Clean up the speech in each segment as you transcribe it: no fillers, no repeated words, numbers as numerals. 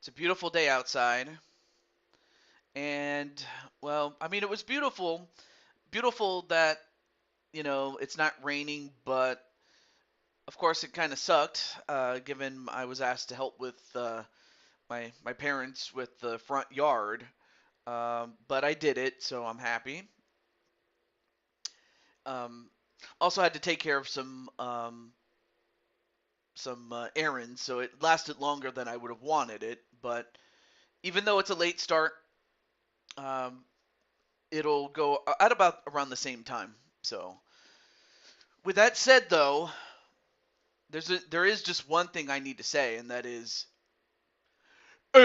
It's a beautiful day outside. And, well, I mean, it was beautiful. Beautiful that, it's not raining, but of course it kind of sucked, given I was asked to help with my parents with the front yard. But I did it, so I'm happy. Um, Also had to take care of some errands, so it lasted longer than I would have wanted it. But even though it's a late start, um, it'll go at about around the same time. So, with that said, though, there is just one thing I need to say, and that is, it's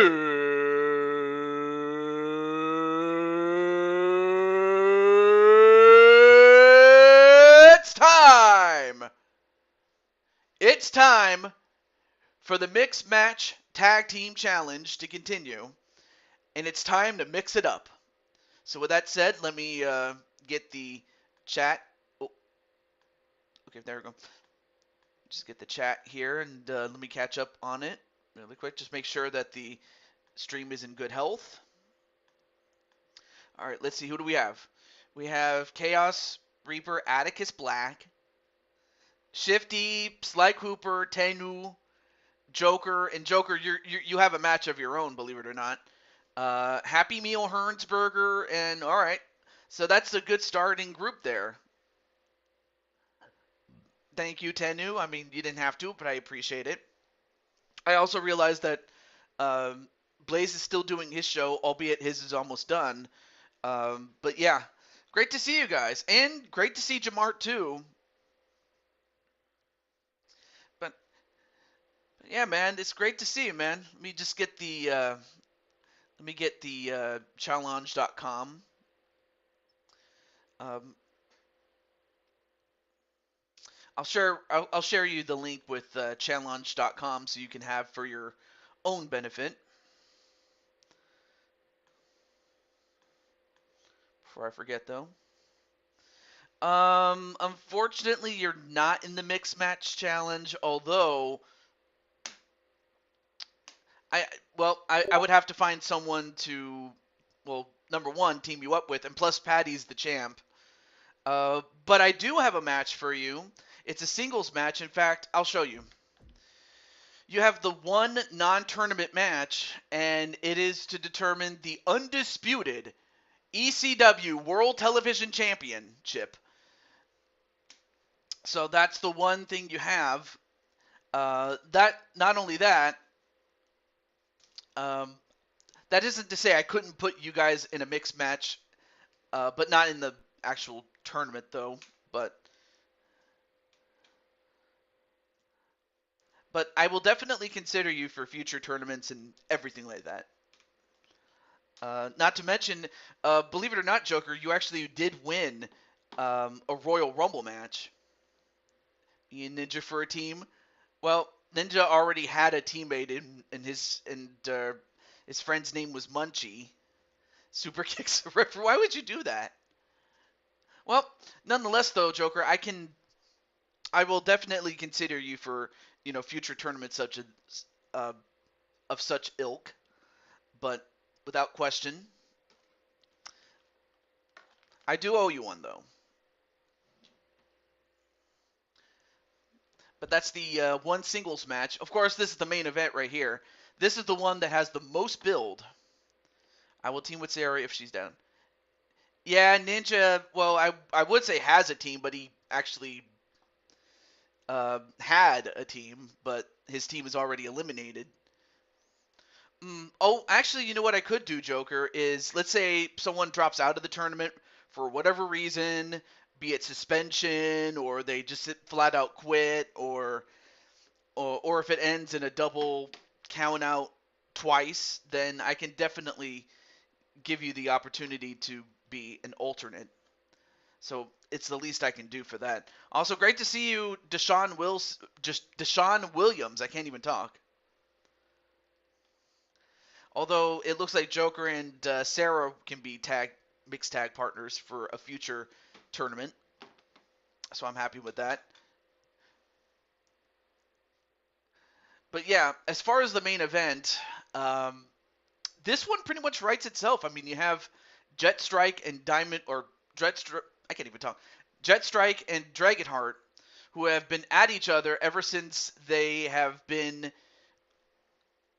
time. It's time for the mixed match tag team challenge to continue, and it's time to mix it up. So, with that said, let me get the chat. Oh, okay, there we go. Just get the chat here, and let me catch up on it really quick. Just make sure that the stream is in good health. All right, let's see. Who do we have? We have Chaos Reaper, Atticus Black, Shifty, Sly Cooper, Tenu, Joker, and Joker. You have a match of your own, believe it or not. Happy Meal, Hernsberger, and all right. So that's a good starting group there. Thank you, Tenu. I mean, you didn't have to, but I appreciate it. I also realized that um, Blaze is still doing his show, albeit his is almost done. But yeah, great to see you guys, and great to see Jamart too. But yeah, man, it's great to see you, man. Let me just get the challenge.com. Um, I'll share you the link with challenge.com so you can have for your own benefit. Before I forget though. Unfortunately, you're not in the mixed match challenge. Although, I I would have to find someone to, well, number one, team you up with, and plus Patty's the champ. But I do have a match for you. It's a singles match. In fact, I'll show you. You have the one non-tournament match, and it is to determine the undisputed ECW World Television Championship. So that's the one thing you have. That not only that, um, that isn't to say I couldn't put you guys in a mixed match, but not in the actual tournament though. But I will definitely consider you for future tournaments and everything like that. Not to mention, believe it or not, Joker, you actually did win a Royal Rumble match. You Ninja for a team. Well, Ninja already had a teammate, and his friend's name was Munchie. Super kicks the ripper. Why would you do that? Well, nonetheless, though, Joker, I will definitely consider you for future tournaments such as uh, of such ilk. But without question, I do owe you one though. But that's the one singles match. Of course, this is the main event right here. This is the one that has the most build. I will team with Sarah if she's down. Yeah, Ninja. Well, I would say has a team, but he actually had a team, but his team is already eliminated. Oh, actually, you know what I could do, Joker, is let's say someone drops out of the tournament for whatever reason, be it suspension or they just flat out quit, or if it ends in a double count out twice, then I can definitely give you the opportunity to be an alternate. So it's the least I can do for that. Also, great to see you, Deshaun Williams. I can't even talk. Although it looks like Joker and Sarah can be mixed tag partners for a future tournament, so I'm happy with that. But yeah, as far as the main event, Um, this one pretty much writes itself. I mean, you have Jet Strike and Diamond, or I can't even talk. Jet Strike and Dragonheart, who have been at each other ever since they have been,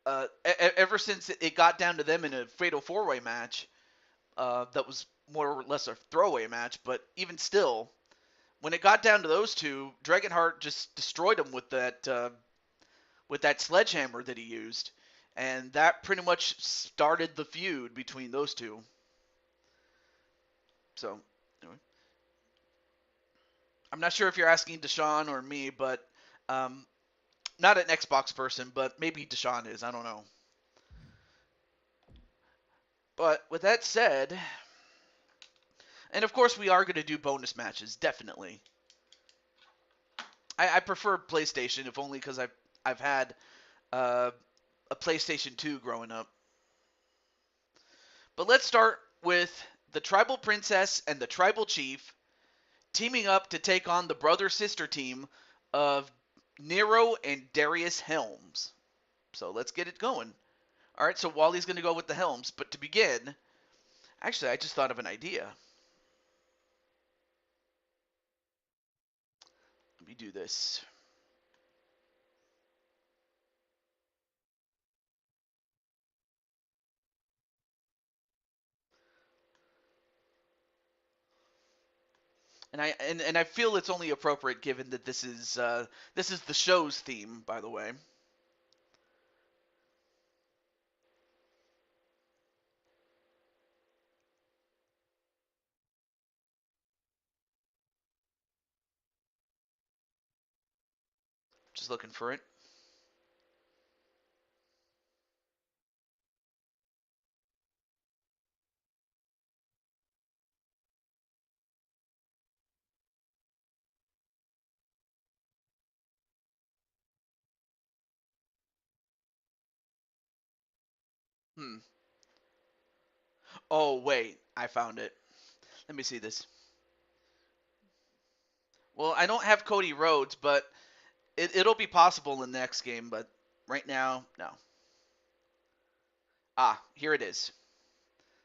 ever since it got down to them in a Fatal 4-Way match. That was more or less a throwaway match, but even still, when it got down to those two, Dragonheart just destroyed them with that sledgehammer that he used, and that pretty much started the feud between those two. So, anyway. I'm not sure if you're asking Deshaun or me, but not an Xbox person, but maybe Deshaun is. I don't know. But with that said, and of course we are going to do bonus matches, definitely. I prefer PlayStation, if only because I've had a PlayStation 2 growing up. But let's start with the Tribal Princess and the Tribal Chief teaming up to take on the brother-sister team of Nero and Darius Helms. So let's get it going. All right, so Wally's going to go with the Helms. But to begin, actually, I just thought of an idea. Let me do this. And I feel it's only appropriate given that this is the show's theme, by the way. Just looking for it. Hmm. Oh wait, I found it. Let me see this. Well, I don't have Cody Rhodes, but it'll be possible in the next game. But right now, no. Ah, here it is.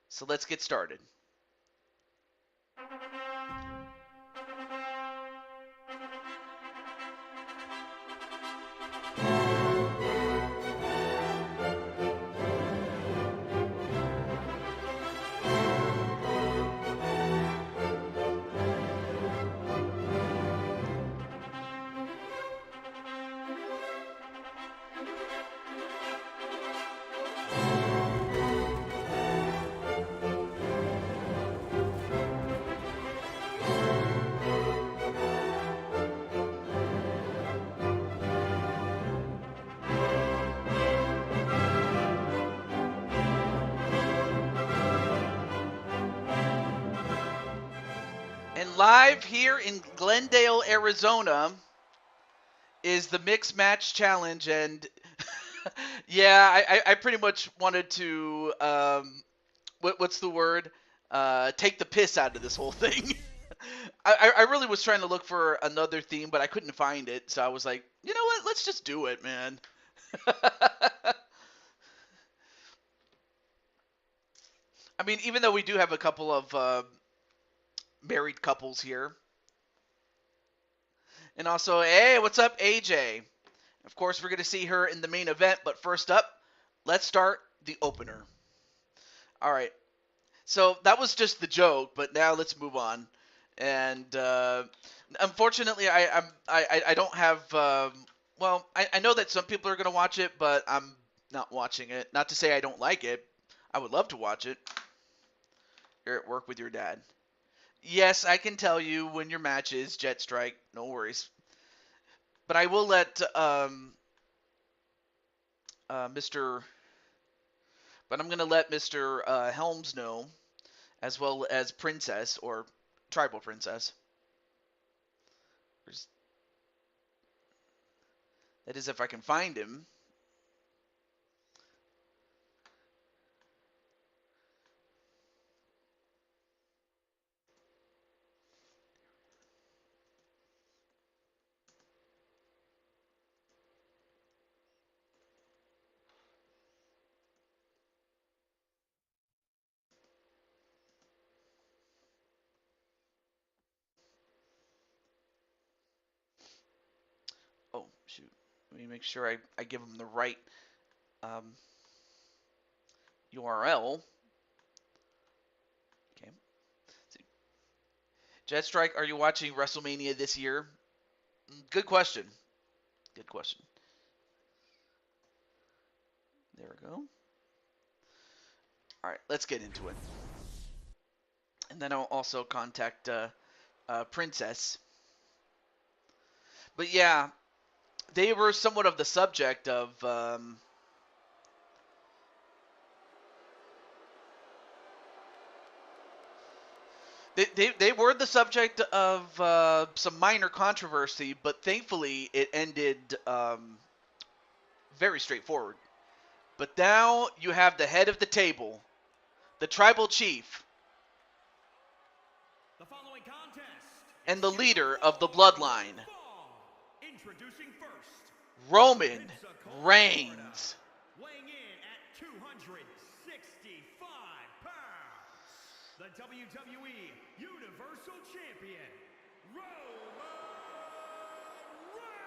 So let's get started. And live here in Glendale, Arizona, is the Mixed Match Challenge. And yeah, I pretty much wanted to, what's the word? Take the piss out of this whole thing. I really was trying to look for another theme, but I couldn't find it. So I was like, you know what? Let's just do it, man. I mean, even though we do have a couple of married couples here. And also, hey, what's up, AJ? Of course, we're going to see her in the main event, but first up, let's start the opener. All right. So that was just the joke, but now let's move on. And unfortunately, I don't have. Well, I know that some people are going to watch it, but I'm not watching it. Not to say I don't like it. I would love to watch it. You're at work with your dad. Yes, I can tell you when your match is, Jet Strike. No worries. But I will let Mr. But I'm gonna let Mr. Helms know, as well as Princess or Tribal Princess. That is, if I can find him. Let me make sure I give them the right URL. Okay. Jetstrike, are you watching WrestleMania this year? Good question. Good question. There we go. All right, let's get into it. And then I'll also contact Princess. But yeah, they were somewhat of the subject of they were the subject of some minor controversy, but thankfully it ended very straightforward. But now you have the head of the table, the tribal chief, and the leader of the bloodline, Roman Reigns. Weighing in at 265 pounds, the WWE Universal Champion, Roman Reigns.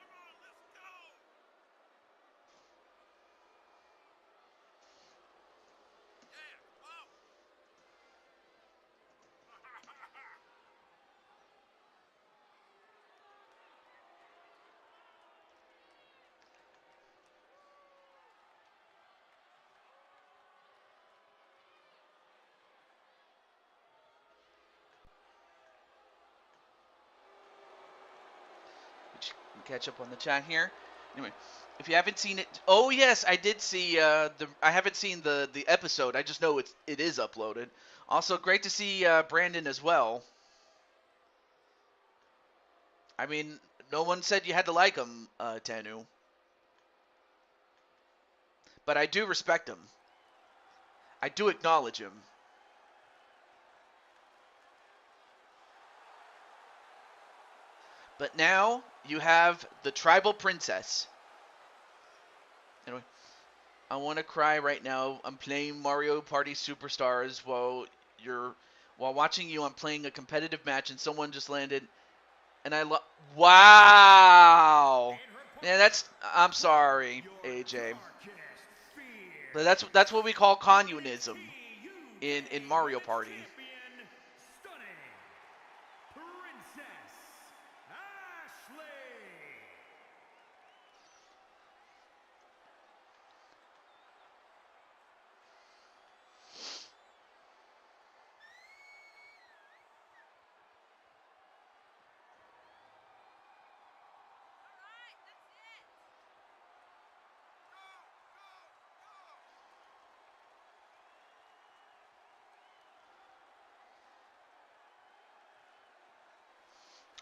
Come on, let's go. Yeah, wow. Catch up on the chat here. Anyway, if you haven't seen it, oh yes, I did see I haven't seen the episode. I just know it is uploaded. Also, great to see Brandon as well. I mean, no one said you had to like him, Tanu, but I do respect him. I do acknowledge him. But now you have the tribal princess. Anyway, I want to cry right now. I'm playing Mario Party Superstars while watching you. I'm playing a competitive match and someone just landed, and wow. Man, I'm sorry, AJ. But that's what we call communism in Mario Party.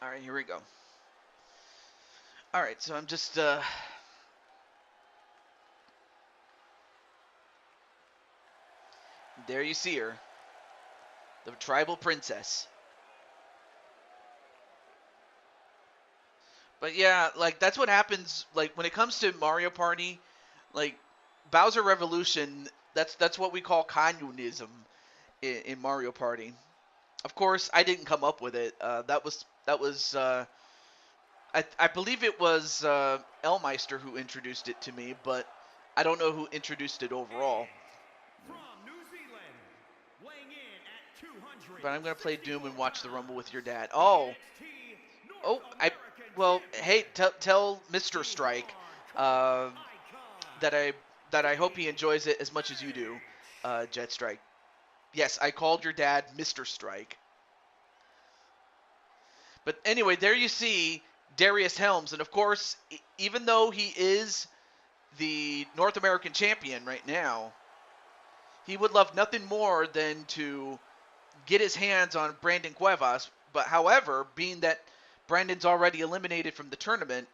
All right, here we go. All right, so I'm just there you see her, the tribal princess. But yeah, like that's what happens. Like when it comes to Mario Party, like Bowser Revolution, that's what we call communism in Mario Party. Of course, I didn't come up with it. That was I believe it was Elmeister who introduced it to me, but I don't know who introduced it overall. But I'm gonna play Doom and watch the Rumble with your dad. Oh, well, hey, tell Mr. Strike that I hope he enjoys it as much as you do, Jet Strike. Yes, I called your dad Mr. Strike. But anyway, there you see Darius Helms, and of course, even though he is the North American champion right now, he would love nothing more than to get his hands on Brandon Cuevas. But however, being that Brandon's already eliminated from the tournament,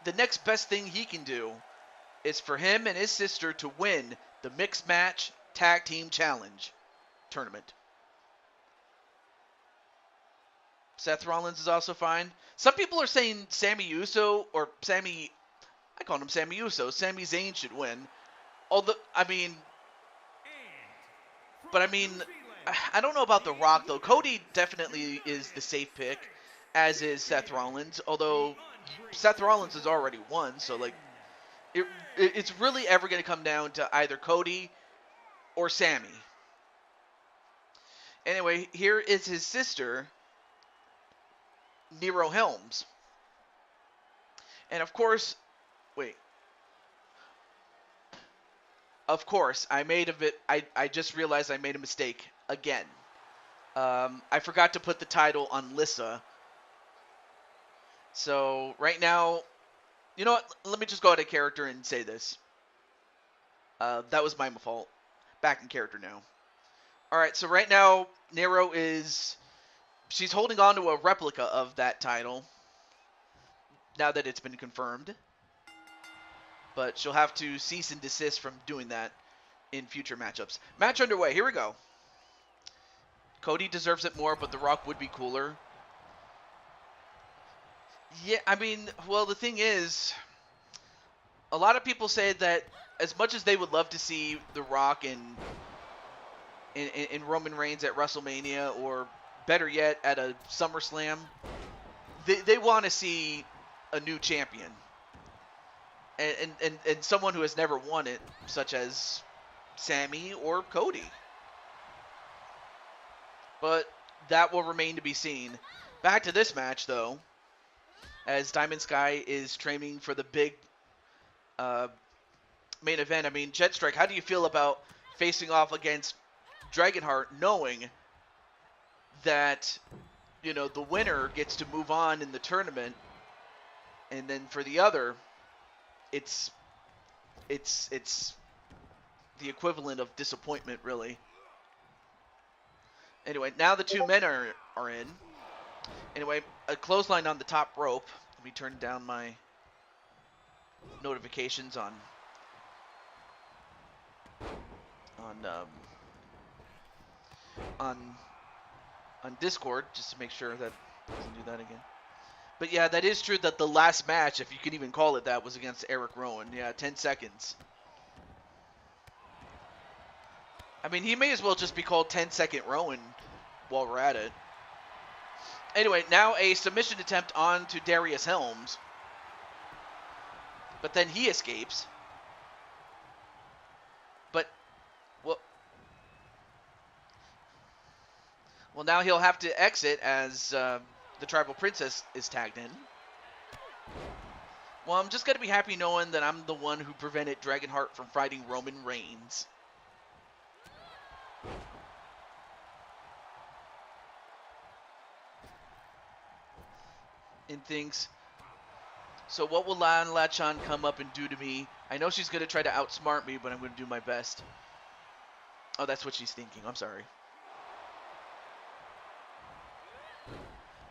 the next best thing he can do is for him and his sister to win the Mixed Match Tag Team Challenge tournament. Seth Rollins is also fine. Some people are saying Sami Uso or Sami, I call him Sami Uso, Sami Zayn should win. Although, I mean, I don't know about The Rock though. Cody definitely is the safe pick. as is Seth Rollins. Although Seth Rollins has already won, so like it's really ever going to come down to either Cody or Sammy. Anyway, here is his sister, Nero Helms. And of course, I just realized I made a mistake again. I forgot to put the title on Lissa. So right now, you know what? Let me just go out of character and say this. That was my fault. Back in character now. Alright, so right now, Nero she's holding on to a replica of that title. Now that it's been confirmed. But she'll have to cease and desist from doing that in future matchups. Match underway. Here we go. Cody deserves it more, but The Rock would be cooler. Yeah, I mean, well, the thing is, a lot of people say that as much as they would love to see The Rock in Roman Reigns at WrestleMania, or better yet, at a SummerSlam, they want to see a new champion. And someone who has never won it, such as Sammy or Cody. But that will remain to be seen. Back to this match, though, as Diamond Sky is training for the big main event. I mean, Jetstrike, how do you feel about facing off against Dragonheart, knowing that, you know, the winner gets to move on in the tournament, and then for the other, it's the equivalent of disappointment, really. Anyway, now the two men are in. Anyway, a clothesline on the top rope. Let me turn down my notifications on Discord, just to make sure that it doesn't do that again. But yeah, that is true that the last match, if you can even call it that, was against Eric Rowan. Yeah, 10 seconds. I mean, he may as well just be called 10-second Rowan while we're at it. Anyway, now a submission attempt on to Darius Helms. But then he escapes. But, well, now he'll have to exit as the Tribal Princess is tagged in. Well, I'm just going to be happy knowing that I'm the one who prevented Dragonheart from fighting Roman Reigns. And thinks, so what will Lan Lachan come up and do to me? I know she's going to try to outsmart me, but I'm going to do my best. Oh, that's what she's thinking. I'm sorry.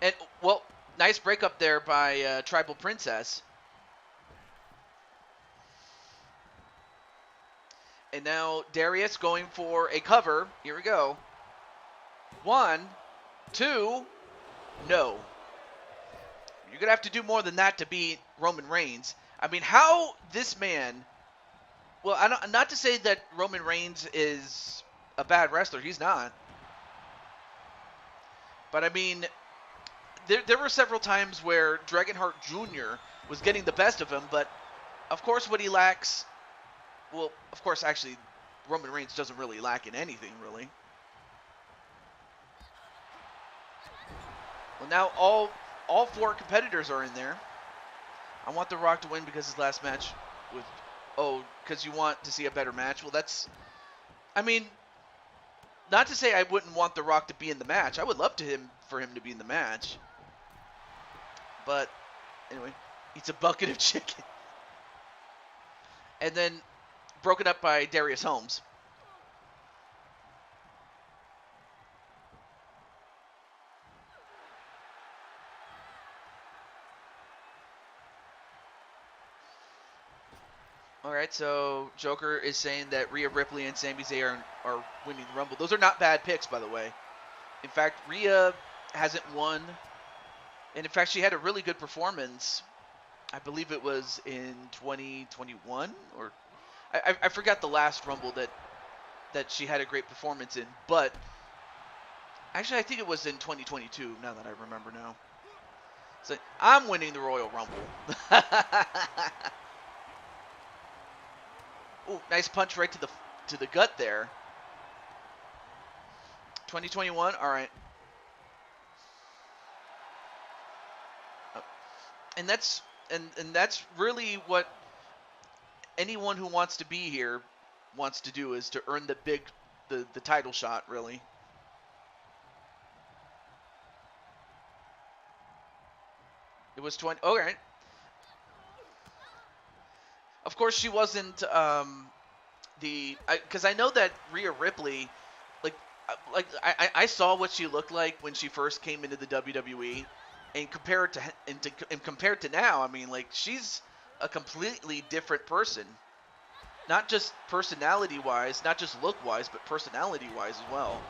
And, well, nice breakup there by Tribal Princess. And now Darius going for a cover. Here we go. 1, 2, no. You're going to have to do more than that to beat Roman Reigns. I mean, how this man... Well, not to say that Roman Reigns is a bad wrestler. He's not. But, I mean, there were several times where Dragonheart Jr. was getting the best of him. But, of course, what he lacks... Well, of course, actually, Roman Reigns doesn't really lack in anything, really. Well, now all 4 competitors are in there. I want The Rock to win because his last match with... Oh, because you want to see a better match? Well, that's... I mean, not to say I wouldn't want The Rock to be in the match. I would love for him to be in the match. But, anyway, eats a bucket of chicken. And then broken up by Darius Helms. Alright, so Joker is saying that Rhea Ripley and Sami Zayn are winning the Rumble. Those are not bad picks, by the way. In fact, Rhea hasn't won. And in fact, she had a really good performance. I believe it was in 2021. Or I forgot the last Rumble that she had a great performance in. But actually, I think it was in 2022, now that I remember now. So I'm winning the Royal Rumble. Ooh, nice punch right to the gut there. 2021. All right. And that's really what anyone who wants to be here wants to do, is to earn the title shot, really. It was 20. All right. Of course, she wasn't because I know that Rhea Ripley, I saw what she looked like when she first came into the WWE, and compared to now, I mean, like, she's a completely different person. Not just personality-wise, not just look-wise, but personality-wise as well.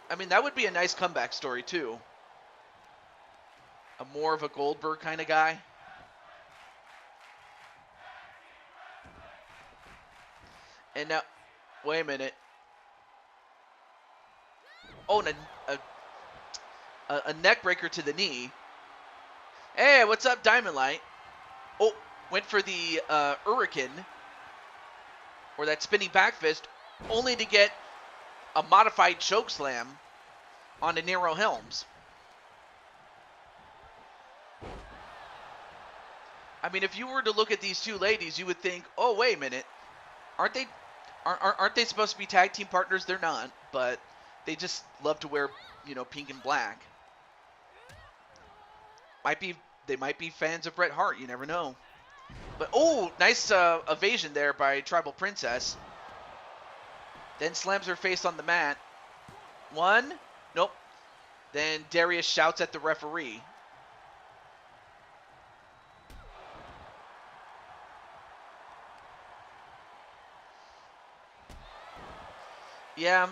I mean, that would be a nice comeback story, too. More of a Goldberg kind of guy. And now, wait a minute. Oh, and a neck breaker to the knee. Hey, what's up, Diamond Light? Oh, went for the Hurricane, or that spinning back fist, only to get a modified choke slam on De Niro Helms. I mean, if you were to look at these two ladies, you would think, oh, wait a minute. Aren't they supposed to be tag team partners? They're not, but they just love to wear, pink and black. They might be fans of Bret Hart. You never know. But oh, nice evasion there by Tribal Princess. Then slams her face on the mat. One, nope. Then Darius shouts at the referee. Yeah.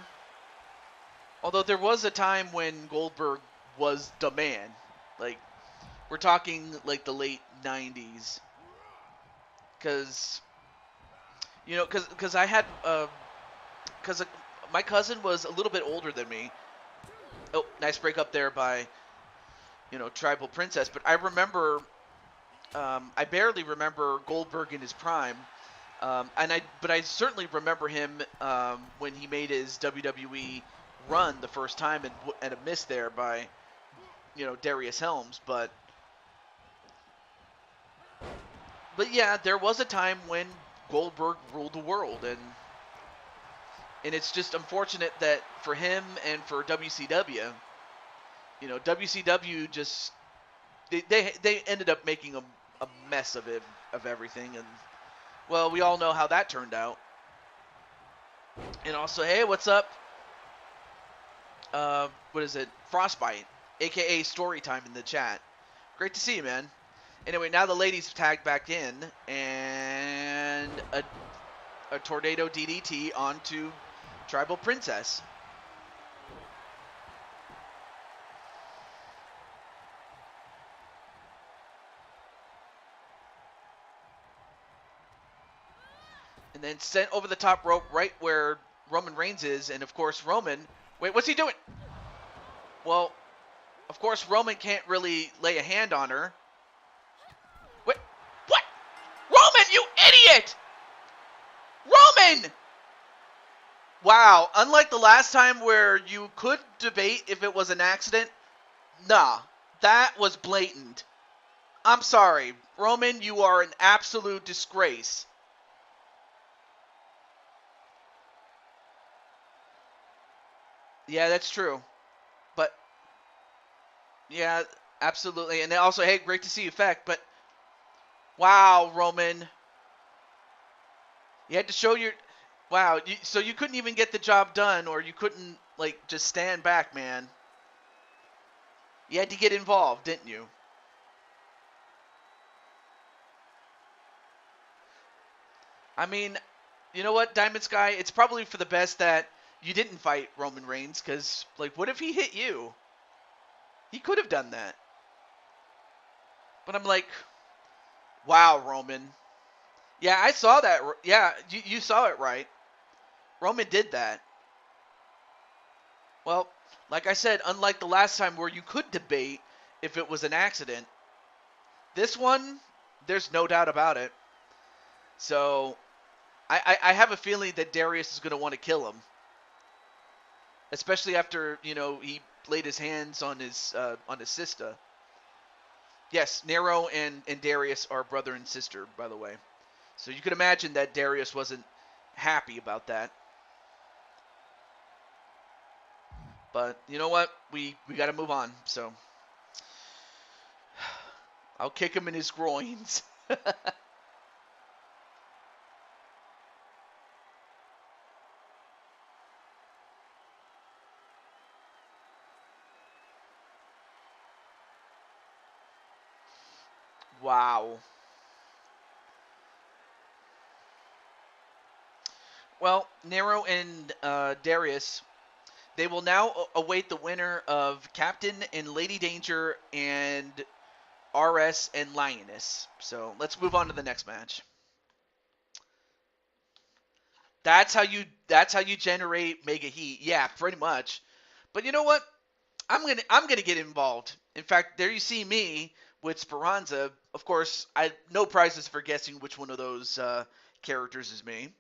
Although there was a time when Goldberg was the man. Like, we're talking like the late 90s. Because I had, because my cousin was a little bit older than me. Oh, nice break up there by, Tribal Princess. But I remember, I barely remember Goldberg in his prime. But I certainly remember him when he made his WWE run the first time and a miss there by, Darius Helms. But yeah, there was a time when Goldberg ruled the world, and it's just unfortunate that for him and for WCW, WCW just they ended up making a mess of everything, and well, we all know how that turned out. And also, hey, what's up? What is it? Frostbite, aka Storytime in the chat. Great to see you, man. Anyway, now the ladies tagged back in, and a tornado DDT onto Tribal Princess. And then sent over the top rope right where Roman Reigns is, and of course Roman... Wait, what's he doing? Well, of course Roman can't really lay a hand on her. Wait, what? Roman, you idiot! Roman! Wow, unlike the last time where you could debate if it was an accident, nah, that was blatant. I'm sorry, Roman, you are an absolute disgrace. Yeah, that's true. But, yeah, absolutely. And then also, hey, great to see you, Feck. But, wow, Roman. You had to show your... Wow, so you couldn't even get the job done, or you couldn't, like, just stand back, man. You had to get involved, didn't you? I mean, you know what, Diamond Sky? It's probably for the best that you didn't fight Roman Reigns, because, like, what if he hit you? He could have done that. But I'm like, wow, Roman. Yeah, I saw that. Yeah, you saw it right. Roman did that. Well, Like I said, unlike the last time where you could debate if it was an accident, this one, there's no doubt about it. So I have a feeling that Darius is going to want to kill him, especially after he laid his hands on his sister. Yes, Nero and Darius are brother and sister, by the way. So you could imagine that Darius wasn't happy about that. But you know what? We got to move on. So I'll kick him in his groins. Wow. Well, Nero and Darius, they will now await the winner of Captain and Lady Danger and RS and Lioness. So let's move on to the next match. That's how you generate mega heat. Yeah, pretty much. But you know what? I'm gonna get involved. In fact, there you see me with Speranza. Of course, I no prizes for guessing which one of those characters is me.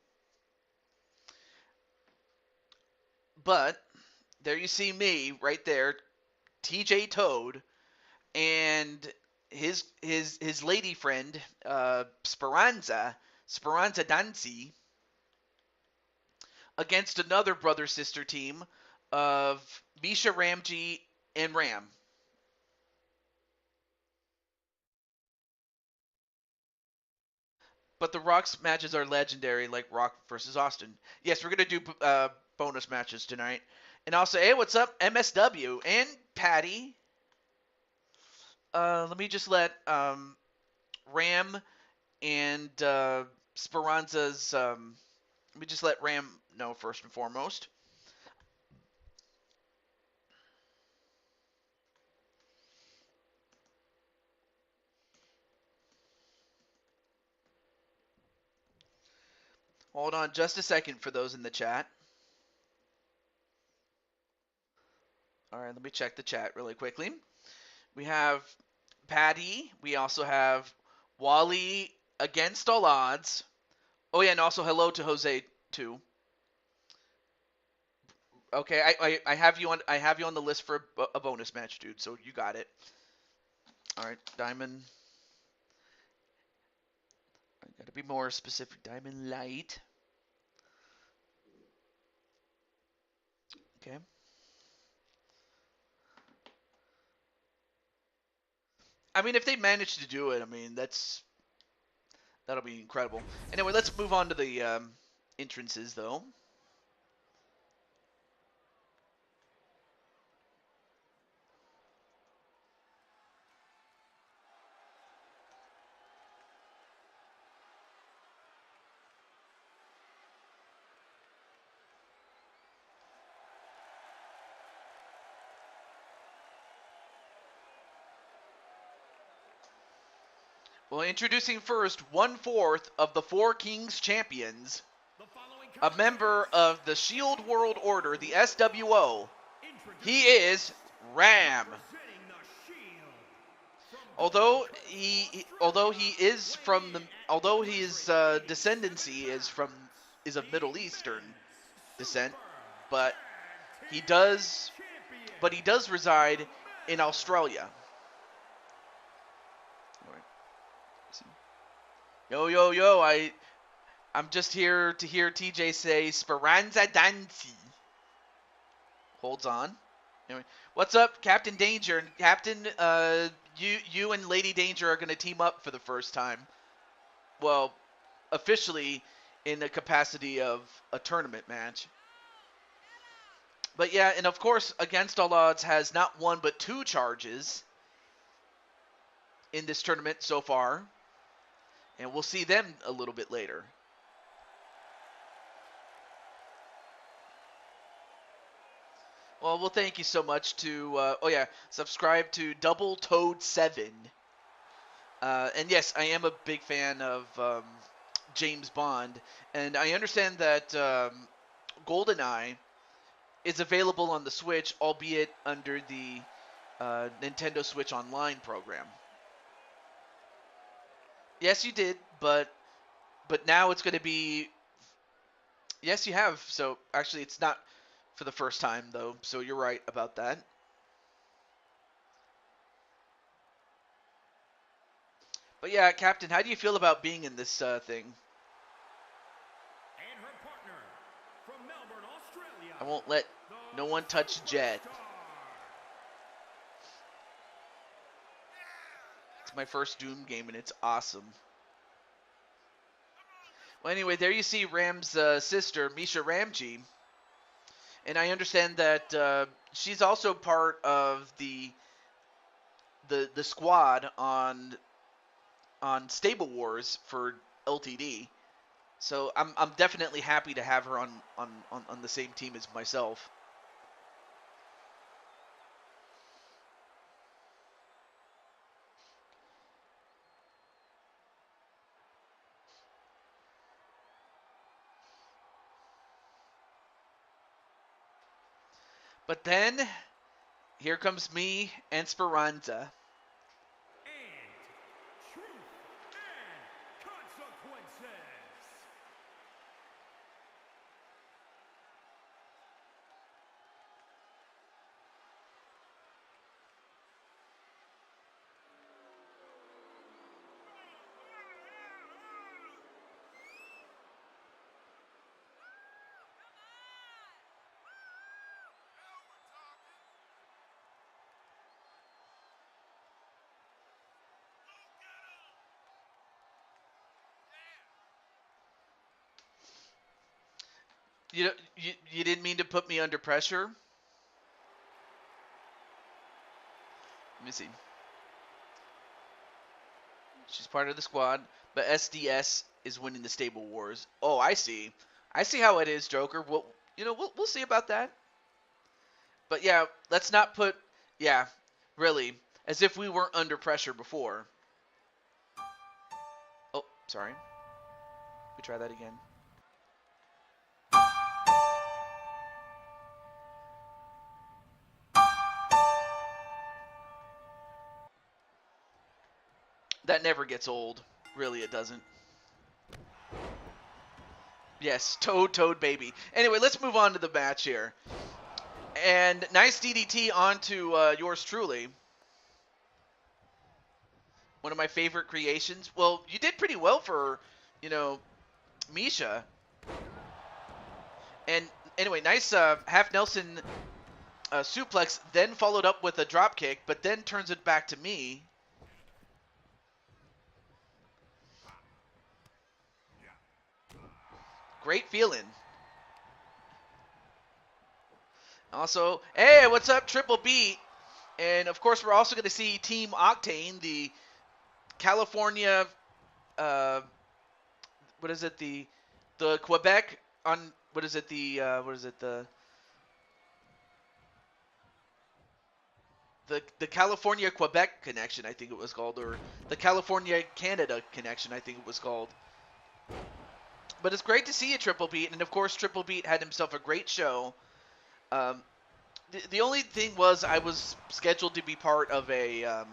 But there you see me right there, TJ Toad, and his lady friend Speranza Dancy, against another brother sister team of Misha Ramji and Ram. But the Rock's matches are legendary, like Rock versus Austin. Yes, we're gonna do bonus matches tonight. And also, hey, what's up, MSW and Patty? Let me just let Ram and Speranza's. Let me just let Ram know first and foremost. Hold on just a second for those in the chat. All right, let me check the chat really quickly. We have Patty. We also have Wally against all odds. Oh yeah, and also hello to Jose too. Okay, I have you on the list for a bonus match, dude. So you got it. All right, Diamond. I gotta be more specific. Diamond Light. Okay. I mean, if they manage to do it, I mean that'll be incredible. Anyway, let's move on to the entrances though. Well, introducing first 1/4 of the Four Kings champions, a member of the Shield World Order, the SWO. He is Ram. Although his descendancy is of Middle Eastern descent, but he does reside in Australia. Yo yo yo! I'm just here to hear TJ say Speranza Dancy. Holds on. Anyway, what's up, Captain Danger? Captain, you and Lady Danger are gonna team up for the first time. Well, officially in the capacity of a tournament match. But yeah, and of course, Against All Odds has not one but two charges in this tournament so far, and we'll see them a little bit later. Well, thank you so much to, subscribe to Double Toad 7. And yes, I am a big fan of James Bond, and I understand that GoldenEye is available on the Switch, albeit under the Nintendo Switch Online program. Yes, you did, but now it's going to be. Yes, you have. So actually, it's not for the first time though. So you're right about that. But yeah, Captain, how do you feel about being in this thing? And her partner from Melbourne, Australia. I won't let no one touch Jet. It's my first Doom game, and it's awesome. Well, anyway, there you see Ram's sister, Misha Ramji. And I understand that she's also part of the squad on Stable Wars for LTD. So I'm definitely happy to have her on the same team as myself. But then here comes me and Speranza. And truth and consequences. You didn't mean to put me under pressure? Let me see. She's part of the squad, but SDS is winning the Stable Wars. Oh, I see. I see how it is, Joker. We'll see about that. But yeah, let's not put really, as if we weren't under pressure before. Oh, sorry. We try that again. That never gets old. Really, it doesn't. Yes, Toad baby. Anyway, let's move on to the match here. And nice DDT onto yours truly. One of my favorite creations. Well, you did pretty well for, Misha. And anyway, nice half Nelson suplex, then followed up with a drop kick, but then turns it back to me. Great feeling. Also, hey, what's up, Triple B? And of course, we're also going to see Team Octane, the California, what is it, the Quebec on, the California Quebec connection, I think it was called, or the California Canada connection, I think it was called. But it's great to see you, Triple Beat, and of course, Triple Beat had himself a great show. The only thing was I was scheduled to be part of a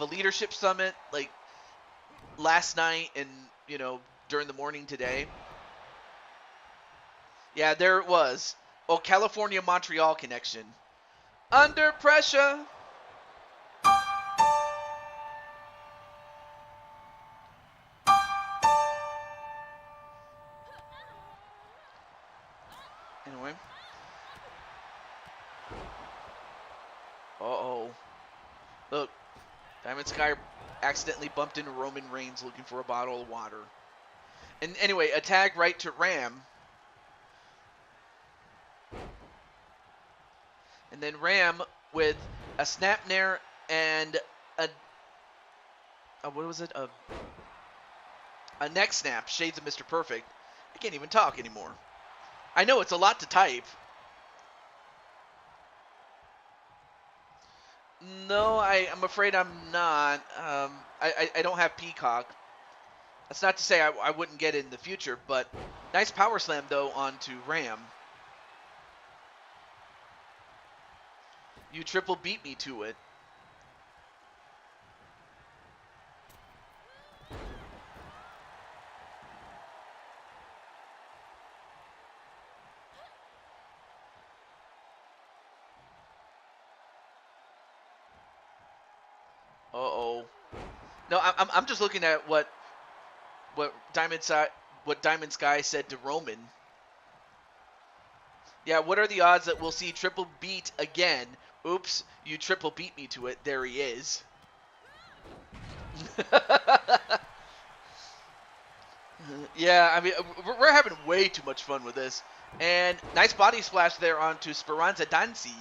leadership summit like last night and during the morning today. Yeah, there it was. Oh, California Montreal connection. Under pressure. Anyway. Uh-oh. Look, Diamond Sky accidentally bumped into Roman Reigns looking for a bottle of water. And anyway, a tag right to Ram. And then Ram with a snap nair and what was it? A neck snap, shades of Mr. Perfect. I can't even talk anymore. I know it's a lot to type. No, I'm afraid I'm not. I don't have Peacock. That's not to say I wouldn't get it in the future, but nice power slam, though, onto Ram. You triple beat me to it. Uh-oh. No, I'm just looking at what Diamond Sky said to Roman. Yeah, what are the odds that we'll see triple beat again? Oops, you triple beat me to it. There he is. Yeah, I mean, we're having way too much fun with this. And nice body splash there onto Speranza Danzi.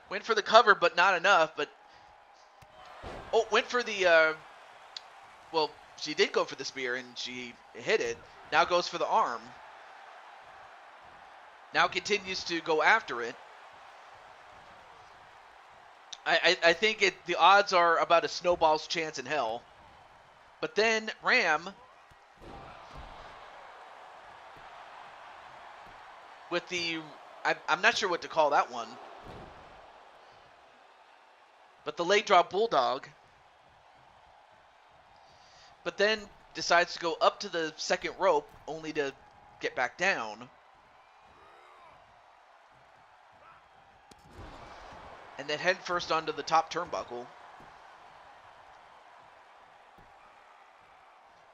Went for the cover, but not enough. But oh, went for the well, she did go for the spear and she hit it. Now goes for the arm. Now continues to go after it. I think the odds are about a snowball's chance in hell. But then Ram with the I'm not sure what to call that one. But the leg drop bulldog. But then decides to go up to the second rope only to get back down. And then head first onto the top turnbuckle.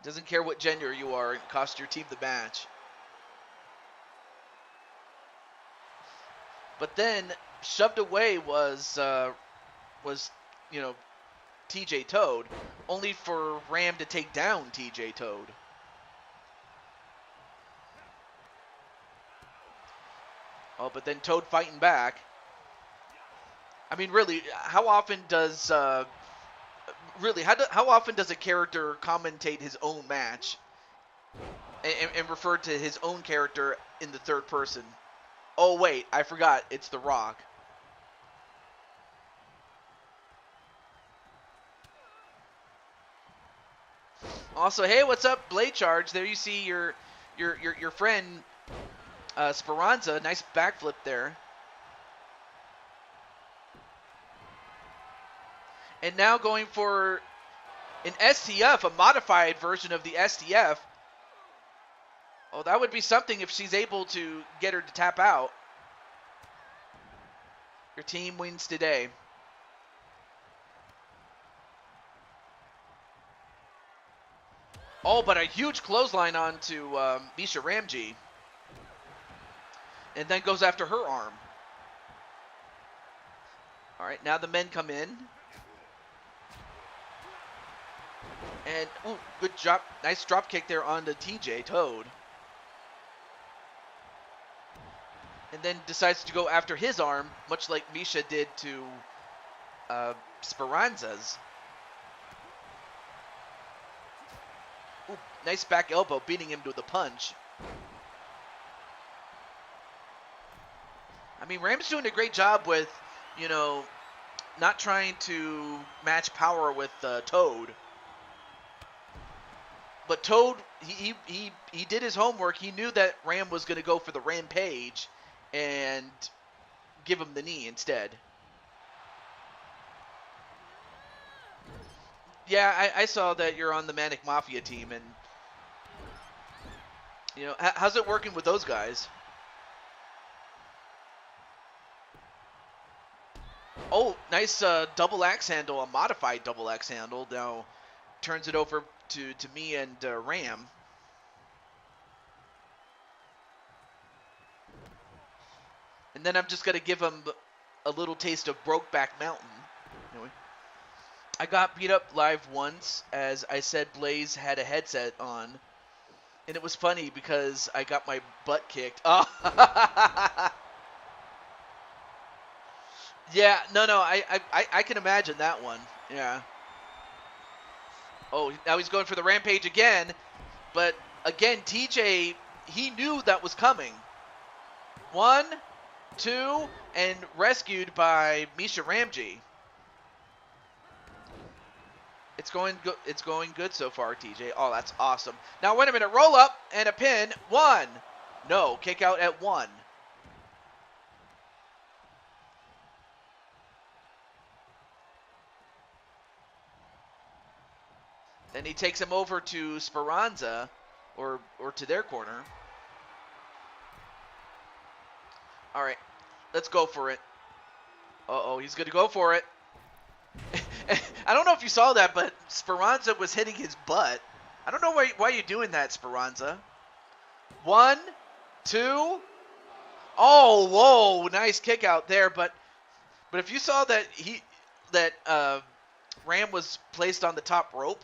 Doesn't care what gender you are, it costs your team the match. But then shoved away was you know, TJ Toad, only for Ram to take down TJ Toad. Oh, but then Toad fighting back. I mean, really, how often does how often does a character commentate his own match and refer to his own character in the third person? Oh wait, I forgot. It's The Rock. Also, hey, what's up, Blade Charge? There you see your friend Speranza. Nice backflip there. And now going for an STF, a modified version of the STF. Oh, that would be something if she's able to get her to tap out. Your team wins today. Oh, but a huge clothesline onto Misha Ramji. And then goes after her arm. All right, now the men come in. And, ooh, good drop. Nice drop kick there onto TJ Toad. And then decides to go after his arm, much like Misha did to Speranza's. Ooh, nice back elbow, beating him to the punch. I mean, Ram's doing a great job with, you know, not trying to match power with Toad. But Toad, he did his homework. He knew that Ram was going to go for the Rampage and give him the knee instead. Yeah, I saw that you're on the Manic Mafia team, and you know, how's it working with those guys? Oh, nice double axe handle, a modified double axe handle. Now turns it over to me and Ram. And then I'm just going to give him a little taste of Brokeback Mountain. Anyway, I got beat up live once, as I said Blaze had a headset on. And it was funny because I got my butt kicked. Oh. Yeah, no, I can imagine that one. Yeah. Oh, now he's going for the Rampage again. But again, TJ, he knew that was coming. 1, 2, and rescued by Misha Ramji. It's going good. It's going good so far, TJ. Oh, that's awesome. Now wait a minute. Roll up and a pin. 1. No, kick out at 1. Then he takes him over to Speranza, or to their corner. All right, let's go for it. Uh-oh, he's going to go for it. I don't know if you saw that, but Speranza was hitting his butt. I don't know why you're doing that, Speranza. 1, 2. Oh, whoa, nice kick out there. But if you saw that Ram was placed on the top rope,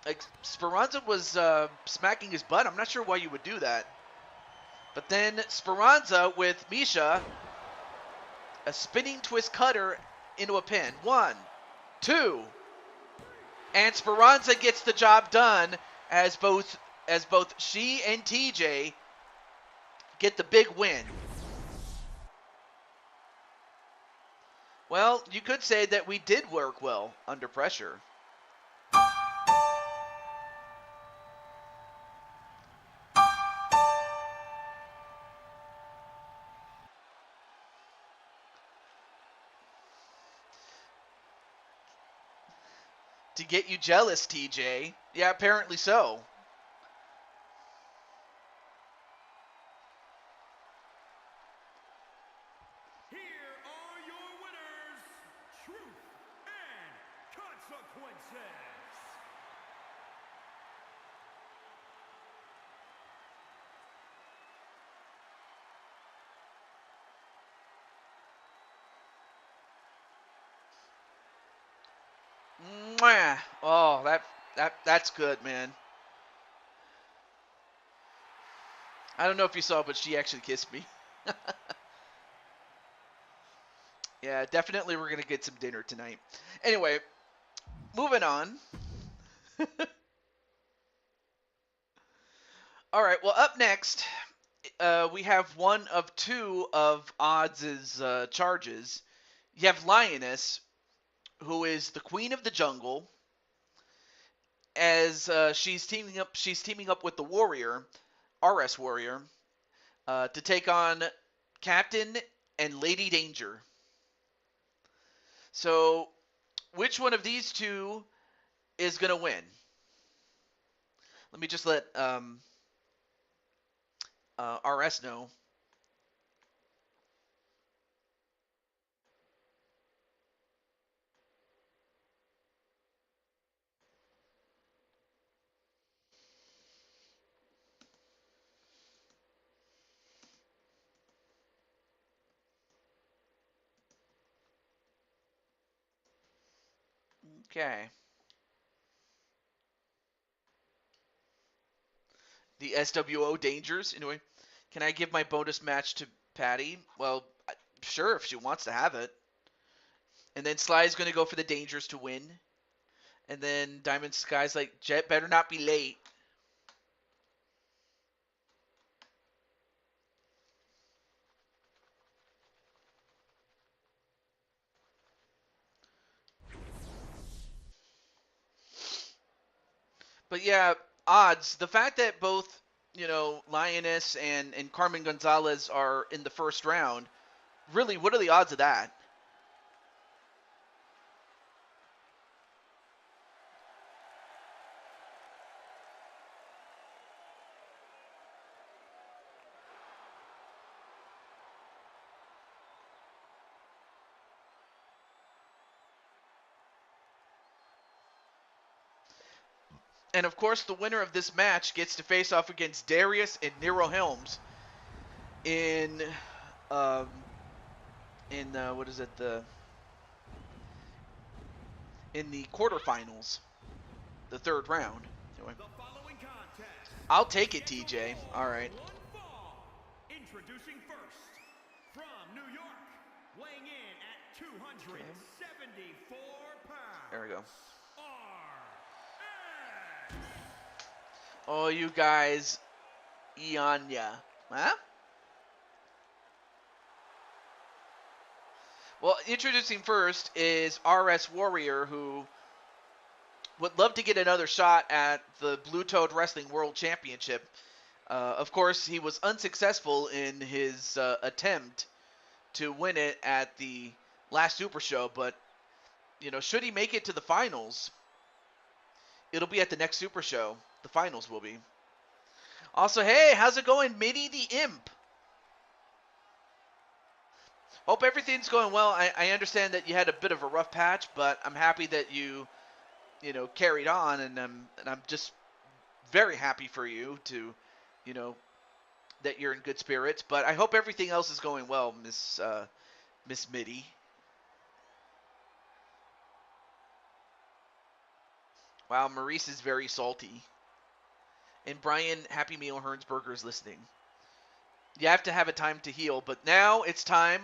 like Speranza was smacking his butt. I'm not sure why you would do that. But then Speranza with Misha, a spinning twist cutter into a pin. 1, 2, and Speranza gets the job done as both she and TJ get the big win. Well, you could say that we did work well under pressure. To get you jealous, TJ. Yeah, apparently so. Here are your winners, Truth and Consequences. Mwah. Oh, that's good, man. I don't know if you saw, but she actually kissed me. Yeah, definitely we're going to get some dinner tonight. Anyway, moving on. All right, well, up next, we have one of 2 of Odds' charges. You have Lioness, who is the queen of the jungle, as she's teaming up with the Warrior, RS Warrior, to take on Captain and Lady Danger. So, which one of these 2 is going to win? Let me just let RS know. Okay. The SWO Dangers. Anyway, can I give my bonus match to Patty? Well, sure, if she wants to have it. And then Sly's going to go for the Dangers to win. And then Diamond Sky's like, Jet better not be late. But yeah, Odds. The fact that both, Lioness and Carmen Gonzalez are in the first round, really, what are the odds of that? And of course, the winner of this match gets to face off against Darius and Nero Helms in what is it, in the quarterfinals, the 3rd round. Anyway, The following contest. I'll take it, TJ. All right. Introducing first, from New York, weighing in at 274 pounds. There we go. RS. Oh, you guys, Ianya, huh? Well, introducing first is RS Warrior, who would love to get another shot at the Blue Toad Wrestling World Championship. Of course, he was unsuccessful in his attempt to win it at the last Super Show, but should he make it to the finals, it'll be at the next Super Show. The finals will be. Also, hey, how's it going, Mitty the Imp? Hope everything's going well. I understand that you had a bit of a rough patch, but I'm happy that you carried on, and I'm just very happy for you to, that you're in good spirits. But I hope everything else is going well, Miss Mitty. Wow, Maurice is very salty. And Brian Happy Meal Hernsberger is listening. You have to have a time to heal, but now it's time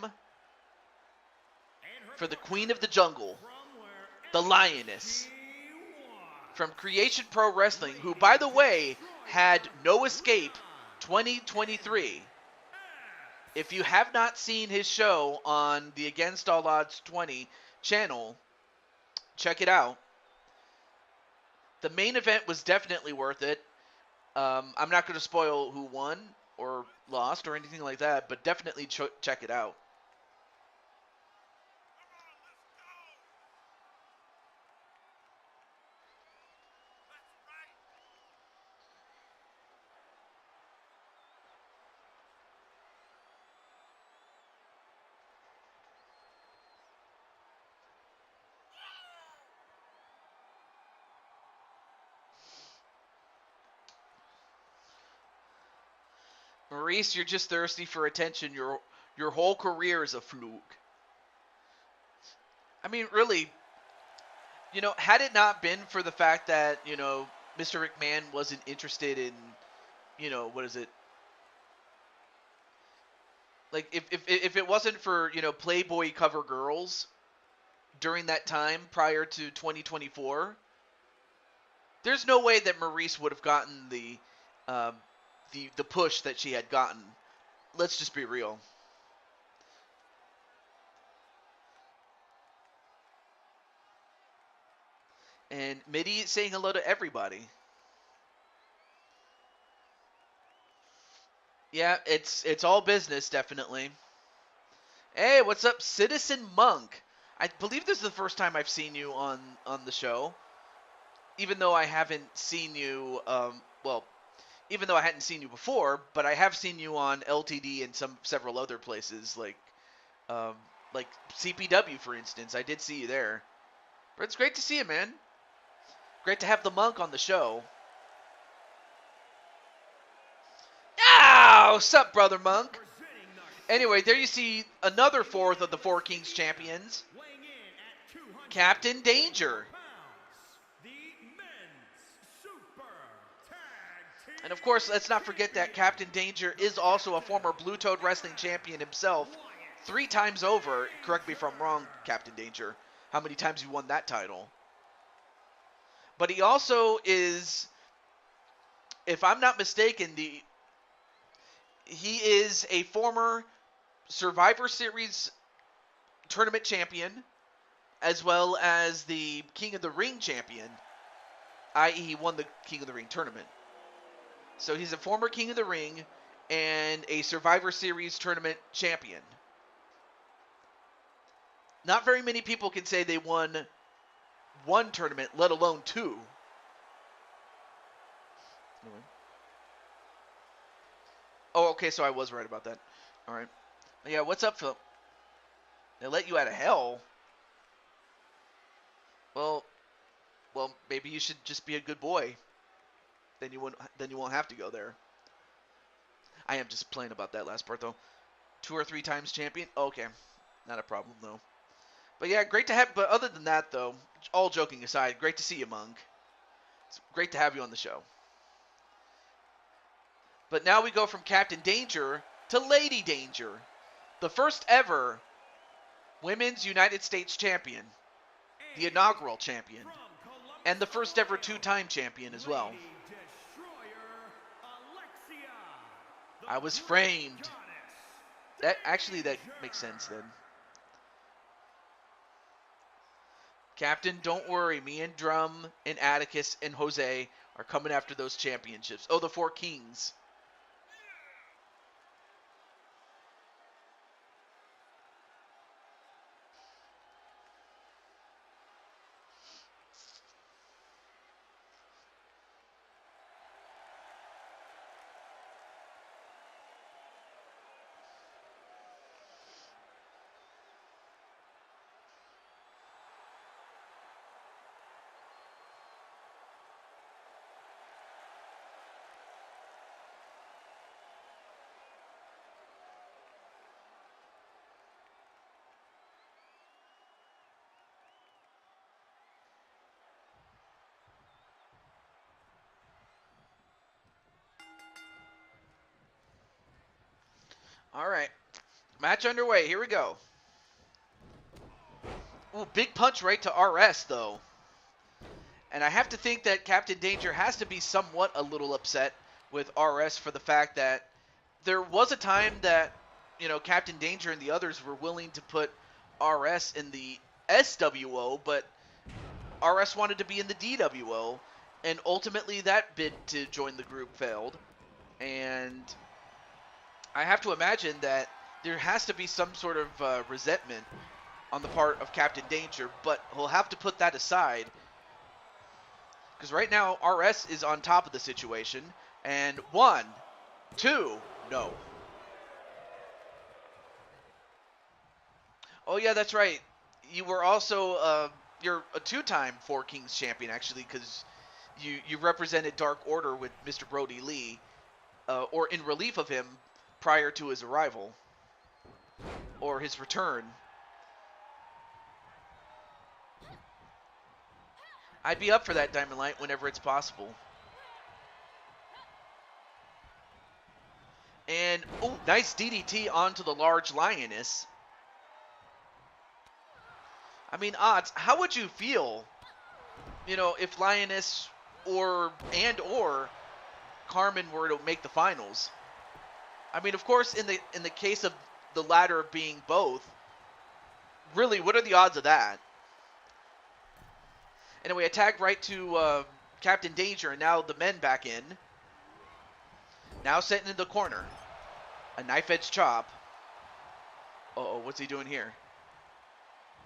for the Queen of the Jungle, the Lioness, from Creation Pro Wrestling, who, by the way, had No Escape 2023. If you have not seen his show on the Against All Odds 20 channel, check it out. The main event was definitely worth it. I'm not going to spoil who won or lost or anything like that, but definitely check it out. Maurice, you're just thirsty for attention. Your whole career is a fluke. I mean, really, had it not been for the fact that, Mr. McMahon wasn't interested in, what is it? Like, if it wasn't for, Playboy cover girls during that time prior to 2024, there's no way that Maurice would have gotten the push that she had gotten. Let's just be real. And Mitty is saying hello to everybody. Yeah, it's all business, definitely. Hey, what's up, Citizen Monk? I believe this is the first time I've seen you on the show. Even though I haven't seen you, even though I hadn't seen you before, but I have seen you on LTD and several other places, like CPW, for instance. I did see you there. But it's great to see you, man. Great to have the Monk on the show. Ow! Sup, brother Monk? Anyway, there you see another fourth of the Four Kings champions, Captain Danger. And of course, let's not forget that Captain Danger is also a former Blue Toad Wrestling champion himself, 3 times over. Correct me if I'm wrong, Captain Danger. How many times you won that title? But he also is, if I'm not mistaken, he is a former Survivor Series tournament champion, as well as the King of the Ring champion, i.e. he won the King of the Ring tournament. So he's a former King of the Ring and a Survivor Series tournament champion. Not very many people can say they won 1 tournament, let alone 2. Oh, okay, so I was right about that. All right. Yeah, what's up, Phil? They let you out of hell? Well, maybe you should just be a good boy. Then you won't have to go there. I am just playing about that last part, though. 2 or 3 times champion? Okay. Not a problem, though. But yeah, great to have, but other than that, though, all joking aside, great to see you, Monk. It's great to have you on the show. But now we go from Captain Danger to Lady Danger, the first ever Women's United States champion, the inaugural champion, and the first ever 2-time champion as well. I was framed. That makes sense then. Captain, don't worry. Me and Drum and Atticus and Jose are coming after those championships. Oh, the Four Kings. All right. Match underway. Here we go. Ooh, big punch right to RS, though. And I have to think that Captain Danger has to be somewhat a little upset with RS for the fact that there was a time that, Captain Danger and the others were willing to put RS in the SWO, but RS wanted to be in the DWO, and ultimately that bid to join the group failed. And I have to imagine that there has to be some sort of resentment on the part of Captain Danger, but he'll have to put that aside. Because right now, RS is on top of the situation. And 1, 2, no. Oh, yeah, that's right. You were also, you're a 2-time Four Kings champion, actually, because you represented Dark Order with Mr. Brody Lee, or in relief of him prior to his arrival, or his return. I'd be up for that, Diamond Light, whenever it's possible. And, oh, nice DDT onto the large Lioness. I mean, Odds, how would you feel, if Lioness or Carmen were to make the finals? I mean, of course, in the case of the latter being both, really, what are the odds of that? Anyway, a tag right to Captain Danger, and now the men back in. Now sitting in the corner. A knife-edge chop. Uh-oh, what's he doing here?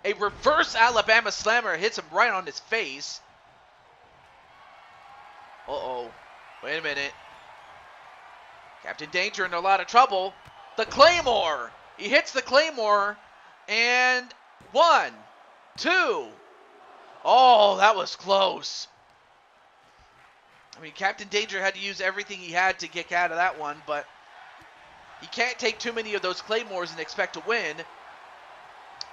A reverse Alabama Slammer hits him right on his face. Uh-oh. Wait a minute. Captain Danger in a lot of trouble. The Claymore. He hits the Claymore. And 1, 2. Oh, that was close. I mean, Captain Danger had to use everything he had to get out of that one, but you can't take too many of those Claymores and expect to win.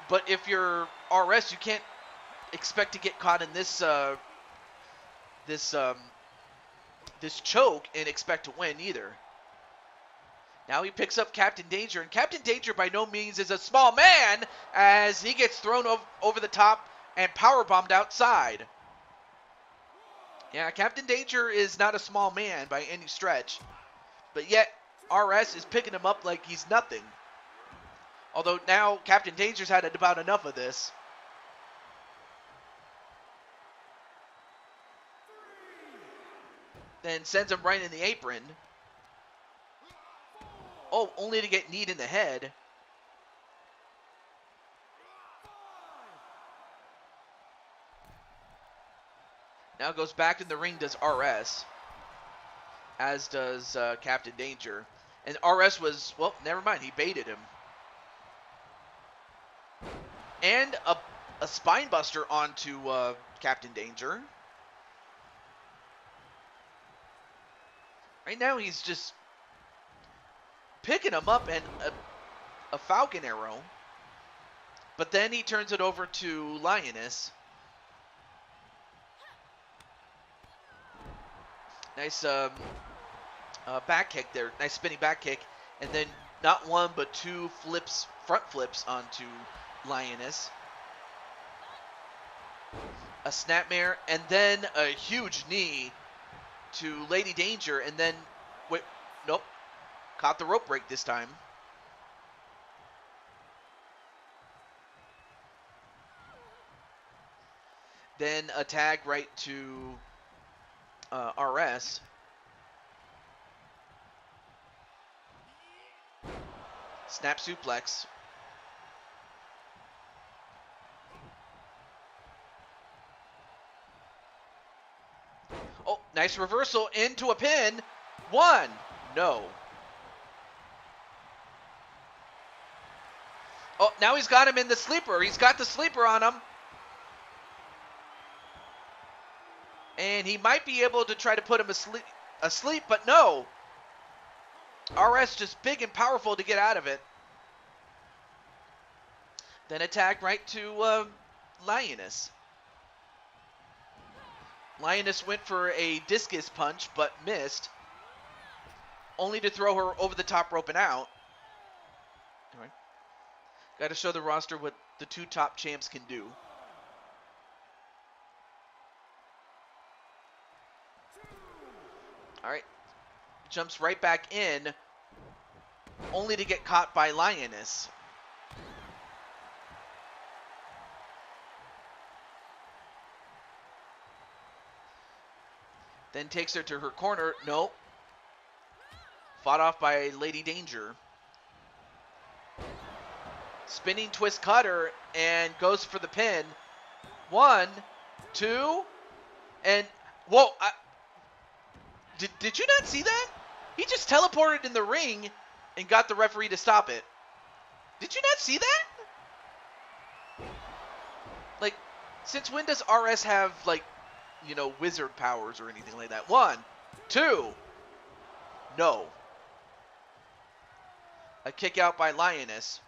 But if you're RS, you can't expect to get caught in this this choke and expect to win either. Now he picks up Captain Danger, and Captain Danger by no means is a small man as he gets thrown over the top and powerbombed outside. Yeah, Captain Danger is not a small man by any stretch, but yet RS is picking him up like he's nothing. Although now Captain Danger's had about enough of this. Then sends him right in the apron. Oh, only to get kneed in the head. Now goes back in the ring, does RS. As does Captain Danger. And RS was, well, never mind, he baited him. And a spine buster onto Captain Danger. Right now he's just picking him up and a Falcon Arrow. But then he turns it over to Lioness. Nice back kick there. Nice spinning back kick. And then not one but 2 flips, front flips onto Lioness. A snapmare and then a huge knee to Lady Danger. And then, wait, nope. Caught the rope break this time. Then a tag right to RS. Snap suplex. Oh, nice reversal into a pin. 1. No. Oh, now he's got him in the sleeper. He's got the sleeper on him. And he might be able to try to put him asleep, but no. RS just big and powerful to get out of it. Then a tag right to Lioness. Lioness went for a discus punch, but missed. Only to throw her over the top rope and out. All right. Got to show the roster what the two top champs can do. All right. Jumps right back in, only to get caught by Lioness. Then takes her to her corner. Nope. Fought off by Lady Danger. Spinning twist cutter and goes for the pin. 1, 2, and whoa! Did you not see that? He just teleported in the ring and got the referee to stop it. Did you not see that? Like, since when does RS have, like, you know, wizard powers or anything like that? 1, 2. No. A kick out by Lioness.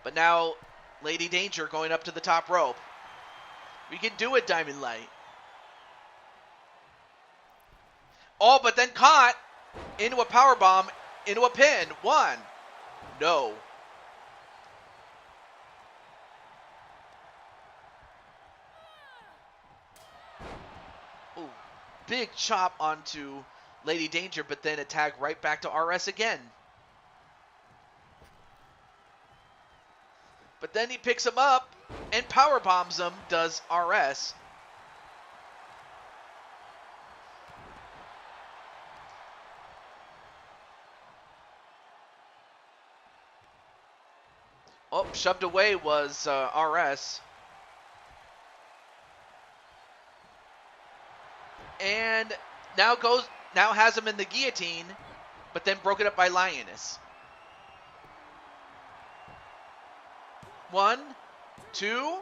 But now, Lady Danger going up to the top rope. We can do it, Diamond Light. Oh, but then caught into a powerbomb, into a pin. 1. No. Ooh, big chop onto Lady Danger, but then a tag right back to RS again. But then he picks him up and powerbombs him, does RS. Oh, shoved away was RS. And now has him in the guillotine, but then broke it up by Lioness. 1, 2.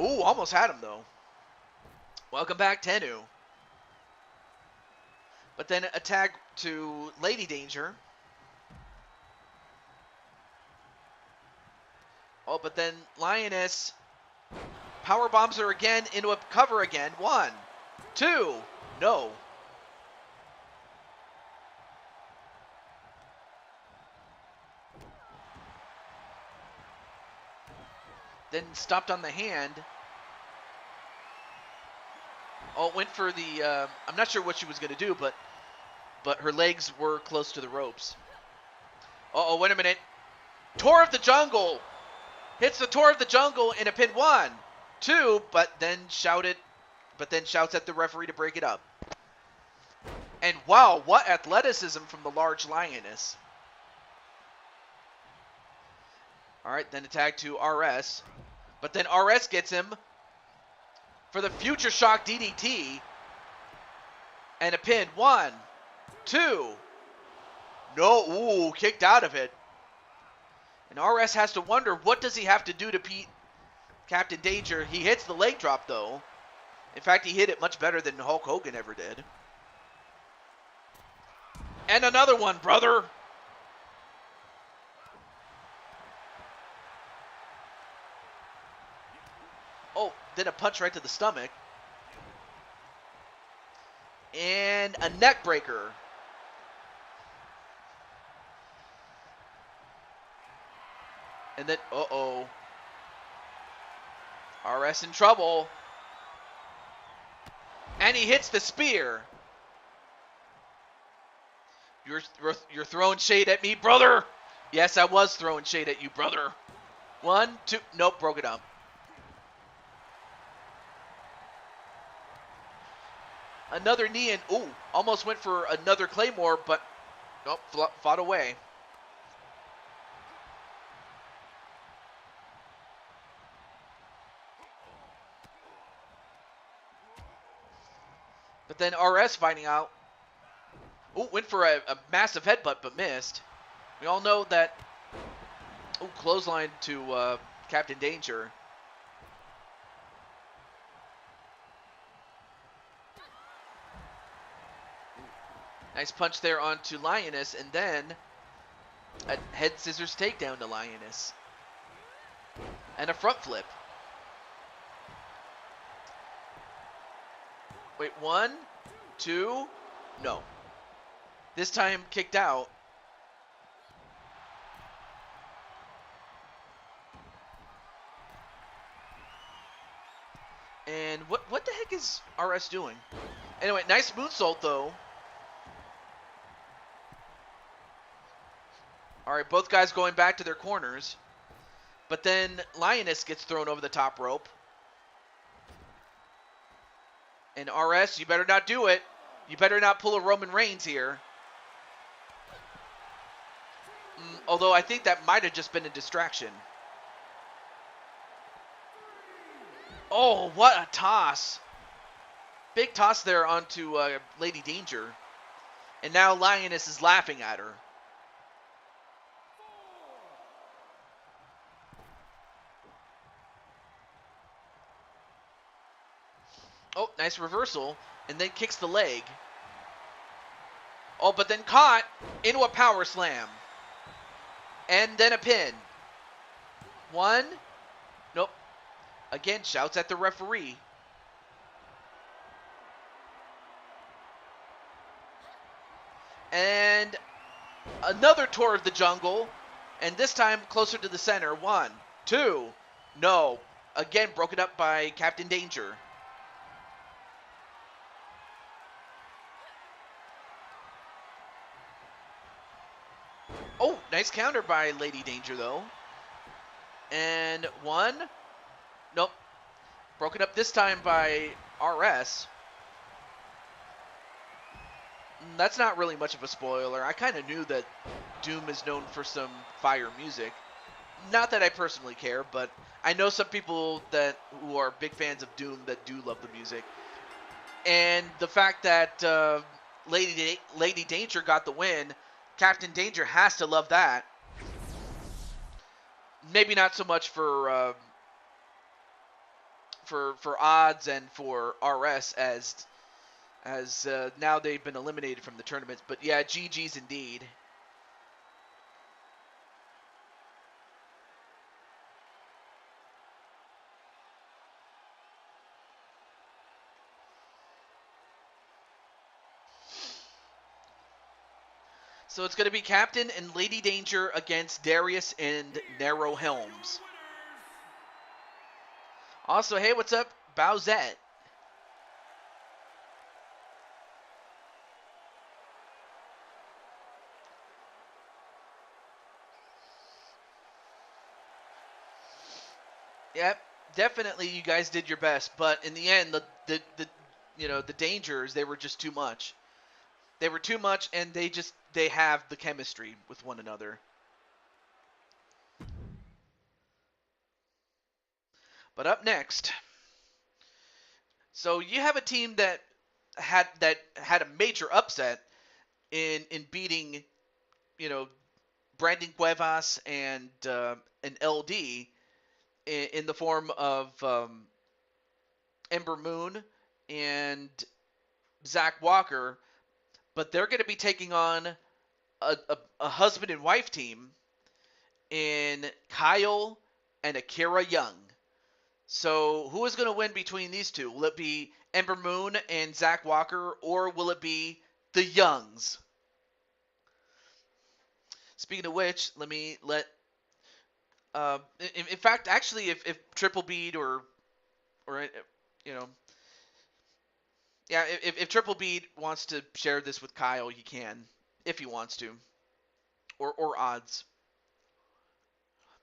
Ooh, almost had him though. Welcome back, Tennu. But then a tag to Lady Danger. Oh, but then Lioness power bombs her again into a cover again. 1, 2, no. Then stopped on the hand. Oh, went for the, I'm not sure what she was going to do, but her legs were close to the ropes. Uh-oh, wait a minute. Tour of the Jungle. Hits the Tour of the Jungle in a pin. 1, 2, but then shouts at the referee to break it up. And wow, what athleticism from the large Lioness. All right, then a tag to RS. But then RS gets him for the Future Shock DDT. And a pin. 1, 2. No, ooh, kicked out of it. And RS has to wonder, what does he have to do to beat Captain Danger? He hits the leg drop, though. In fact, he hit it much better than Hulk Hogan ever did. And another one, brother. Oh, then a punch right to the stomach. And a neck breaker. And then, uh-oh. RS in trouble. And he hits the spear. You're throwing shade at me, brother. Yes, I was throwing shade at you, brother. 1, 2. Nope, broke it up. Another knee and, ooh, almost went for another Claymore, but nope, fought away. But then RS finding out. Ooh, went for a massive headbutt, but missed. We all know that. Ooh, clothesline to Captain Danger. Nice punch there onto Lioness, and then a head scissors takedown to Lioness. And a front flip. Wait, 1, 2, no. This time kicked out. And what the heck is RS doing? Anyway, nice moonsault though. All right, both guys going back to their corners. But then Lioness gets thrown over the top rope. And RS, you better not do it. You better not pull a Roman Reigns here. Although I think that might have just been a distraction. Oh, what a toss. Big toss there onto Lady Danger. And now Lioness is laughing at her. Oh, nice reversal. And then kicks the leg. Oh, but then caught into a power slam. And then a pin. 1. Nope. Again, shouts at the referee. And another tour of the jungle. And this time closer to the center. 1, 2. No. Again, broken up by Captain Danger. Oh, nice counter by Lady Danger, though. And 1. Nope. Broken up this time by RS. That's not really much of a spoiler. I kind of knew that Doom is known for some fire music. Not that I personally care, but I know some people who are big fans of Doom that do love the music. And the fact that Lady Danger got the win, Captain Danger has to love that. Maybe not so much for odds and for RS as now they've been eliminated from the tournament. But yeah, GG's indeed. So it's going to be Captain and Lady Danger against Darius and Narrow Helms. Also, hey, what's up, Bowsette? Yep, definitely you guys did your best, but in the end, the Dangers, they were just too much. They were too much, and they have the chemistry with one another. But up next, so you have a team that had a major upset in beating, Brandon Cuevas and an LD in the form of Ember Moon and Zach Walker, but they're going to be taking on a husband and wife team in Kyle and Akira Young. So who is going to win between these two? Will it be Ember Moon and Zach Walker, or will it be the Youngs? Speaking of which, in fact, actually, if Triple Bead or if Triple Bead wants to share this with Kyle, he can, if he wants to, or odds.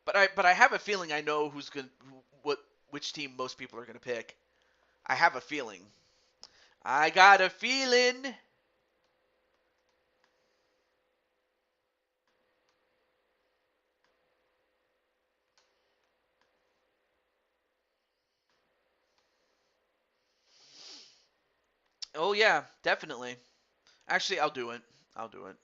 But I have a feeling I know which team most people are going to pick. I have a feeling. I got a feeling. Oh yeah, definitely. Actually, I'll do it. I'll do it.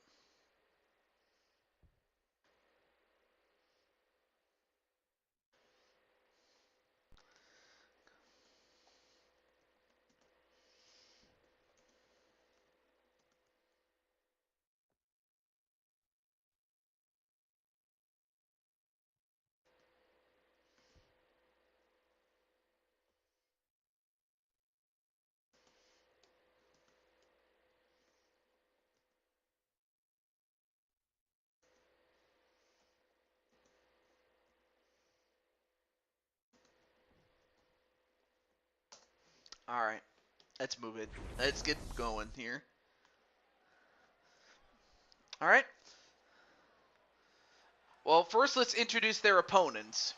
All right, let's move it. Let's get going here. All right. Well, first let's introduce their opponents.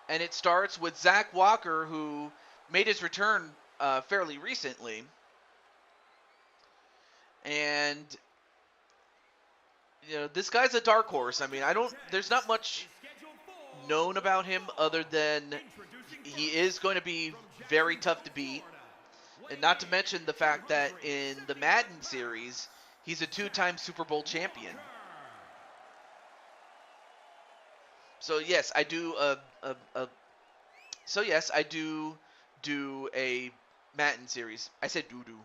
And it starts with Zach Walker, who made his return fairly recently. And this guy's a dark horse. I mean, there's not much known about him other than he is going to be very tough to beat. And not to mention the fact that in the Madden series, he's a 2-time Super Bowl champion. So yes, I do do a Madden series. I said doo-doo.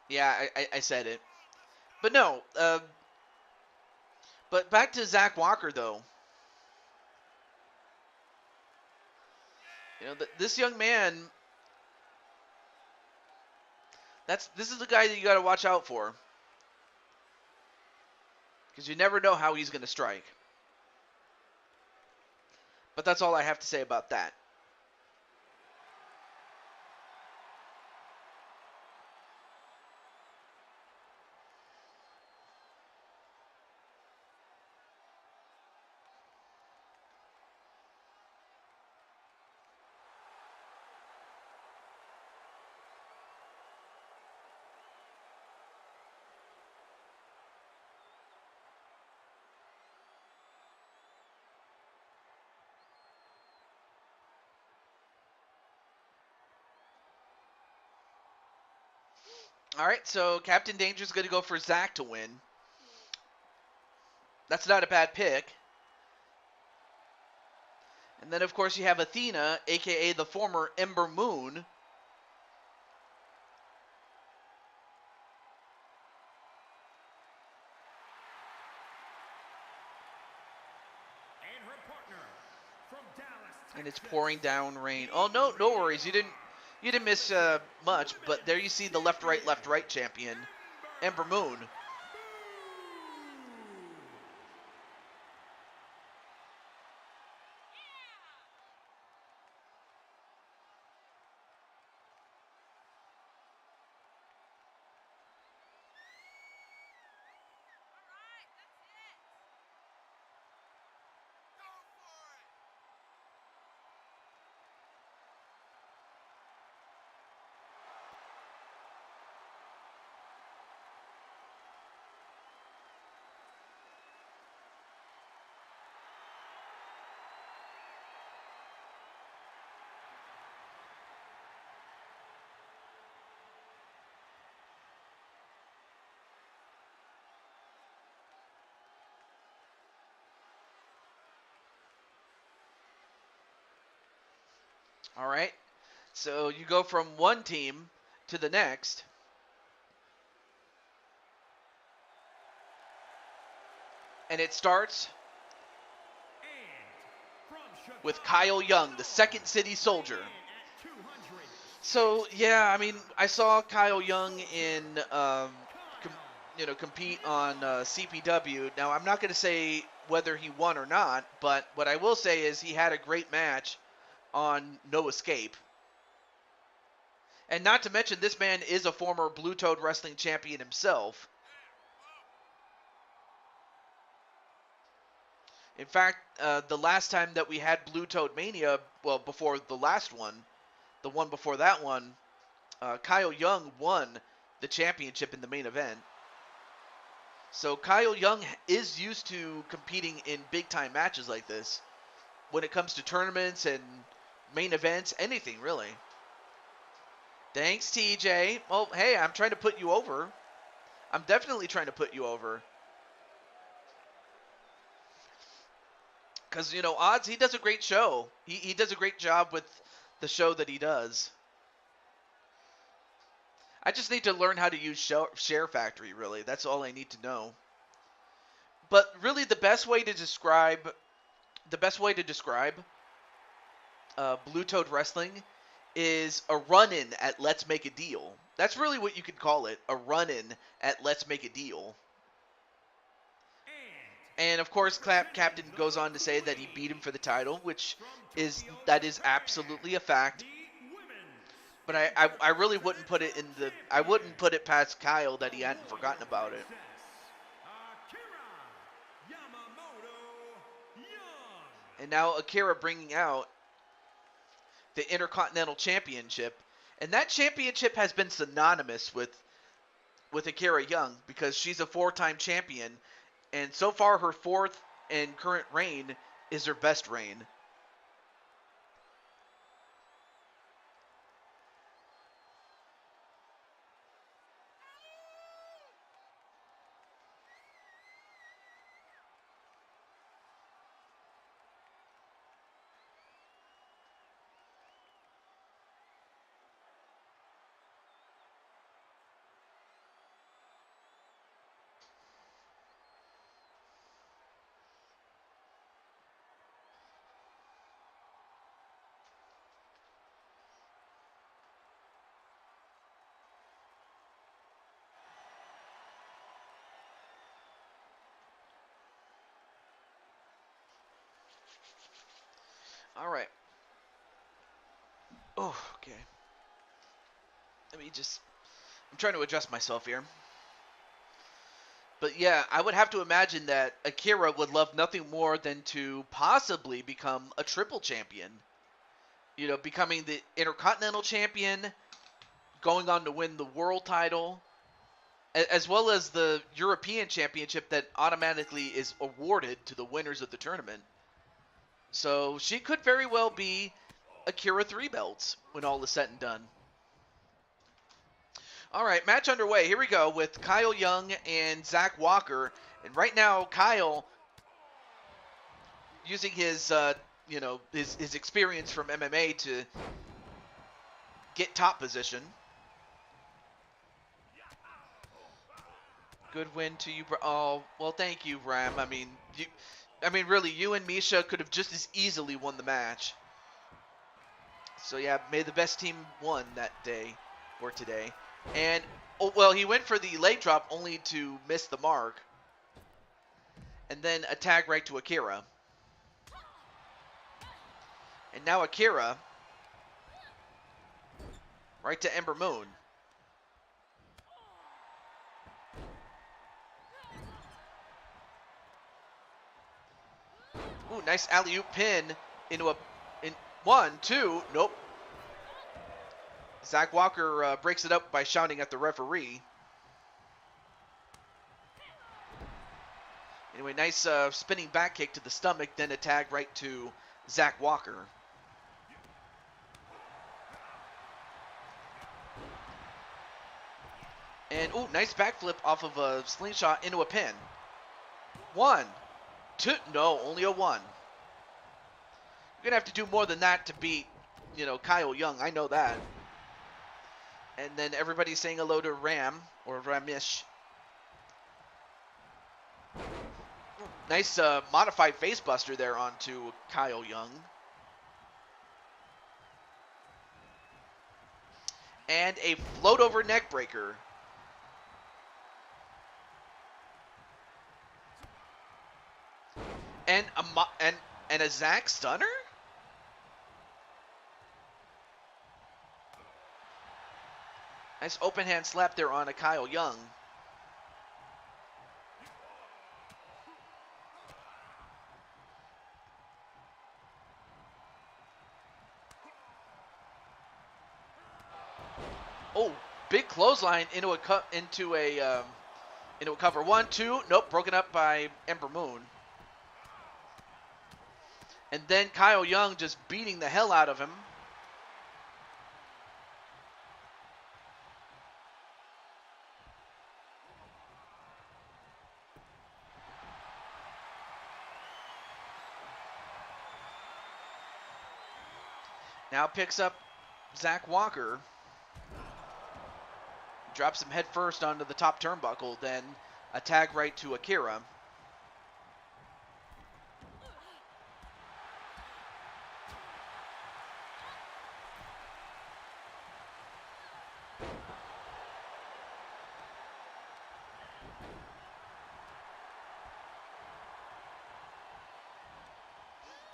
Yeah, I said it. But no, but back to Zach Walker, though. This young man, this is the guy that you got to watch out for. Because you never know how he's going to strike. But that's all I have to say about that. All right, so Captain Danger's going to go for Zach to win. That's not a bad pick. And then, of course, you have Athena, a.k.a. the former Ember Moon. And it's pouring down rain. Oh, no worries. You didn't miss much, but there you see the left, right champion, Ember Moon. All right. So you go from one team to the next. And it starts with Kyle Young, the Second City Soldier. So, yeah, I mean, I saw Kyle Young compete on CPW. Now, I'm not going to say whether he won or not, but what I will say is he had a great match on No Escape. And not to mention, this man is a former Blue Toad Wrestling champion himself. In fact, the last time that we had Blue Toad Mania, well, before the last one, the one before that one, Kyle Young won the championship in the main event. So Kyle Young is used to competing in big-time matches like this when it comes to tournaments and main events, anything really. Thanks, TJ. Well, hey, I'm trying to put you over. I'm definitely trying to put you over. Because, you know, Odds, he does a great show. He does a great job with the show that he does. I just need to learn how to use Share Factory, really. That's all I need to know. But really, the best way to describe Blue Toad Wrestling is a run-in at Let's Make a Deal. That's really what you could call it, a run-in at Let's Make a Deal. And of course, Captain goes on to say that he beat him for the title, which is absolutely a fact. But I really wouldn't put it past Kyle that he hadn't forgotten about it. And now Akira bringing out the Intercontinental Championship, and that championship has been synonymous with Akira Young because she's a 4-time champion, and so far her 4th and current reign is her best reign. All right. Oh, okay. I'm trying to adjust myself here. But yeah, I would have to imagine that Akira would love nothing more than to possibly become a triple champion. You know, becoming the Intercontinental Champion, going on to win the world title, as well as the European Championship that automatically is awarded to the winners of the tournament. So she could very well be Akira 3 belts when all is said and done. All right, match underway. Here we go with Kyle Young and Zach Walker. And right now, Kyle, using his, his experience from MMA to get top position. Good win to you. Oh, well, thank you, Ram. I mean, really, you and Misha could have just as easily won the match. So yeah, may the best team won that day or today. And, oh, well, he went for the leg drop only to miss the mark. And then a tag right to Akira. And now Akira right to Ember Moon. Ooh, nice alley-oop pin into in 1, 2, nope. Zach Walker breaks it up by shouting at the referee. Anyway, nice spinning back kick to the stomach, then a tag right to Zach Walker. And, ooh, nice backflip off of a slingshot into a pin. 1, 2, no, only a 1. You're going to have to do more than that to beat, Kyle Young. I know that. And then everybody's saying hello to Ram, or Ramish. Nice modified facebuster there onto Kyle Young. And a float over neck breaker. And a Zach stunner? Nice open hand slap there on a Kyle Young. Oh, big clothesline into a cover. 1, 2. Nope, broken up by Ember Moon. And then Kyle Young just beating the hell out of him. Now picks up Zach Walker. Drops him head first onto the top turnbuckle, then a tag right to Akira.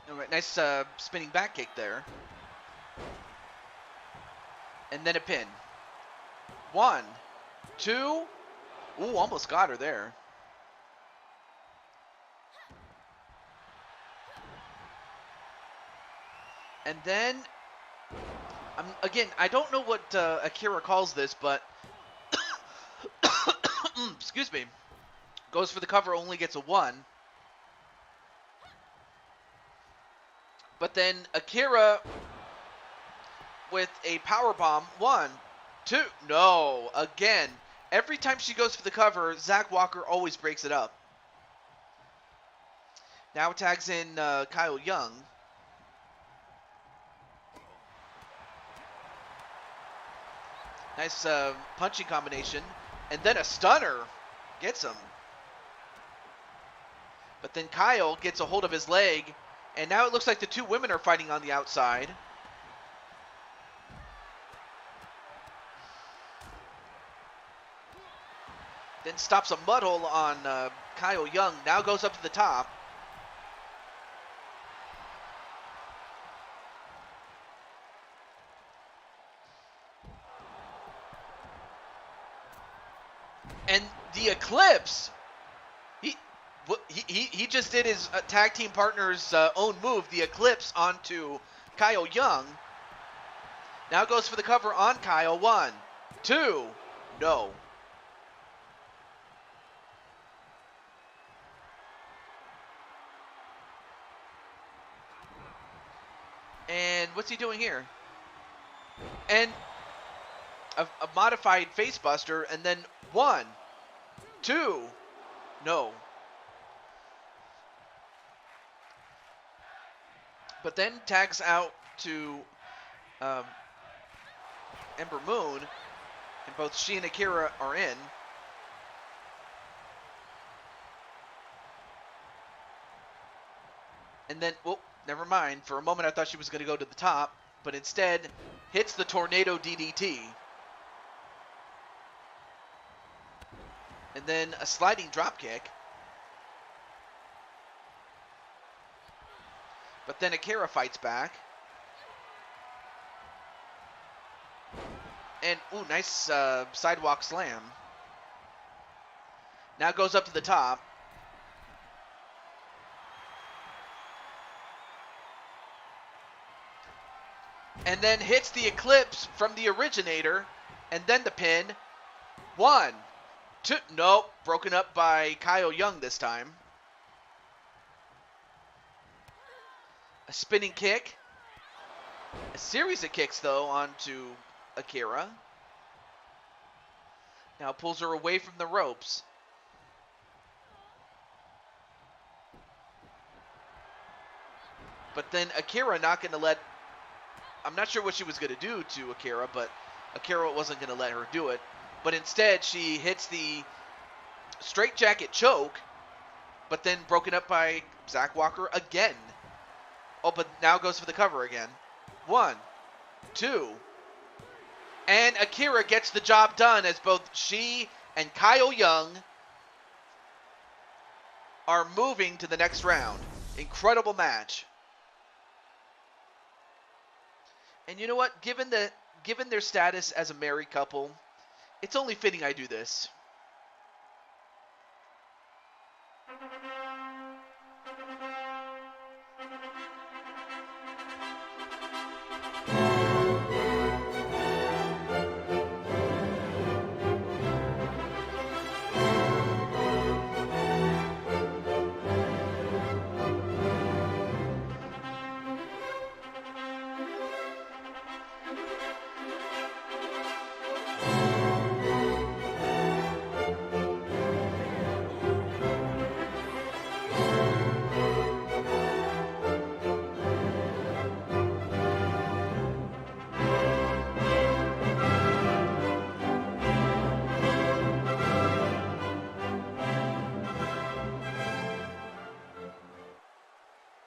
All right, nice spinning back kick there. And then a pin. 1, 2. Ooh, almost got her there. And then, again, I don't know what Akira calls this, but excuse me, goes for the cover, only gets a 1. But then Akira with a powerbomb. 1, 2. No, again. Every time she goes for the cover, Zach Walker always breaks it up. Now tags in Kyle Young. Nice punching combination. And then a stunner. Gets him. But then Kyle gets a hold of his leg. And now it looks like the two women are fighting on the outside. Then stops a mud hole on Kyle Young. Now goes up to the top. And the Eclipse. He just did his tag team partner's own move, the Eclipse, onto Kyle Young. Now goes for the cover on Kyle. 1, 2. No. And what's he doing here? And a modified face buster, and then 1, 2. No. But then tags out to Ember Moon, and both she and Akira are in. And then, well, never mind. For a moment, I thought she was going to go to the top, but instead hits the Tornado DDT. And then a sliding dropkick. But then Akira fights back. And, ooh, nice sidewalk slam. Now goes up to the top. And then hits the Eclipse from the originator. And then the pin. 1, 2. Nope. Broken up by Kyle Young this time. A spinning kick. A series of kicks, though, onto Akira. Now pulls her away from the ropes. But then Akira not going to let... I'm not sure what she was going to do to Akira, but Akira wasn't going to let her do it. But instead, she hits the straightjacket choke, but then broken up by Zach Walker again. Oh, but now goes for the cover again. 1, 2. And Akira gets the job done as both she and Kyle Young are moving to the next round. Incredible match. And you know what? Given their status as a married couple, It's only fitting I do this.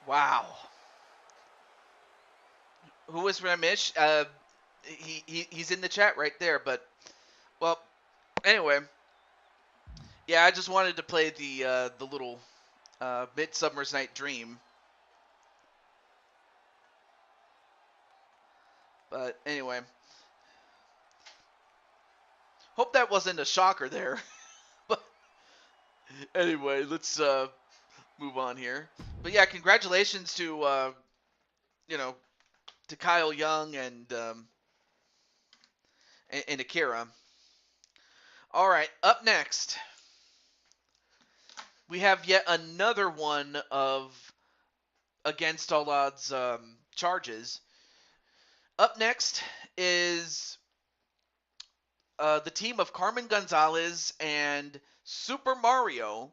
Wow. Who was Ramesh? He's in the chat right there. But well, anyway, yeah, I just wanted to play the little Midsummer's Night Dream. But anyway, hope that wasn't a shocker there. But anyway, let's move on here. But yeah, congratulations to to Kyle Young and Akira. All right, up next, we have yet another one of against all odds charges. Up next is the team of Carmen Gonzalez and Super Mario,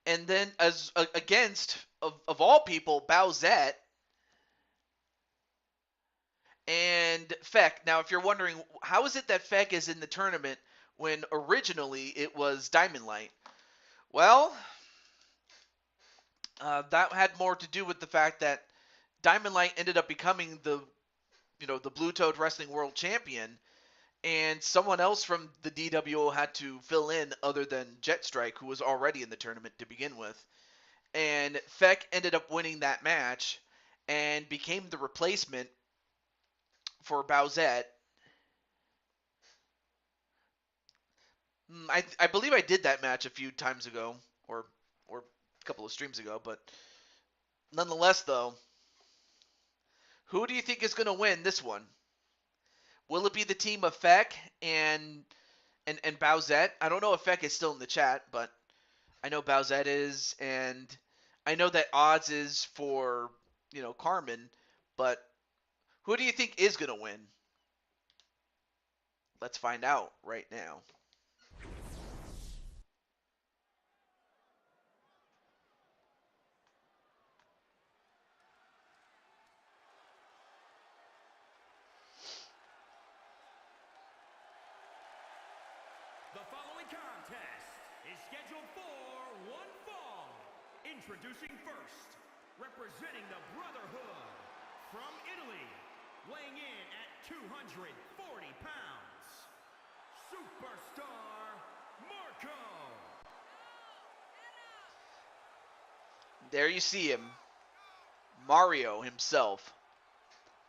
and then as against of all people Bowsette and Feck. Now, if you're wondering, how is it that Feck is in the tournament when originally it was Diamond Light? Well, that had more to do with the fact that Diamond Light ended up becoming the Blue Toad Wrestling World Champion, and someone else from the DWO had to fill in other than Jetstrike, who was already in the tournament to begin with. And Feck ended up winning that match and became the replacement for Bowsette. I believe I did that match a few times ago, or a couple of streams ago, but nonetheless, though, who do you think is going to win this one? Will it be the team of Feck and Bowsette? I don't know if Feck is still in the chat, but I know Bowsette is, and I know that odds is for Carmen, but who do you think is going to win? Let's find out right now. The following contest is scheduled for one fall. Introducing first, representing the Brotherhood from Italy, weighing in at 240 pounds, Superstar Marco. There you see him, Mario himself,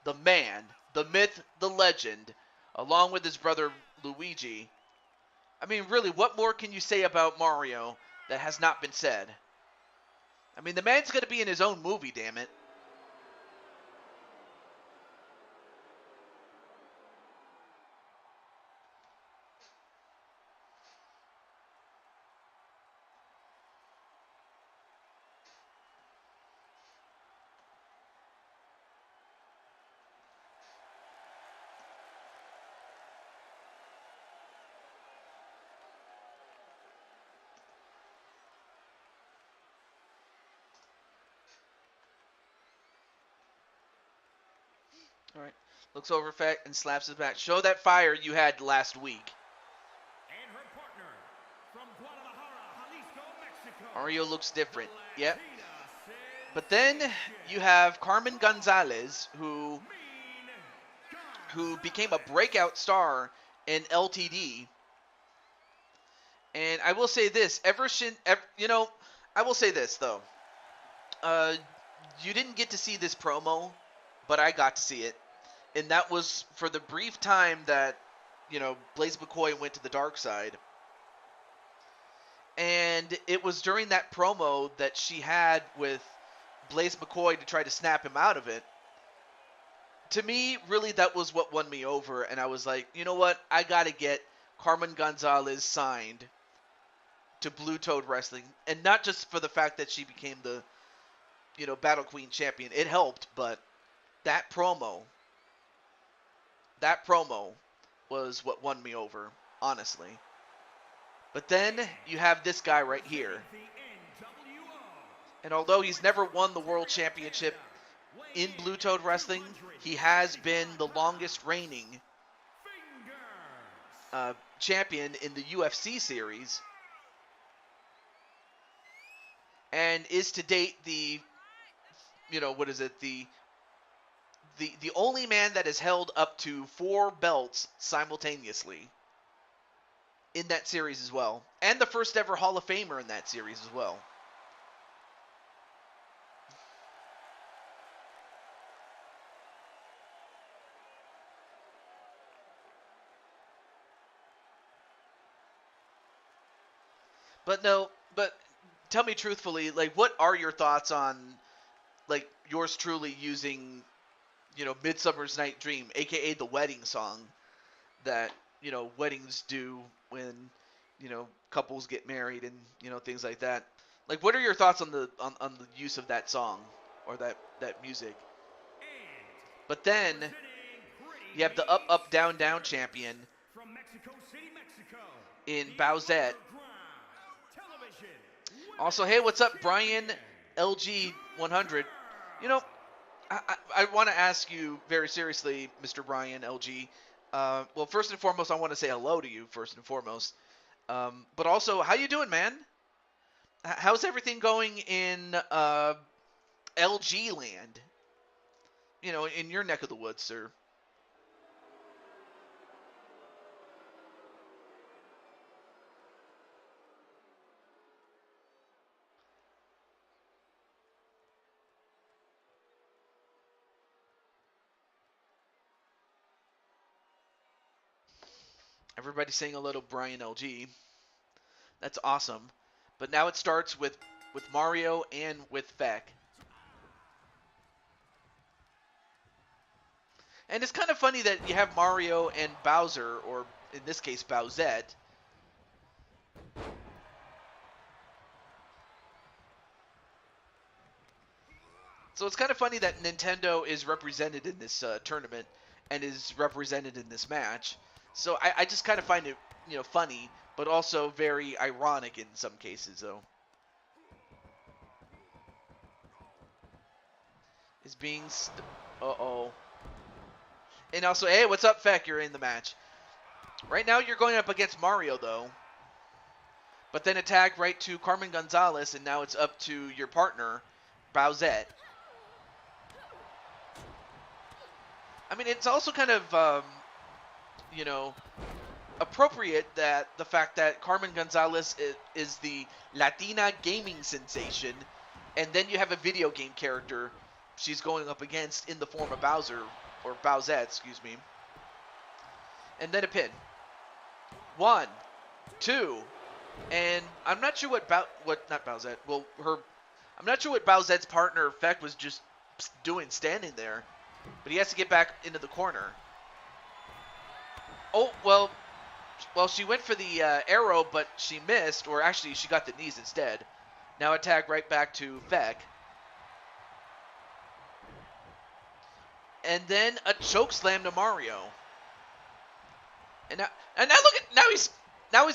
the man, the myth, the legend, along with his brother Luigi. I mean, really, what more can you say about Mario that has not been said? I mean, the man's going to be in his own movie, damn it. All right. Looks over Feck and slaps his back. Show that fire you had last week. And her partner from Guadalajara, Jalisco, Mexico. Mario looks different. Yep. But then you have Carmen Gonzalez, who became a breakout star in LTD. And I will say this, I will say this, though. You didn't get to see this promo, but I got to see it. And that was for the brief time that Blaze McCoy went to the dark side. And it was during that promo that she had with Blaze McCoy to try to snap him out of it. To me, really, that was what won me over. And I was like, you know what? I got to get Carmen Gonzalez signed to Blue Toad Wrestling. And not just for the fact that she became the, Battle Queen champion. It helped, but that promo was what won me over, honestly. But then you have this guy right here. And although he's never won the World Championship in Blue Toad Wrestling, he has been the longest reigning champion in the UFC series. And is to date the only man that has held up to 4 belts simultaneously in that series as well. And the first ever Hall of Famer in that series as well. But tell me truthfully, like, what are your thoughts on, like, yours truly using, Midsummer's Night Dream, aka the wedding song that, weddings do when, couples get married and, things like that. Like, what are your thoughts on the use of that song or that music? But then you have the up, up, down, down champion in Bowsette. Also, hey, what's up, Brian LG 100? I want to ask you very seriously, Mr. Brian LG. Well, first and foremost, I want to say hello to you, first and foremost. But also, how you doing, man? How's everything going in LG land? In your neck of the woods, sir. Everybody's saying a little Brian LG. That's awesome. But now it starts with Mario and with Feck. And it's kind of funny that you have Mario and Bowser, or in this case, Bowsette. So it's kind of funny that Nintendo is represented in this tournament and is represented in this match. So I just kind of find it, funny, but also very ironic in some cases, though. Is being... Uh-oh. And also, hey, what's up, Feck? You're in the match. Right now, you're going up against Mario, though. But then a tag right to Carmen Gonzalez, and now it's up to your partner, Bowsette. I mean, it's also kind of... appropriate that the fact that Carmen Gonzalez is the Latina gaming sensation, and then you have a video game character she's going up against in the form of Bowser, or Bowsette, excuse me. And then a pin. 1, 2, and I'm not sure not Bowsette. Well, I'm not sure what Bowsette's partner Feck was just doing standing there, but he has to get back into the corner. Oh, well, she went for the arrow, but she missed, or actually she got the knees instead. Now a tag right back to Feck. And then a choke slam to Mario. And now look at now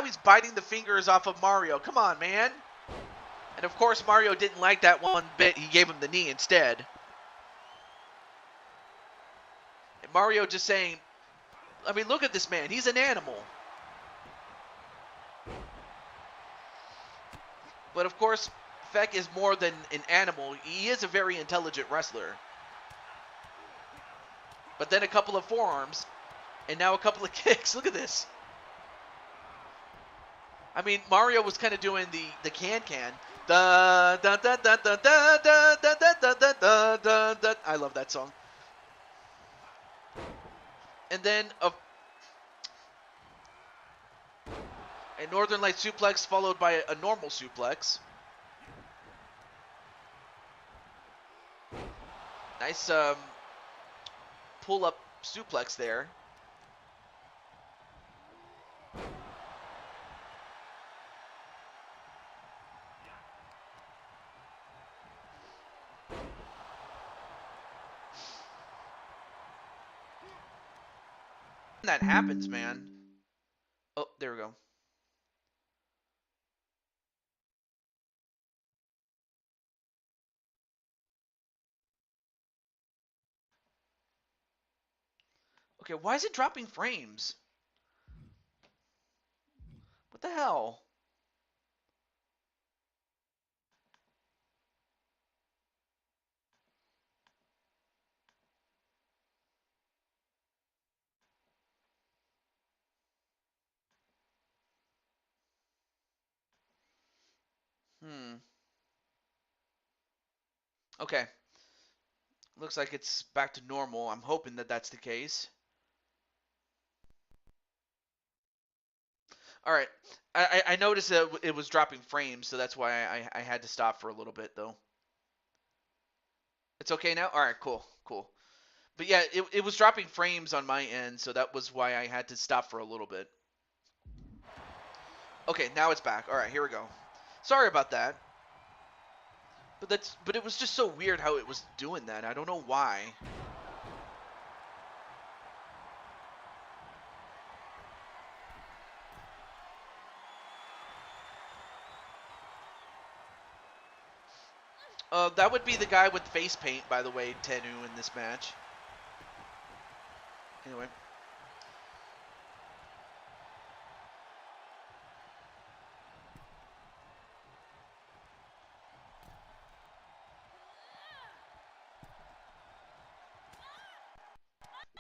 he's biting the fingers off of Mario. Come on, man. And of course Mario didn't like that one bit. He gave him the knee instead. And Mario just saying, I mean, look at this man. He's an animal. But of course, Feck is more than an animal. He is a very intelligent wrestler. But then a couple of forearms, and now a couple of kicks. Look at this. I mean, Mario was kind of doing the can-can. Da da da da da da da da da da da da da. I love that song. And then A Northern Light suplex followed by a normal suplex. Nice pull-up suplex there. That happens, man. Oh, there we go. Okay, why is it dropping frames? What the hell? Okay. Looks like it's back to normal. I'm hoping that that's the case. All right. I noticed that it was dropping frames, so that's why I had to stop for a little bit, though. It's okay now? All right, cool, cool. But yeah, it was dropping frames on my end, so that was why I had to stop for a little bit. Okay, now it's back. All right, here we go. Sorry about that. But it was just so weird how it was doing that. I don't know why. That would be the guy with face paint, by the way, Tenu in this match. Anyway.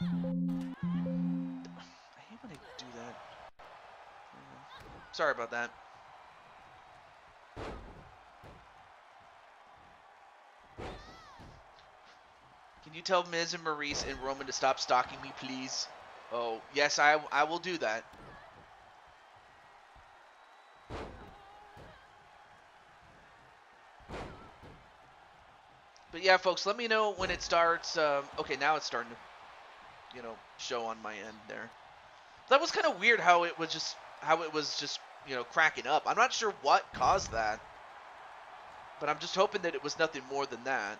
I hate when I do that. Sorry about that. Can you tell Miz and Maurice and Roman to stop stalking me, please? Oh, yes, I will do that. But yeah, folks, let me know when it starts. Okay, now it's starting to, show on my end there. That was kind of weird how it was just cracking up. I'm not sure what caused that, but I'm just hoping that it was nothing more than that.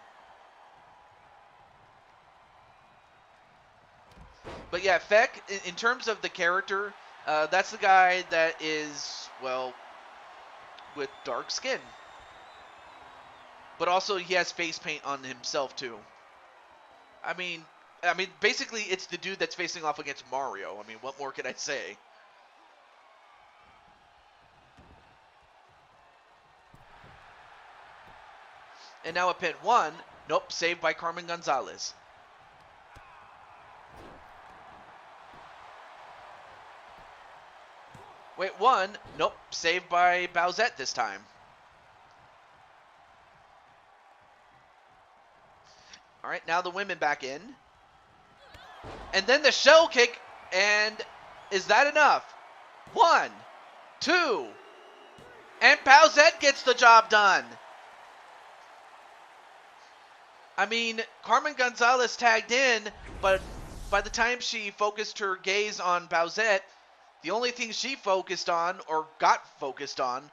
But yeah, Feck, in terms of the character, that's the guy that is, well, with dark skin. But also he has face paint on himself too. I mean, basically it's the dude that's facing off against Mario. I mean, what more can I say? And now at pin 1, nope, saved by Carmen Gonzalez. Wait, 1, nope, saved by Bowsette this time. All right, now the women back in. And then the shell kick, and is that enough? 1, 2, and Bowsette gets the job done. I mean, Carmen Gonzalez tagged in, but by the time she focused her gaze on Bowsette, the only thing she focused on, or got focused on,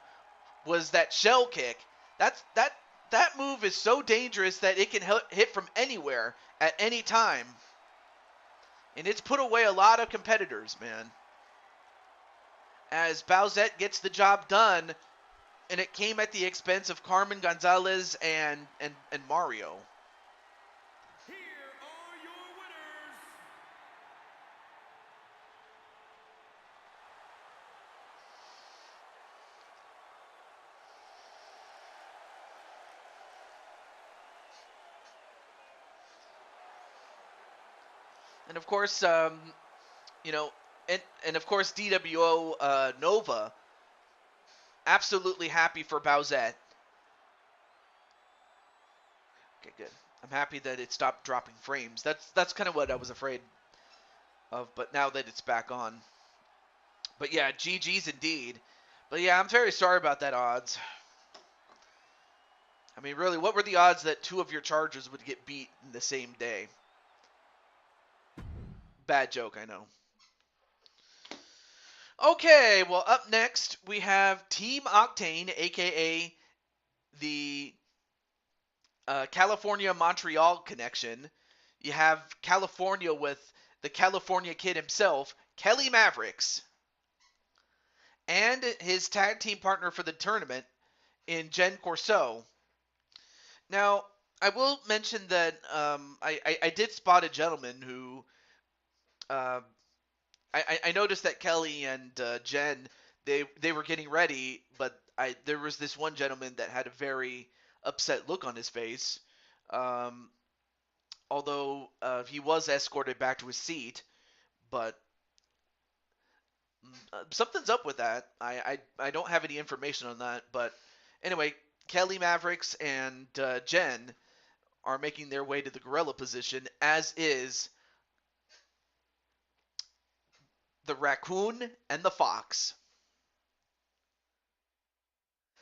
was that shell kick. That move is so dangerous that it can hit from anywhere at any time. And it's put away a lot of competitors, man. As Bowsette gets the job done, and it came at the expense of Carmen Gonzalez and Mario. Here are your winners. And of course, and of course DWO Nova, absolutely happy for Bowsette. Okay, good. I'm happy that it stopped dropping frames. That's kind of what I was afraid of, but now that it's back on. But yeah, GG's indeed. But yeah, I'm very sorry about that odds. I mean, really, what were the odds that two of your Chargers would get beat in the same day? Bad joke, I know. Okay, well, up next we have Team Octane, aka the California Montreal connection. You have California with the California kid himself, Kelly Mavericks, and his tag team partner for the tournament in Jen Corso. Now, I will mention that I did spot a gentleman who uh, I noticed that Kelly and Jen they were getting ready, but there was this one gentleman that had a very upset look on his face. Um, although he was escorted back to his seat, but something's up with that. I don't have any information on that, but anyway, Kelly Mavericks and Jen are making their way to the gorilla position, as is the raccoon and the fox.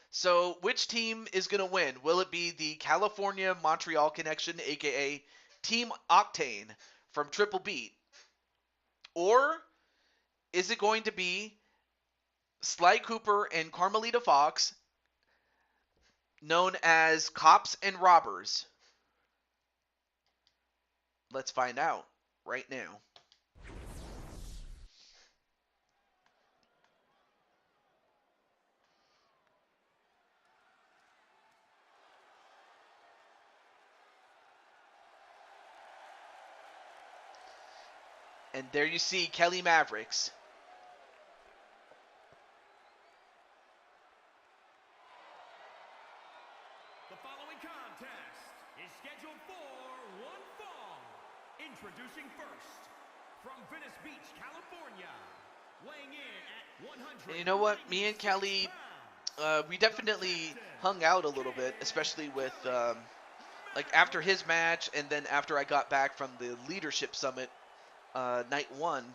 So, which team is going to win? Will it be the California Montreal connection, aka Team Octane from Triple Beat? Or is it going to be Sly Cooper and Carmelita Fox, known as Cops and Robbers? Let's find out right now. And there you see Kelly Mavericks. The following contest is scheduled for one fall. Introducing first, from Venice Beach, California, weighing in at 100. And you know what? Me and Kelly, we definitely hung out a little bit, especially with like after his match, and then after I got back from the leadership summit night one.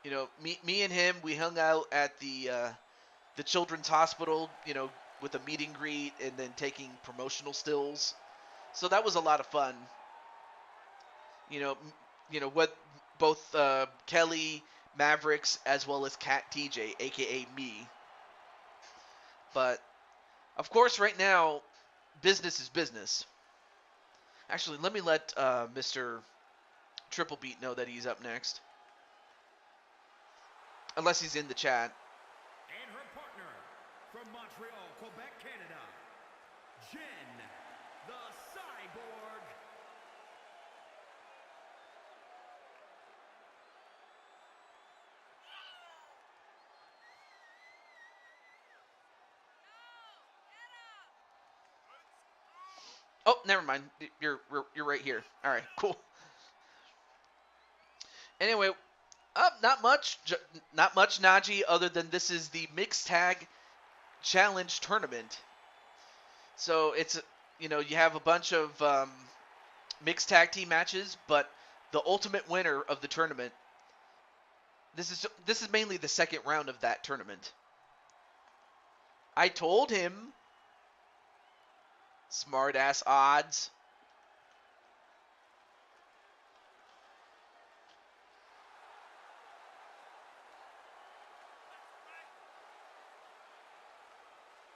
You know, me and him, we hung out at the children's hospital. You know, with a meet and greet, and then taking promotional stills. So that was a lot of fun. You know, what both Kelly Mavericks as well as Cat TJ, aka me. But of course, right now, business is business. Actually, let me let Mr. Triple Beat know that he's up next. Unless he's in the chat. And her partner, from Montreal, Quebec, Canada, Jen, the Cyborg. Oh, never mind. You're right here. All right, cool. Anyway, not much, Najee. Other than this is the mixed tag challenge tournament. So it's you have a bunch of mixed tag team matches, but the ultimate winner of the tournament. This is mainly the second round of that tournament. I told him. Smart ass odds.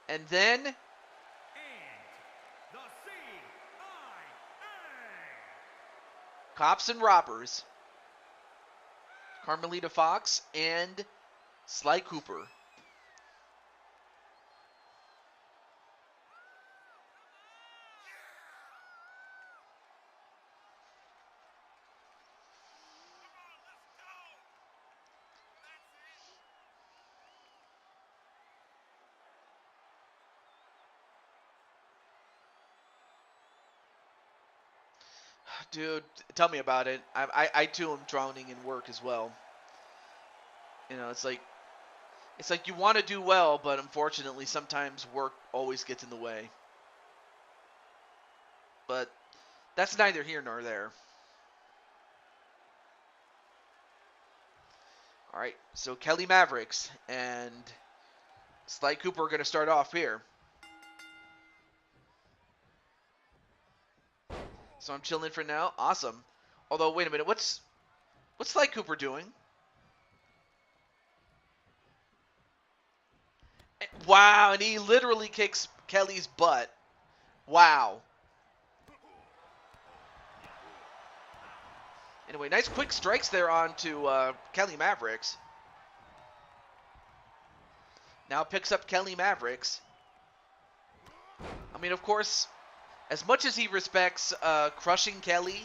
And then And the CIA. Cops and Robbers. Carmelita Fox and Sly Cooper. Dude, tell me about it. I too am drowning in work as well. You know, it's like you want to do well, but unfortunately sometimes work always gets in the way. But that's neither here nor there. All right, so Kelly Mavericks and Sly Cooper are going to start off here. So I'm chilling for now. Awesome. Although, wait a minute. What's Sly Cooper doing? Wow, and he literally kicks Kelly's butt. Wow. Anyway, nice quick strikes there onto Kelly Mavericks. Now picks up Kelly Mavericks. I mean, of course, as much as he respects crushing Kelly,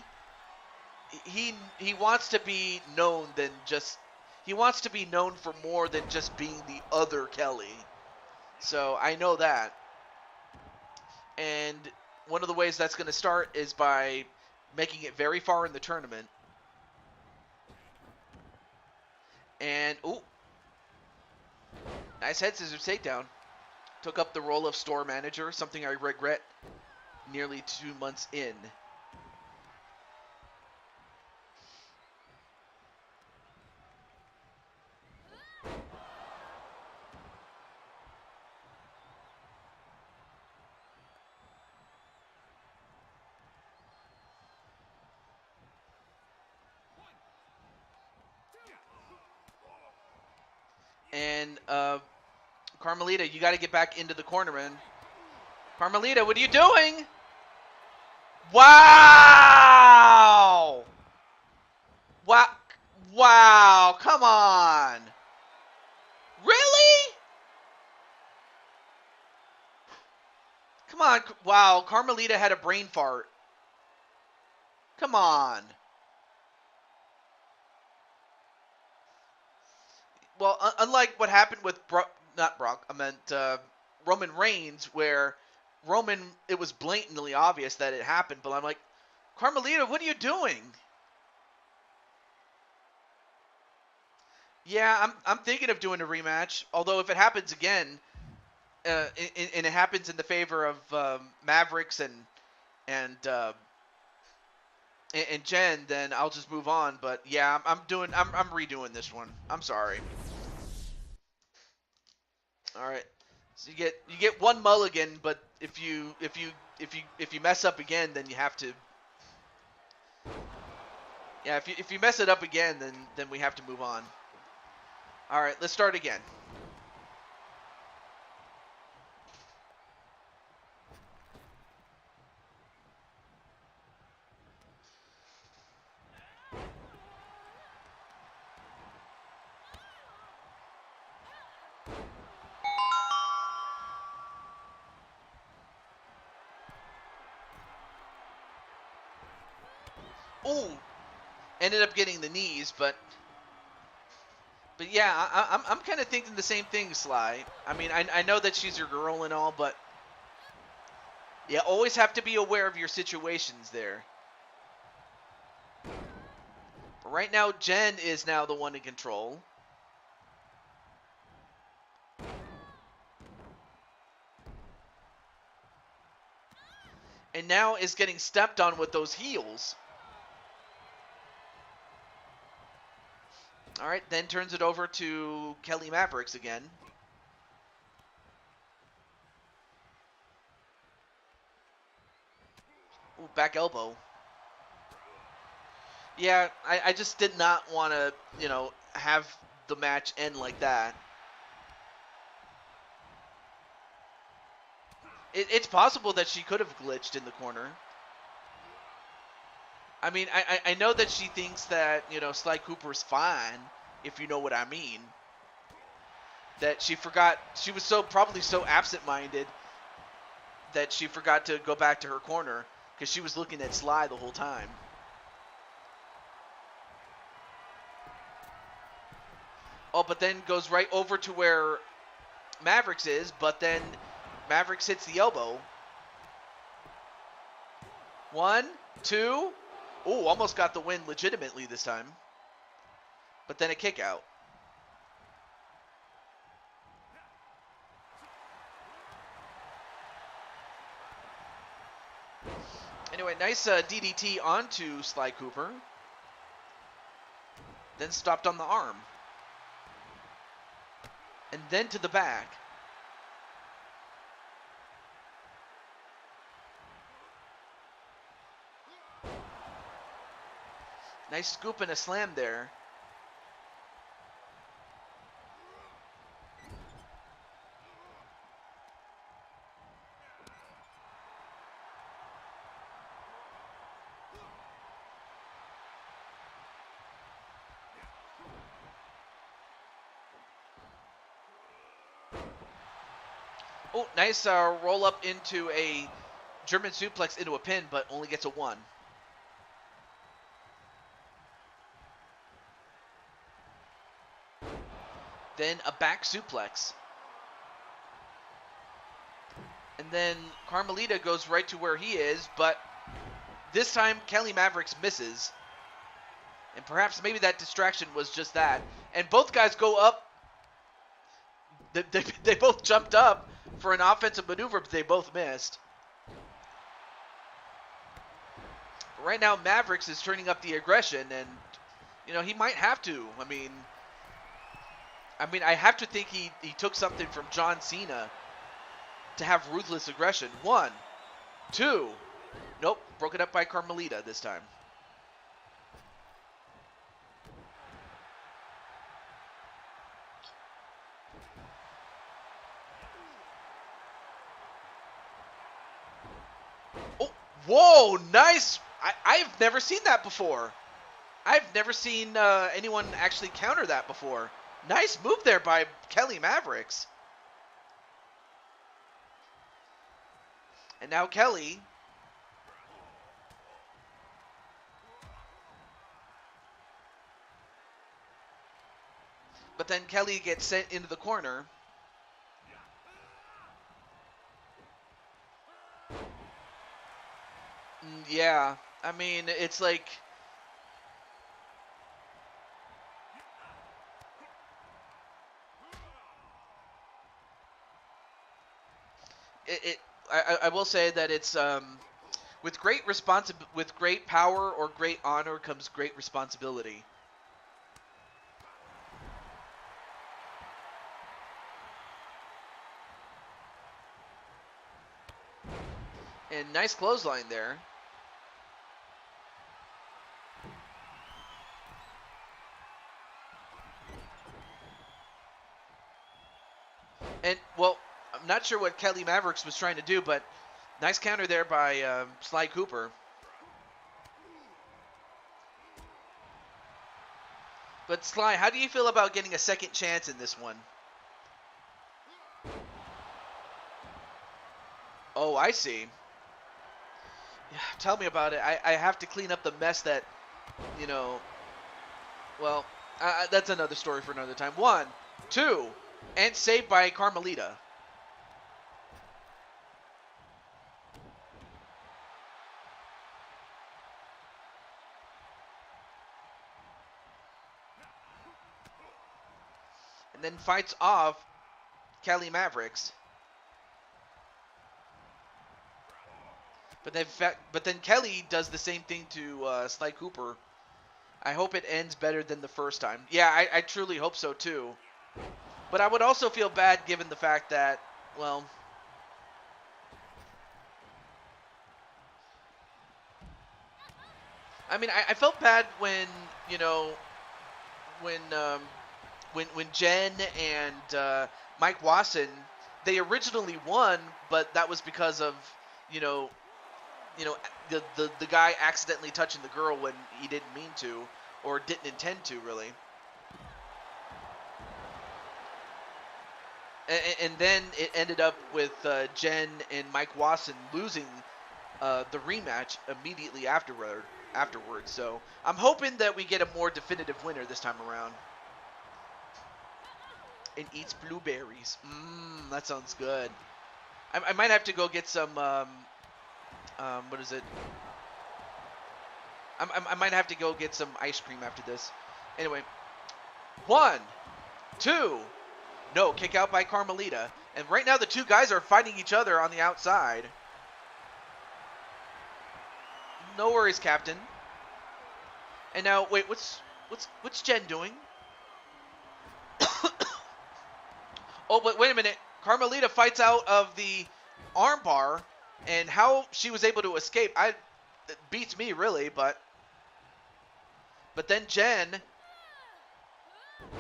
he wants to be known than just he wants to be known for more than just being the other Kelly. So I know that. And one of the ways that's going to start is by making it very far in the tournament. And ooh, nice head scissors takedown. Took up the role of store manager, something I regret nearly 2 months in. And Carmelita, you got to get back into the corner, man. Carmelita, what are you doing? Wow! Wow! Wow! Come on! Really? Come on! Wow! Carmelita had a brain fart. Come on! Well, unlike what happened with Roman Reigns, where Roman, it was blatantly obvious that it happened, but I'm like, Carmelita, what are you doing? Yeah, I'm thinking of doing a rematch. Although if it happens again, and it happens in the favor of Mavericks and Jen, then I'll just move on. But yeah, I'm redoing this one. I'm sorry. All right. So you get one mulligan, but if you mess up again, then you have to. Yeah, if you mess it up again, then we have to move on. All right, let's start again. Ooh, ended up getting the knees, but yeah, I'm kind of thinking the same thing, Sly. I mean, I know that she's your girl and all, but yeah, always have to be aware of your situations there. But right now, Jen is now the one in control. And now is getting stepped on with those heels. All right, then turns it over to Kelly Mavericks again. Ooh, back elbow. Yeah, I just did not want to, have the match end like that. It's possible that she could have glitched in the corner. I mean, I know that she thinks that, Sly Cooper's fine, if you know what I mean. That she forgot, she was probably so absent-minded that she forgot to go back to her corner because she was looking at Sly the whole time. Oh, but then goes right over to where Mavericks is, but then Mavericks hits the elbow. 1, 2. Oh, almost got the win legitimately this time. But then a kick out. Anyway, nice DDT onto Sly Cooper. Then stopped on the arm. And then to the back. Nice scoop and a slam there. Oh, nice roll up into a German suplex into a pin, but only gets a 1. Then a back suplex. And then Carmelita goes right to where he is, but this time Kelly Mavericks misses. And perhaps maybe that distraction was just that. And both guys go up. They both jumped up for an offensive maneuver, but they both missed. But right now, Mavericks is turning up the aggression, and you know he might have to. I mean, I have to think he took something from John Cena to have ruthless aggression. 1, 2, nope, broken up by Carmelita this time. Whoa, nice. I've never seen that before. I've never seen anyone actually counter that before. Nice move there by Kelly Mavericks. And now Kelly. But then Kelly gets sent into the corner. Yeah, I mean, it's like... I will say that it's with great power or great honor comes great responsibility. And nice clothesline there. And, well, I'm not sure what Kelly Mavericks was trying to do, but nice counter there by Sly Cooper. But, Sly, how do you feel about getting a second chance in this one? Oh, I see. Yeah, tell me about it. I have to clean up the mess that, you know, well, that's another story for another time. 1, 2, and saved by Carmelita. And then fights off Kelly Mavericks. But then Kelly does the same thing to Sly Cooper. I hope it ends better than the first time. Yeah, I truly hope so too. But I would also feel bad given the fact that, well, I mean, I felt bad when, you know, when Jen and Mike Wasson, they originally won, but that was because of, you know, the guy accidentally touching the girl when he didn't mean to, or didn't intend to, really. And then it ended up with Jen and Mike Wasson losing the rematch immediately afterwards. So I'm hoping that we get a more definitive winner this time around. And eats blueberries. That sounds good. I might have to go get some... what is it? I might have to go get some ice cream after this. Anyway, 1, 2, no, kick out by Carmelita. And right now the two guys are fighting each other on the outside. No worries, Captain. And now, wait, what's Jen doing? Oh, but wait a minute. Carmelita fights out of the armbar. And how she was able to escape, it beats me, really, but... But then Jen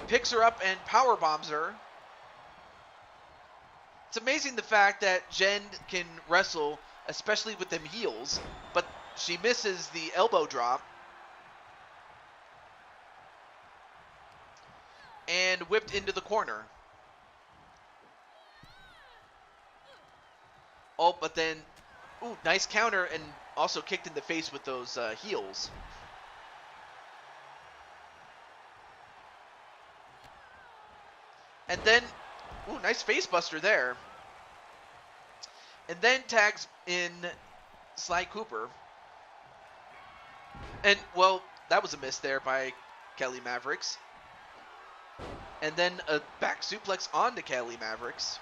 picks her up and power bombs her. It's amazing the fact that Jen can wrestle, especially with them heels, but she misses the elbow drop. And whipped into the corner. Oh, but then, ooh, nice counter, and also kicked in the face with those heels. And then, ooh, nice face buster there. And then tags in Sly Cooper. And, well, that was a miss there by Kelly Mavericks. And then a back suplex onto Kelly Mavericks.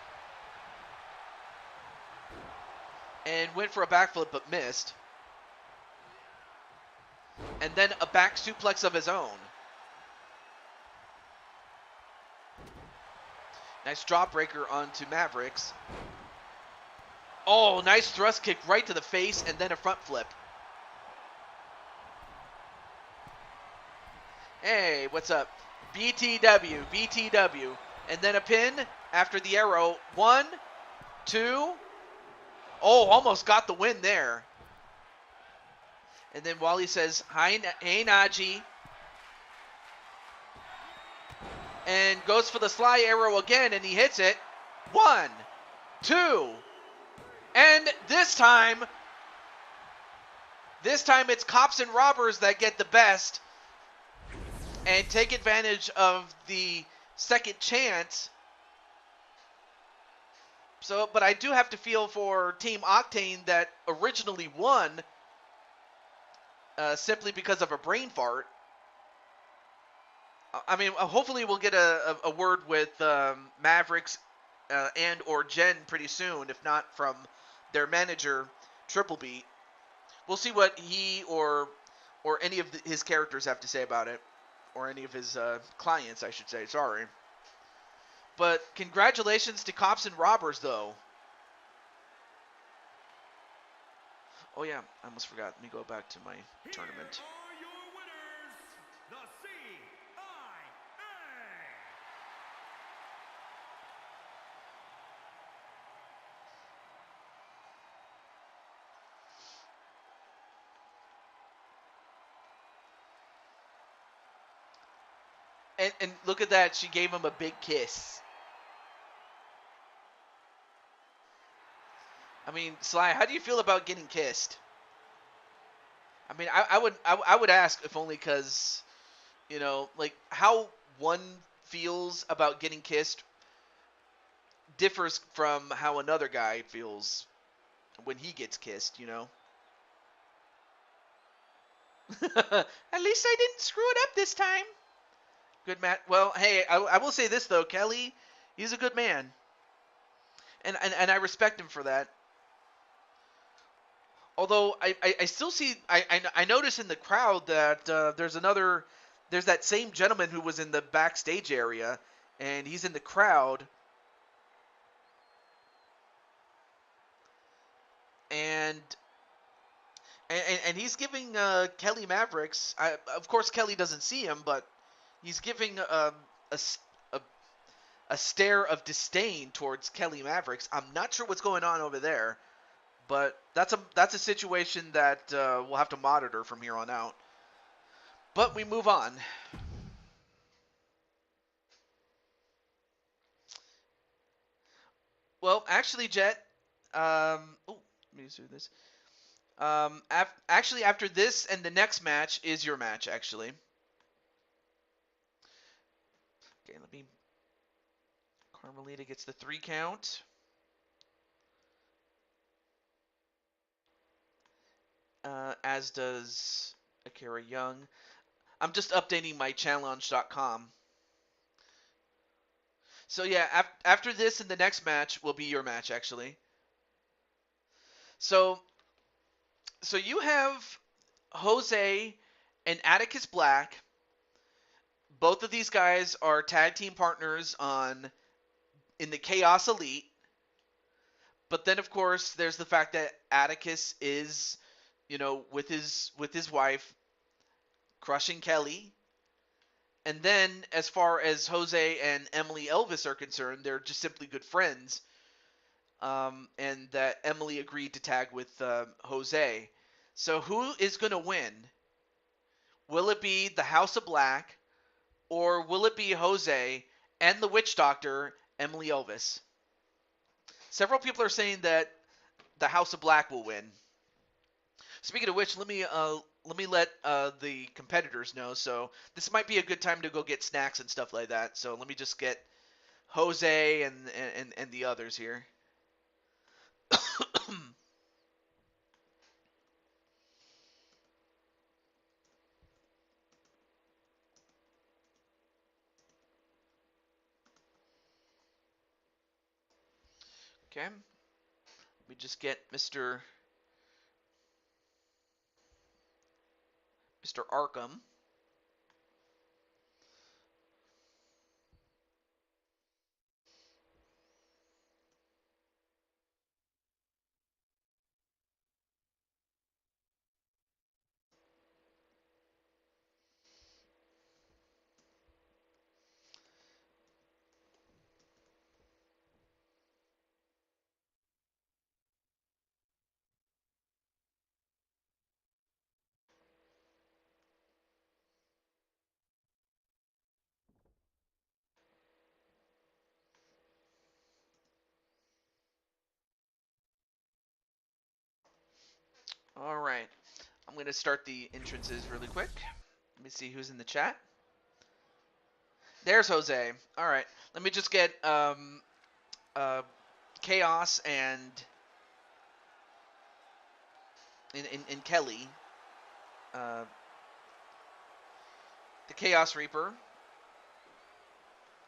And went for a backflip but missed. And then a back suplex of his own. Nice drop breaker onto Mavericks. Oh, nice thrust kick right to the face and then a front flip. Hey, what's up? BTW, BTW. And then a pin after the arrow. 1, 2. Oh, almost got the win there. And then Wally says, hey, Najee. And goes for the Sly arrow again, and he hits it. 1, 2. And this time it's cops and robbers that get the best and take advantage of the second chance. So, but I do have to feel for Team Octane that originally won simply because of a brain fart. I mean, hopefully we'll get a word with Mavericks and or Jen pretty soon, if not from their manager, Triple Beat. We'll see what he or any of his characters have to say about it, or any of his clients, I should say. Sorry. But congratulations to Cops and Robbers, though. Oh, yeah, I almost forgot. Let me go back to my tournament. Are your winners, the CIA. And look at that. She gave him a big kiss. I mean, Sly, how do you feel about getting kissed? I mean, I would ask, if only because, you know, like how one feels about getting kissed differs from how another guy feels when he gets kissed, you know? At least I didn't screw it up this time. Good Matt. Well, hey, I will say this though, Kelly, he's a good man, and I respect him for that. Although I still see I notice in the crowd that there's that same gentleman who was in the backstage area, and he's in the crowd, and he's giving Kelly Mavericks. Of course, Kelly doesn't see him, but he's giving a stare of disdain towards Kelly Mavericks. I'm not sure what's going on over there, but that's a situation that we'll have to monitor from here on out. But we move on. Well, actually, Jet. Let me do this. Actually, after this and the next match is your match, actually. Okay, let me... Carmelita gets the 3 count. As does Akira Young. I'm just updating my challenge.com. So yeah, after this and the next match will be your match, actually. So you have Jose and Atticus Black. Both of these guys are tag team partners in the Chaos Elite. But then, of course, there's the fact that Atticus is, you know, with his wife, crushing Kelly. And then, as far as Jose and Emily Elvis are concerned, they're just simply good friends. And that Emily agreed to tag with Jose. So who is going to win? Will it be the House of Black, or will it be Jose and the Witch Doctor, Emily Elvis? Several people are saying that the House of Black will win. Speaking of which, let me let the competitors know. So this might be a good time to go get snacks and stuff like that. So let me just get Jose and the others here. Okay. Let me just get Mr. Arkham. All right. I'm going to start the entrances really quick. Let me see who's in the chat. There's Jose. All right. Let me just get Chaos and Kelly. The Chaos Reaper.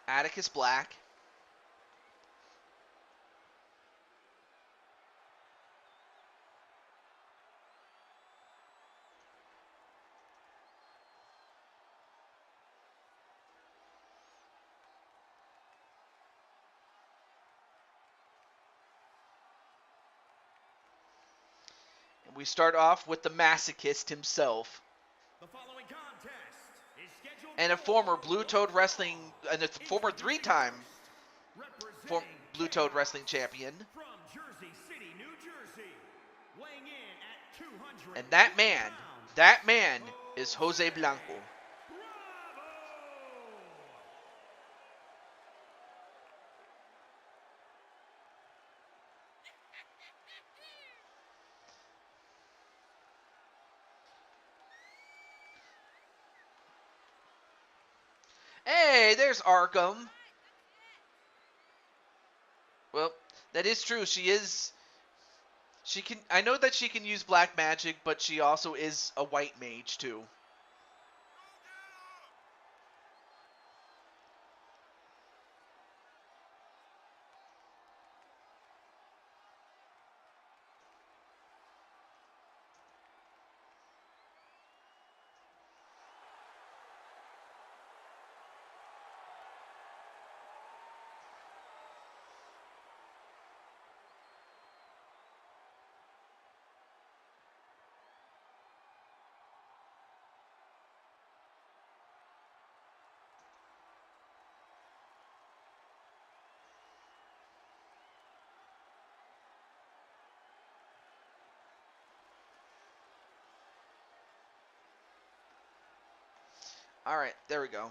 Atticus Black. And we start off with the masochist himself. The following contest is scheduled and a former Blue Toad Wrestling, and a former three-time Blue Toad Wrestling champion. from Jersey City, New Jersey, weighing in at 200 And that man is Jose Blanco. Bravo! Hey, there's Arkham. Well, that is true. I know that she can use black magic, but she also is a white mage too. All right, there we go.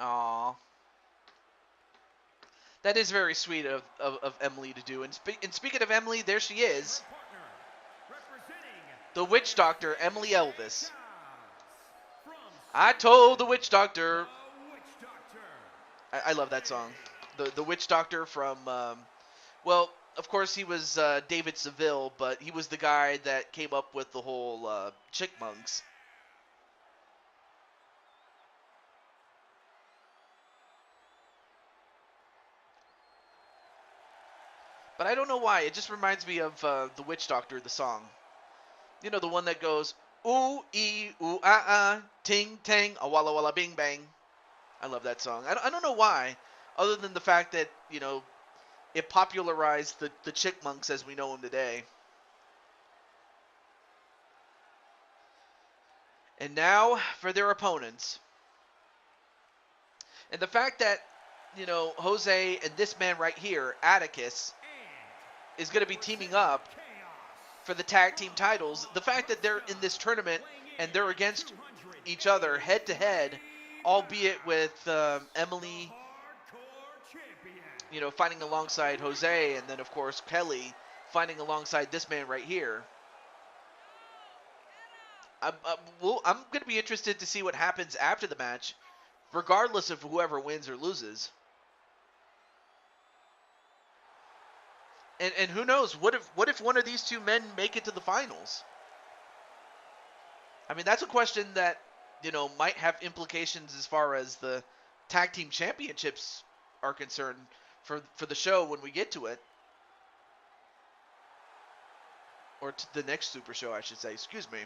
Aww. That is very sweet of Emily to do. And speaking of Emily, there she is. The Witch Doctor, Emily Elvis. I told the Witch Doctor. I love that song. The Witch Doctor from, well, of course he was David Seville, but he was the guy that came up with the whole chickmunks. But I don't know why. It just reminds me of the Witch Doctor, the song. You know, the one that goes, ooh, ee, ooh, ah, ah, ting, tang, a walla walla bing bang. I love that song. I don't know why, other than the fact that, you know, it popularized the chickmunks as we know them today. And now for their opponents. And the fact that, Jose and this man right here, Atticus, is going to be teaming up for the tag team titles. The fact that they're in this tournament and they're against each other head to head, albeit with Emily, fighting alongside Jose, and then of course Kelly fighting alongside this man right here. I'm going to be interested to see what happens after the match, regardless of whoever wins or loses. And who knows? What if one of these two men make it to the finals? I mean, that's a question that might have implications as far as the tag team championships are concerned for the show when we get to it, or to the next Super Show, I should say. Excuse me.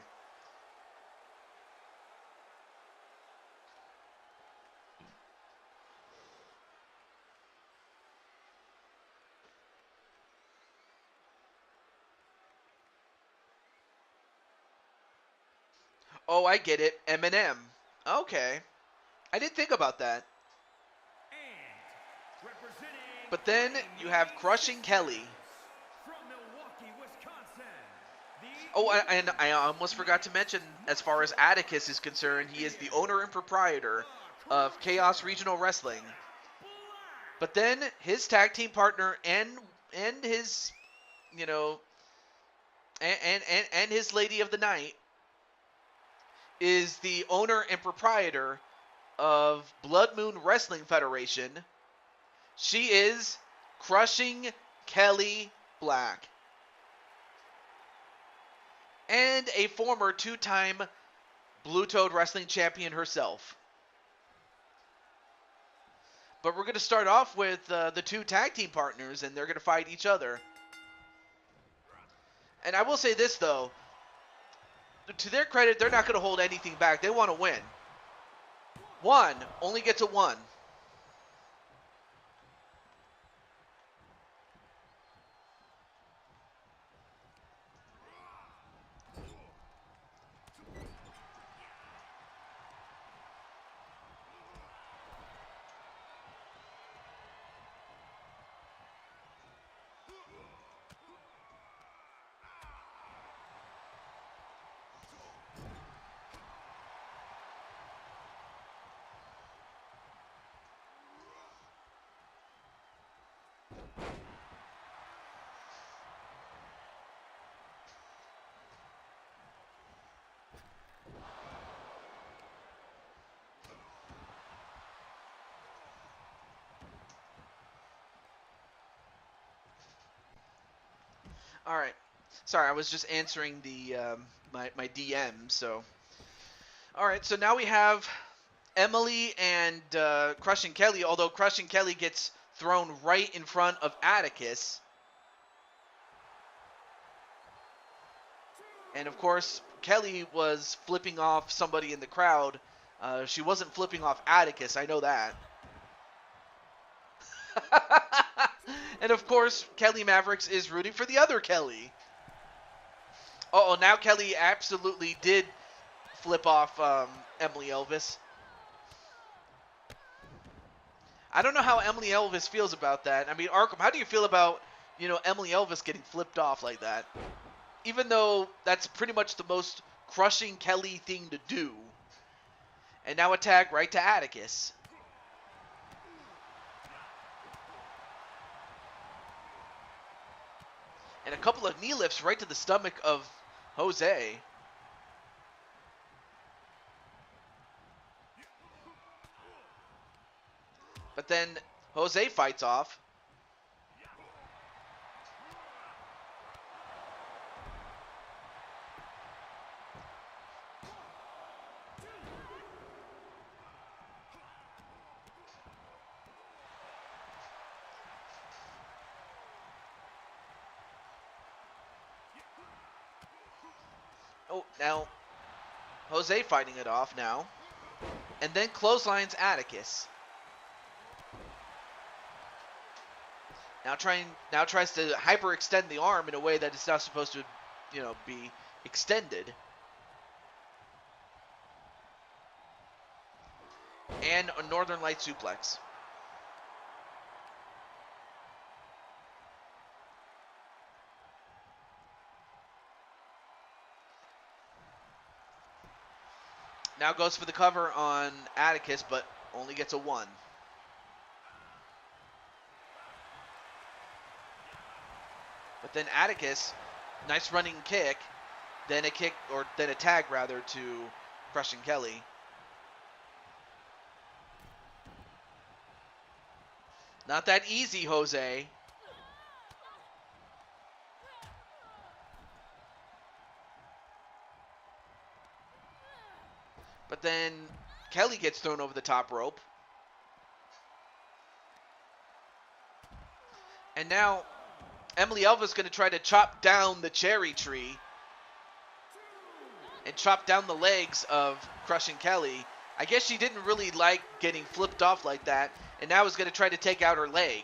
Oh, I get it. Eminem. Okay. I didn't think about that. But then you have Crushing Kelly. Oh, and I almost forgot to mention, as far as Atticus is concerned, he is the owner and proprietor of Chaos Regional Wrestling. But then his tag team partner and his, and his lady of the night is the owner and proprietor of Blood Moon Wrestling Federation. She is Crushing Kelly Black. And a former two-time Blue Toad Wrestling champion herself. But we're going to start off with the two tag team partners, and they're going to fight each other. And I will say this, though. To their credit, they're not going to hold anything back. They want to win. One only gets a one. All right. Sorry, I was just answering the my DM. So, all right. So now we have Emily and Crushing Kelly. Although Crushing Kelly gets thrown right in front of Atticus, and of course Kelly was flipping off somebody in the crowd. She wasn't flipping off Atticus. I know that. And of course, Kelly Mavericks is rooting for the other Kelly. Uh-oh, now Kelly absolutely did flip off Emily Elvis. I don't know how Emily Elvis feels about that. I mean, Arkham, how do you feel about, Emily Elvis getting flipped off like that? Even though that's pretty much the most Crushing Kelly thing to do. And now a tag right to Atticus. And a couple of knee lifts right to the stomach of Jose. But then Jose fights off. Oh, now Jose fighting it off now. And then clotheslines Atticus. Now tries to hyperextend the arm in a way that it's not supposed to, be extended. And a Northern Light suplex. Now goes for the cover on Atticus, but only gets a 1. But then Atticus, nice running kick, then a kick, or then a tag rather, to Crushing Kelly. Not that easy, Jose. But then Kelly gets thrown over the top rope. And now Emily Elvis going to try to chop down the cherry tree and chop down the legs of Crushing Kelly. I guess she didn't really like getting flipped off like that, and now is going to try to take out her leg.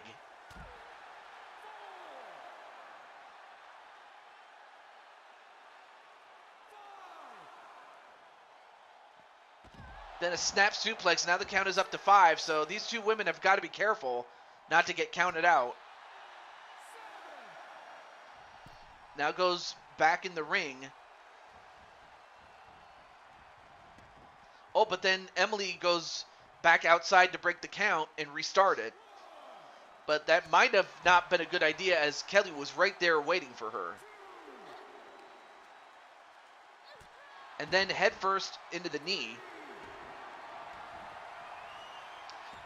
Then a snap suplex. Now the count is up to 5, so these two women have got to be careful not to get counted out. Now goes back in the ring. Oh, but then Emily goes back outside to break the count and restart it. But that might have not been a good idea, as Kelly was right there waiting for her. And then head first into the knee.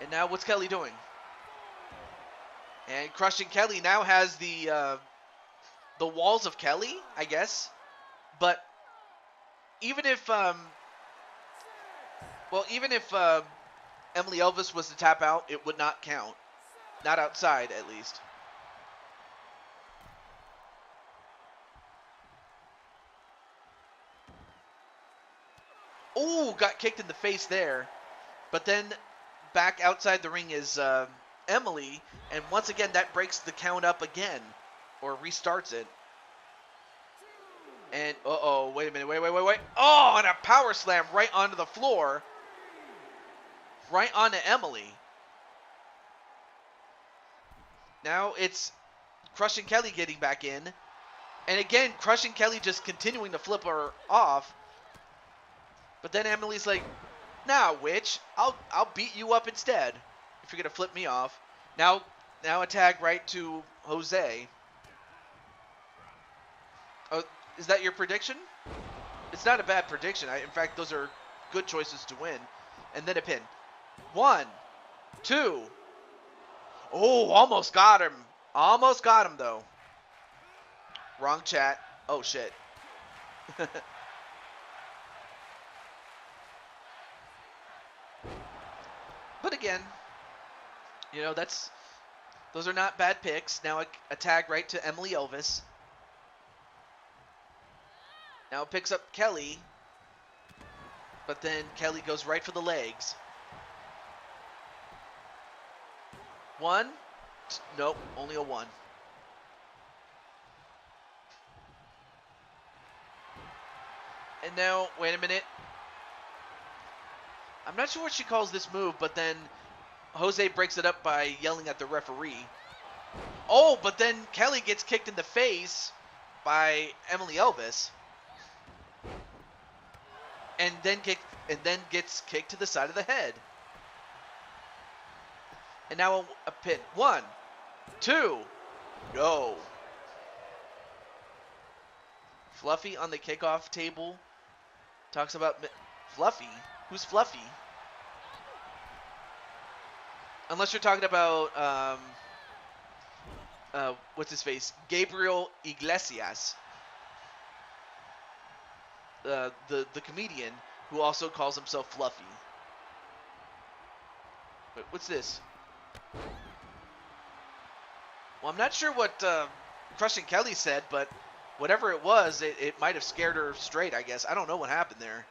And now what's Kelly doing? And Crushing Kelly now has the walls of Kelly, I guess. But even if Emily Elvis was to tap out, it would not count. Not outside, at least. Ooh, got kicked in the face there. But then back outside the ring is Emily, and once again that breaks the count up again, or restarts it. And wait a minute, wait. Oh, and a power slam right onto the floor, right onto Emily. Now it's Crushing Kelly getting back in, and again Crushing Kelly just continuing to flip her off. But then Emily's like, "Nah, witch, I'll beat you up instead if you're gonna flip me off." Now a tag right to Jose. Oh, is that your prediction? It's not a bad prediction. In fact, those are good choices to win. And then a pin. 1, 2. Oh, almost got him. Almost got him, though. Wrong chat. Oh, shit. But again, you know, those are not bad picks. Now a tag right to Emily Elvis. Now picks up Kelly, but then Kelly goes right for the legs. 1. Nope, only a 1. And now, wait a minute. I'm not sure what she calls this move, but then Jose breaks it up by yelling at the referee. Oh, but then Kelly gets kicked in the face by Emily Elvis. And then gets kicked to the side of the head. And now a pin. 1, 2. No. Fluffy on the kickoff table talks about Fluffy. Who's Fluffy? Unless you're talking about what's his face? Gabriel Iglesias. The comedian who also calls himself Fluffy. Wait, what's this? Well, I'm not sure what Crushing Kelly said, but whatever it was, it might have scared her straight, I guess. I don't know what happened there.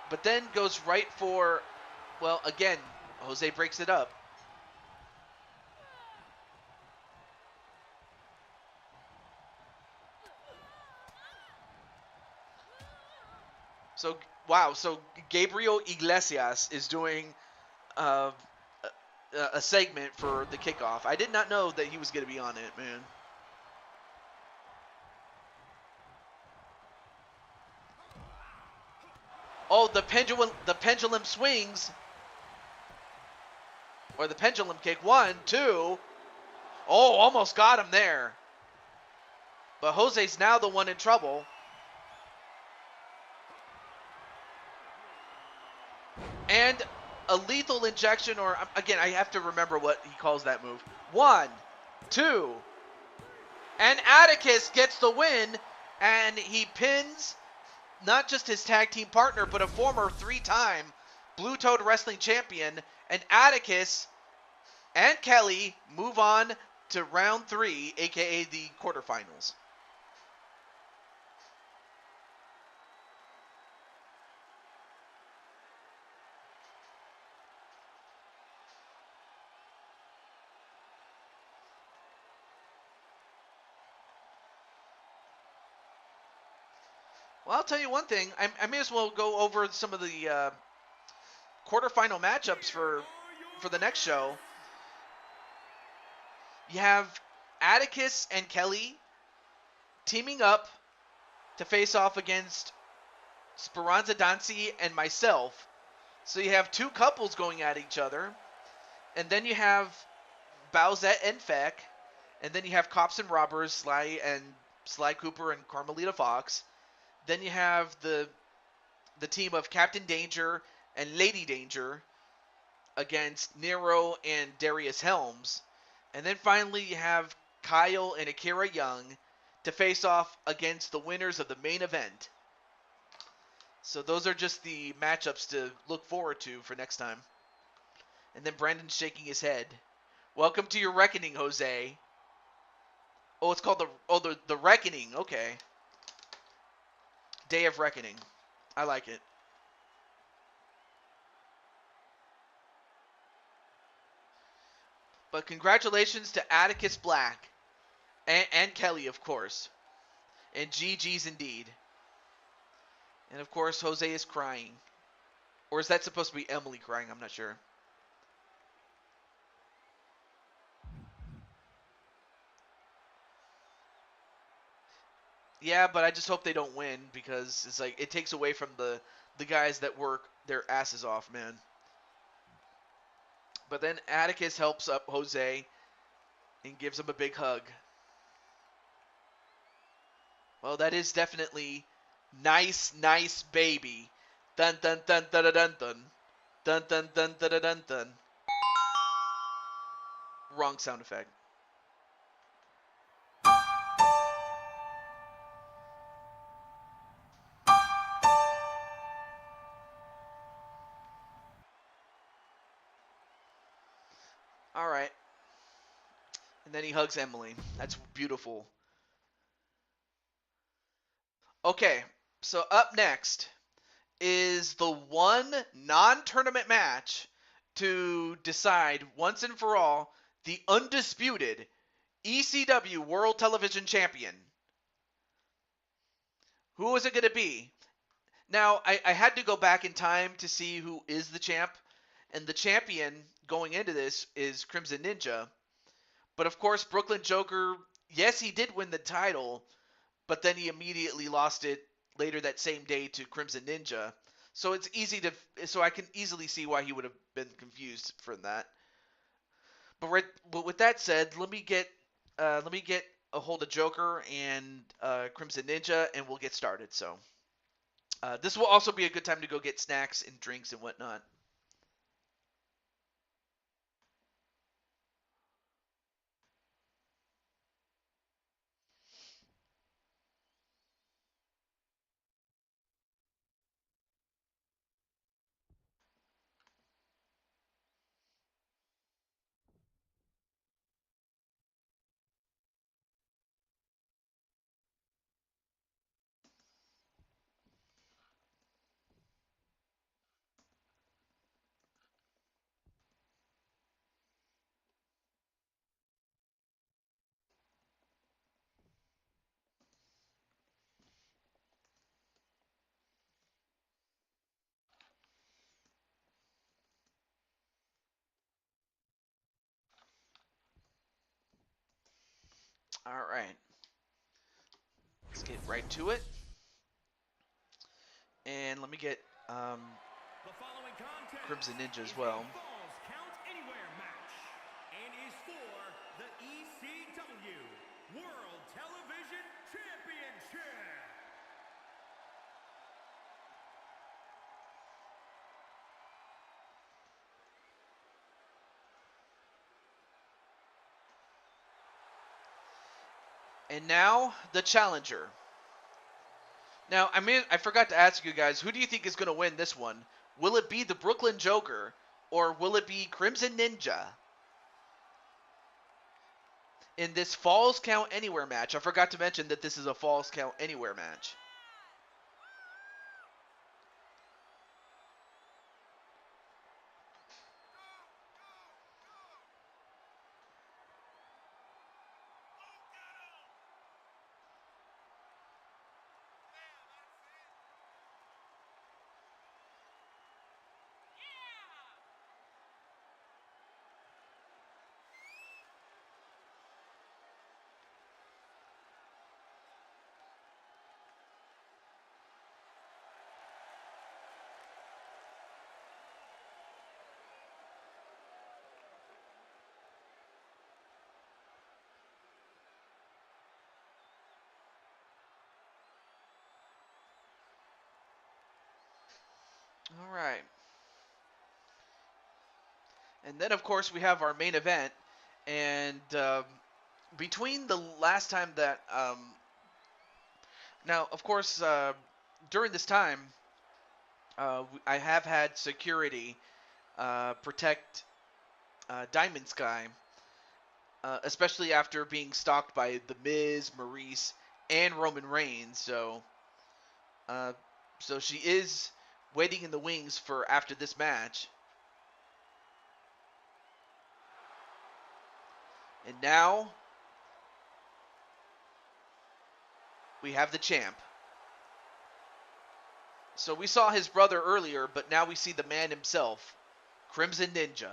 But then goes right for, well, again, Jose breaks it up. So wow. So Gabriel Iglesias is doing uh, a segment for the kickoff. I did not know that he was going to be on it, man. Oh, the pendulum swings, or the pendulum kick. 1, 2. Oh, almost got him there. But Jose's now the one in trouble. And a lethal injection, or again, I have to remember what he calls that move. 1, 2. And Atticus gets the win, and he pins not just his tag team partner, but a former 3-time Blue Toad Wrestling champion. And Atticus and Kelly move on to round 3, aka the quarterfinals. Well, I'll tell you one thing. I may as well go over some of the quarterfinal matchups for the next show. You have Atticus and Kelly teaming up to face off against Speranza Dancy and myself. So you have two couples going at each other. And then you have Bowsette and Feck. And then you have Cops and Robbers, Sly Cooper and Carmelita Fox. Then you have the team of Captain Danger and Lady Danger against Nero and Darius Helms. And then finally you have Kyle and Akira Young to face off against the winners of the main event. So those are just the matchups to look forward to for next time. And then Brandon's shaking his head. Welcome to your reckoning, Jose. Oh, it's called the Reckoning. Okay. Day of Reckoning. I like it. But congratulations to Atticus Black and Kelly, of course. And GG's indeed. And of course, Jose is crying. Or is that supposed to be Emily crying? I'm not sure. Yeah, but I just hope they don't win, because it's like it takes away from the guys that work their asses off, man. But then Atticus helps up Jose and gives him a big hug. Well, that is definitely nice, nice baby. Dun dun dun dun dun dun dun. Dun dun dun dun dun dun dun. Wrong sound effect. All right. And then he hugs Emily. That's beautiful. Okay, so up next is the one non-tournament match to decide once and for all the undisputed ECW World Television Champion. Who is it going to be? Now, I had to go back in time to see who is the champ, and the champion going into this is Crimson Ninja. But of course, Brooklyn Joker, yes, he did win the title, but then he immediately lost it later that same day to Crimson Ninja. So I can easily see why he would have been confused from that. But with that said, let me get a hold of Joker and Crimson Ninja, and we'll get started. So this will also be a good time to go get snacks and drinks and whatnot. All right. Let's get right to it. And let me get The following contest Crimson Ninja as is well. a Falls Count Anywhere match and is for the ECW World Television Championship. And now the challenger. Now, I forgot to ask you guys, who do you think is going to win this one? Will it be the Brooklyn Joker or will it be Crimson Ninja? In this Falls Count Anywhere match, I forgot to mention that this is a Falls Count Anywhere match. All right. And then, of course, we have our main event. And between the last time that... now, of course, during this time, I have had security protect Diamond Sky, especially after being stalked by The Miz, Maurice, and Roman Reigns. So she is waiting in the wings for after this match. And now we have the champ. So we saw his brother earlier, but now we see the man himself, Crimson Ninja.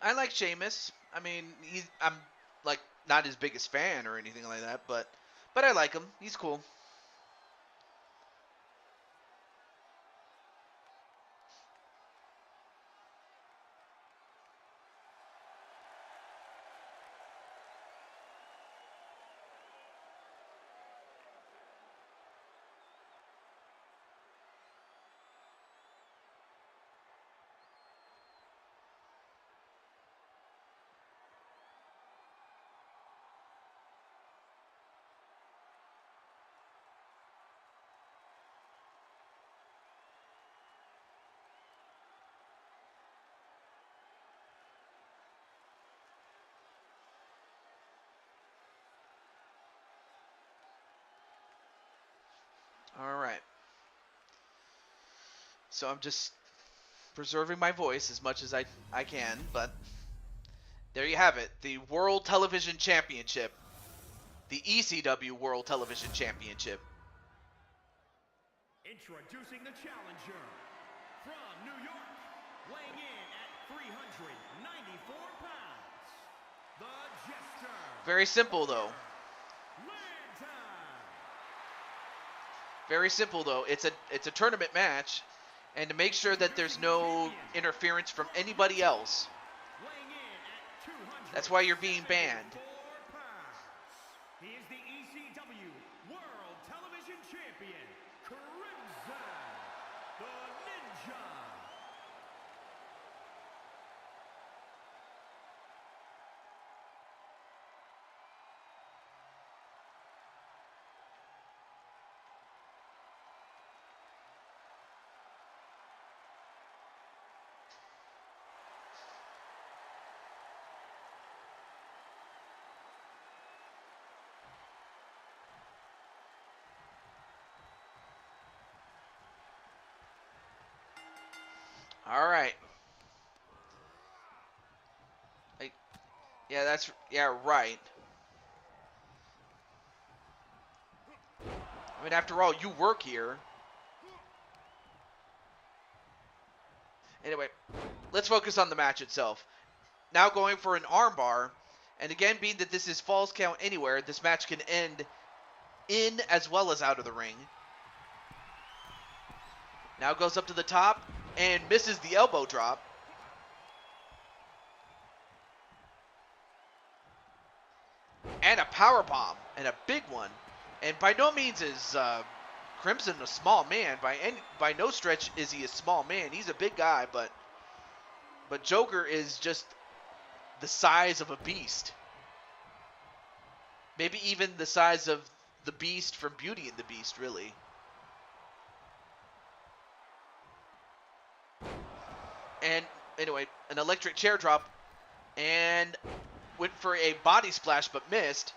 I like Sheamus. I mean, I'm like not his biggest fan or anything like that, but I like him. He's cool. All right. So I'm just preserving my voice as much as I can, but there you have it. The World Television Championship. The ECW World Television Championship. Introducing the challenger from New York, weighing in at 394 pounds, the Jester. Very simple though. Very simple though. It's a tournament match, And to make sure that there's no interference from anybody else. Weighing in at That's why you're being banned. 274 pounds. He is the ECW World Television Champion, Crimson, the Ninja. All right. Yeah, right. I mean, after all, you work here. Anyway, let's focus on the match itself. Now going for an armbar, and again, being that this is Falls Count Anywhere, this match can end in as well as out of the ring. Now goes up to the top and misses the elbow drop. And a power bomb, and a big one. And by no means is Crimson a small man. By no stretch is he a small man. He's a big guy, but Joker is just the size of a beast. Maybe even the size of the Beast from Beauty and the Beast, really. And anyway, an electric chair drop, and went for a body splash but missed.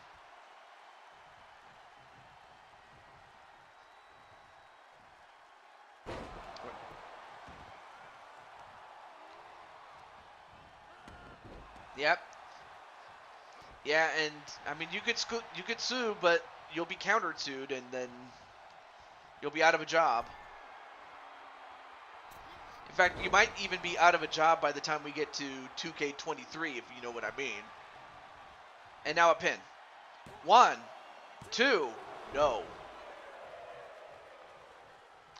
Yep. Yeah, and I mean you could sue, but you'll be counter-sued, and then you'll be out of a job. In fact, you might even be out of a job by the time we get to 2K23, if you know what I mean. And now a pin. 1, 2, no.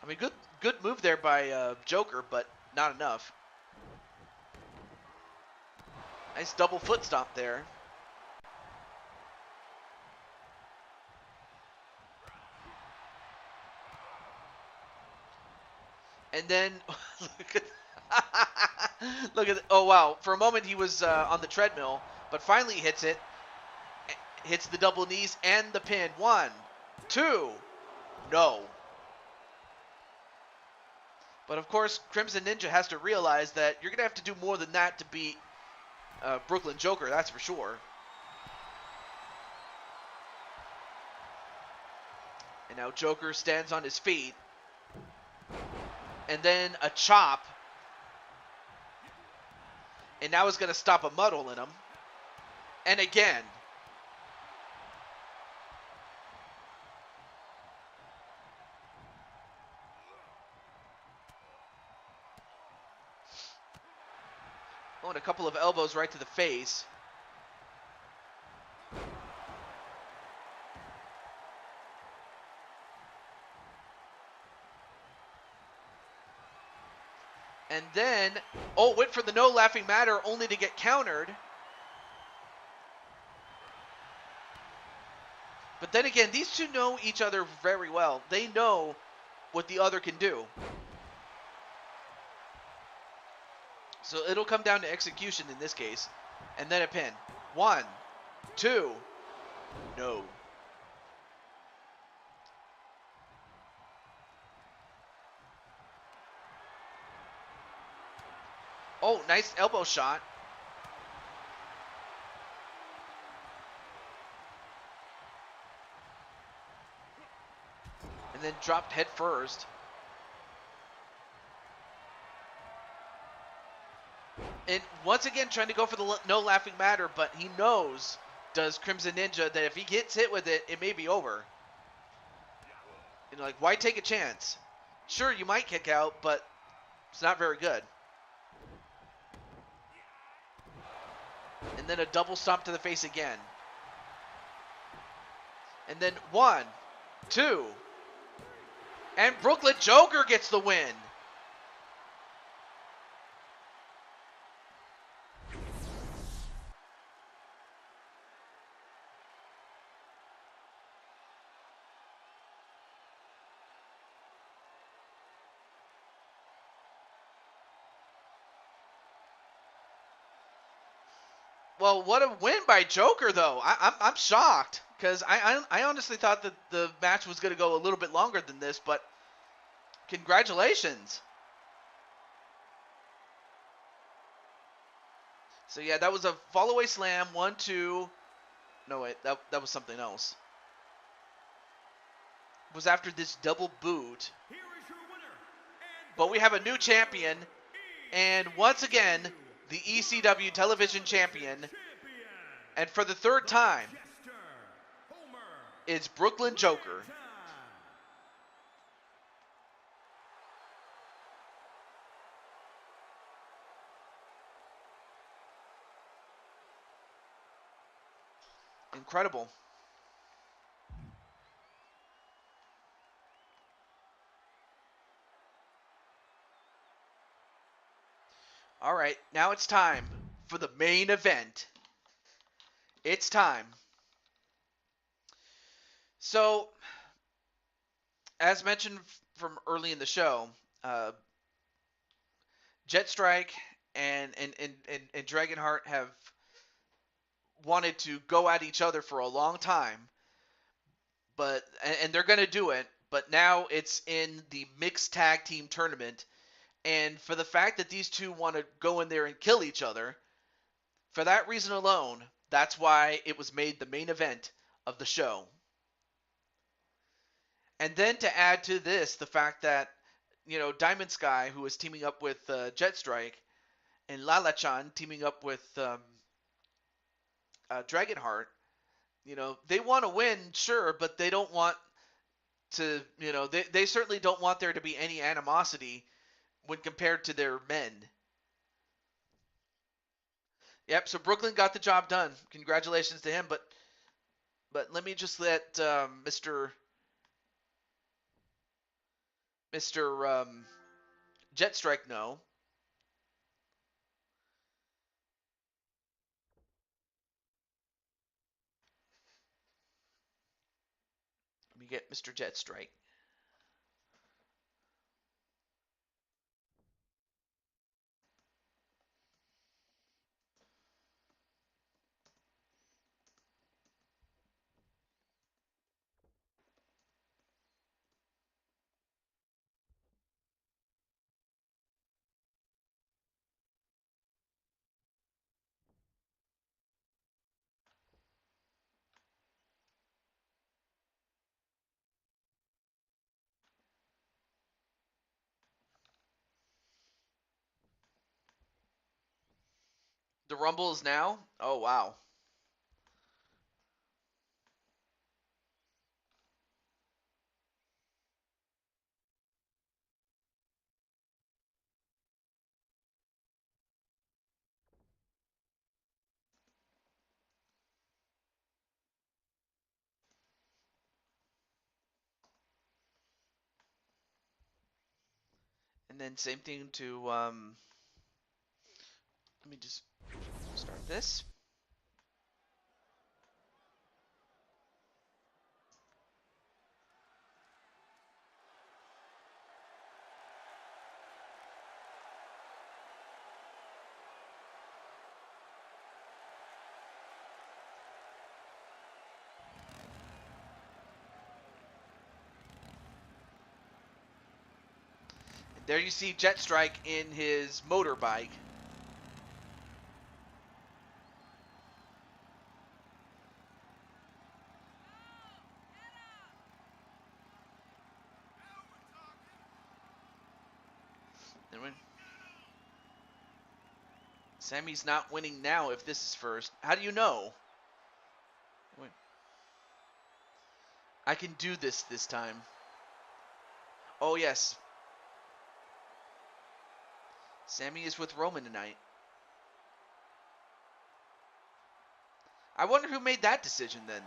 I mean, good move there by Joker, but not enough. Nice double foot stomp there. And then, look at, oh wow, for a moment he was on the treadmill, but finally hits it, hits the double knees and the pin. 1, 2, no. But of course, Crimson Ninja has to realize that you're going to have to do more than that to beat Brooklyn Joker, that's for sure. And now Joker stands on his feet. And then a chop. And now he's going to stop a muddle in him. And again. Oh, and a couple of elbows right to the face. And then, oh, went for the no laughing matter only to get countered. But then again, these two know each other very well. They know what the other can do. So it'll come down to execution in this case. And then a pin. 1, 2, no. Oh, nice elbow shot. And then dropped head first. And once again trying to go for the no laughing matter, but he knows, does Crimson Ninja, that if he gets hit with it, it may be over. You know, like, why take a chance? Sure, you might kick out, but it's not very good. And then a double stomp to the face again. And then 1, 2. And Brooklyn Joker gets the win. Well, what a win by Joker, though. I'm shocked because I honestly thought that the match was going to go a little bit longer than this, but congratulations. So yeah, that was a fall away slam. 1, 2. No wait, that was something else. It was after this double boot. Here is your winner, and But we have a new champion, and once again, the ECW television champion, and for the third time, Jester, Homer, it's Brooklyn Joker. time. Incredible. All right, now it's time for the main event. It's time. So, as mentioned from early in the show, Jet Strike and Dragonheart have wanted to go at each other for a long time, but and they're going to do it. But now it's in the mixed tag team tournament, and for the fact that these two want to go in there and kill each other, for that reason alone, that's why it was made the main event of the show. And then to add to this, the fact that, Diamond Sky, who is teaming up with Jet Strike, and Lala-chan teaming up with Dragonheart, they want to win, sure, but they don't want to, they certainly don't want there to be any animosity when compared to their men. Yep, so Brooklyn got the job done. Congratulations to him, but let me just let Mr. Jet Strike know. Let me get Mr. Jet Strike. The Rumble is now? Oh, wow. And then same thing to, let me just start this. And there you see Jet Strike in his motorbike. And when Sammy's not winning now if this is first. How do you know? Wait. I can do this time. Oh, yes. Sammy is with Roman tonight. I wonder who made that decision then.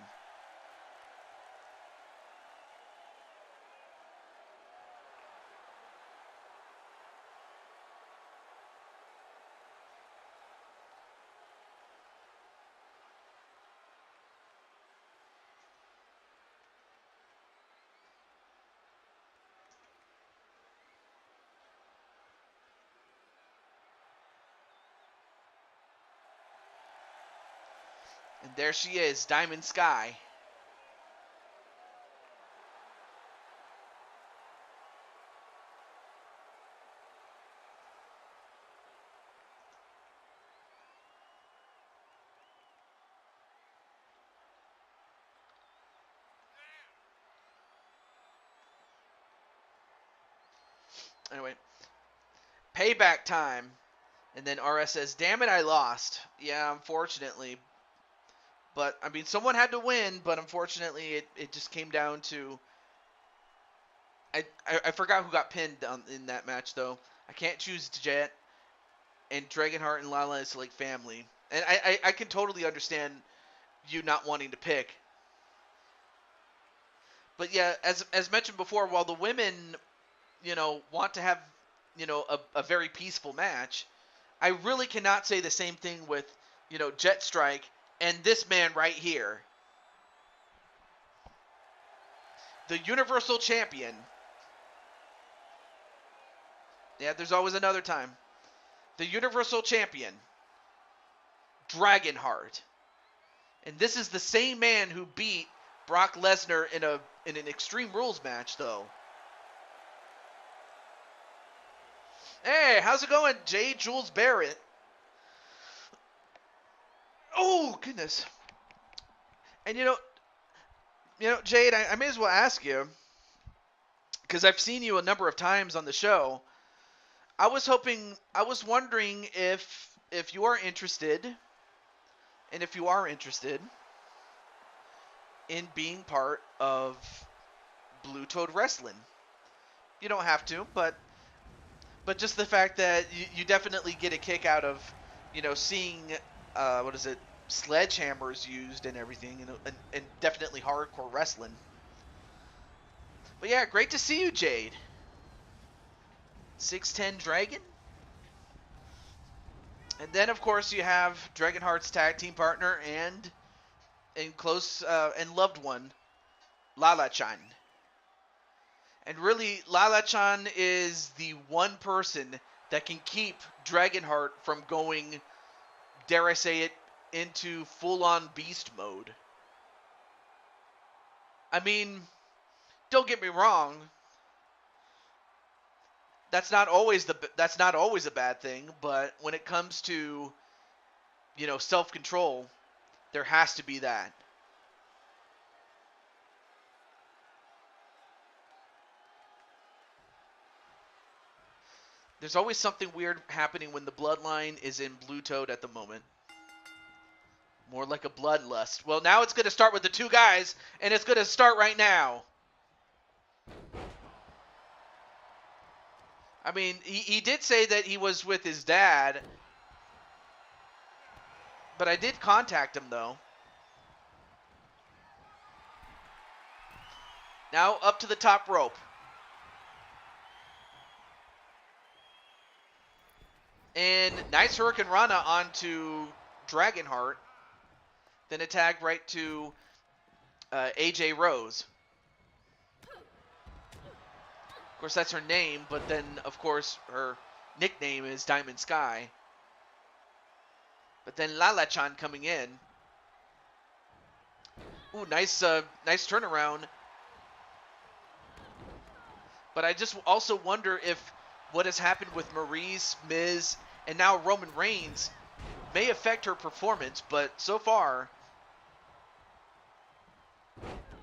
And there she is, Diamond Sky. Anyway, payback time. And then RS says, damn it, I lost. Yeah, unfortunately. But, I mean, someone had to win, but unfortunately it just came down to... I forgot who got pinned in that match, though. I can't choose Jet, and Dragonheart and Lala is, like, family. And I can totally understand you not wanting to pick. But, yeah, as mentioned before, while the women, you know, want to have, you know, a very peaceful match, I really cannot say the same thing with, you know, Jet Strike and this man right here. The Universal Champion. Yeah, there's always another time. The Universal Champion, Dragonheart. And this is the same man who beat Brock Lesnar in an Extreme Rules match, though. Hey, how's it going, J. Jules Barrett? Oh, goodness. And you know, Jade, I may as well ask you, because I've seen you a number of times on the show. I was wondering if you are interested, and if you are interested in being part of Blue Toad Wrestling. You don't have to, but just the fact that you definitely get a kick out of, you know, seeing, sledgehammers used and everything, and definitely hardcore wrestling. But yeah, great to see you, Jade. 6'10" Dragon. And then, of course, you have Dragonheart's tag team partner and close and loved one, Lala-chan. And really, Lala-chan is the one person that can keep Dragonheart from going, dare I say it, into full-on beast mode. I mean, don't get me wrong. That's not always a bad thing, but when it comes to, you know, self-control, there has to be that. There's always something weird happening when the bloodline is in Blue Toad at the moment. More like a bloodlust. Well, now it's going to start with the two guys, and it's going to start right now. I mean, he did say that he was with his dad, but I did contact him, though. Now up to the top rope. And nice Hurricane Rana onto Dragonheart. Then a tag right to AJ Rose. Of course, that's her name, but then, of course, her nickname is Diamond Sky. But then Lala-chan coming in. Ooh, nice turnaround. But I just also wonder if what has happened with Maryse, Miz, and now Roman Reigns may affect her performance, but so far,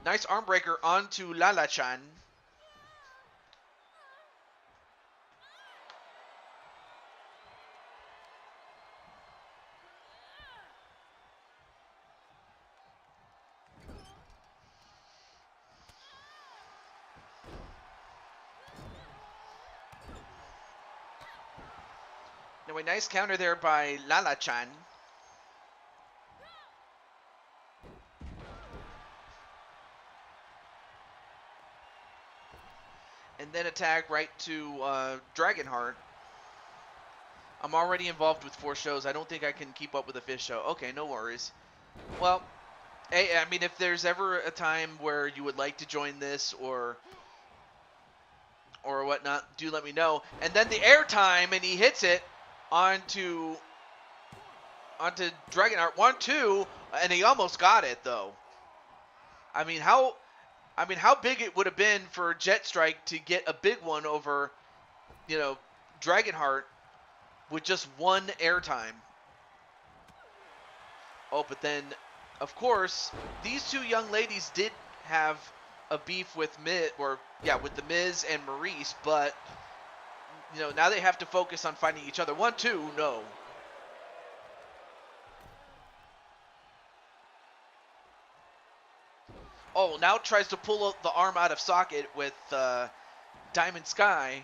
nice arm breaker onto Lala-chan. Anyway, nice counter there by Lala-chan. And then a tag right to Dragonheart. I'm already involved with 4 shows. I don't think I can keep up with a 5th show. Okay, no worries. Well, hey, I mean, if there's ever a time where you would like to join this or whatnot, do let me know. And then the airtime, and he hits it onto Dragonheart. 1, 2. And he almost got it, though. I mean, how big it would have been for Jet Strike to get a big one over, Dragonheart with just one airtime. Oh, but then, of course, these two young ladies did have a beef with with the Miz and Maurice, but now they have to focus on fighting each other. 1, 2, no. Oh, now tries to pull the arm out of socket with Diamond Sky,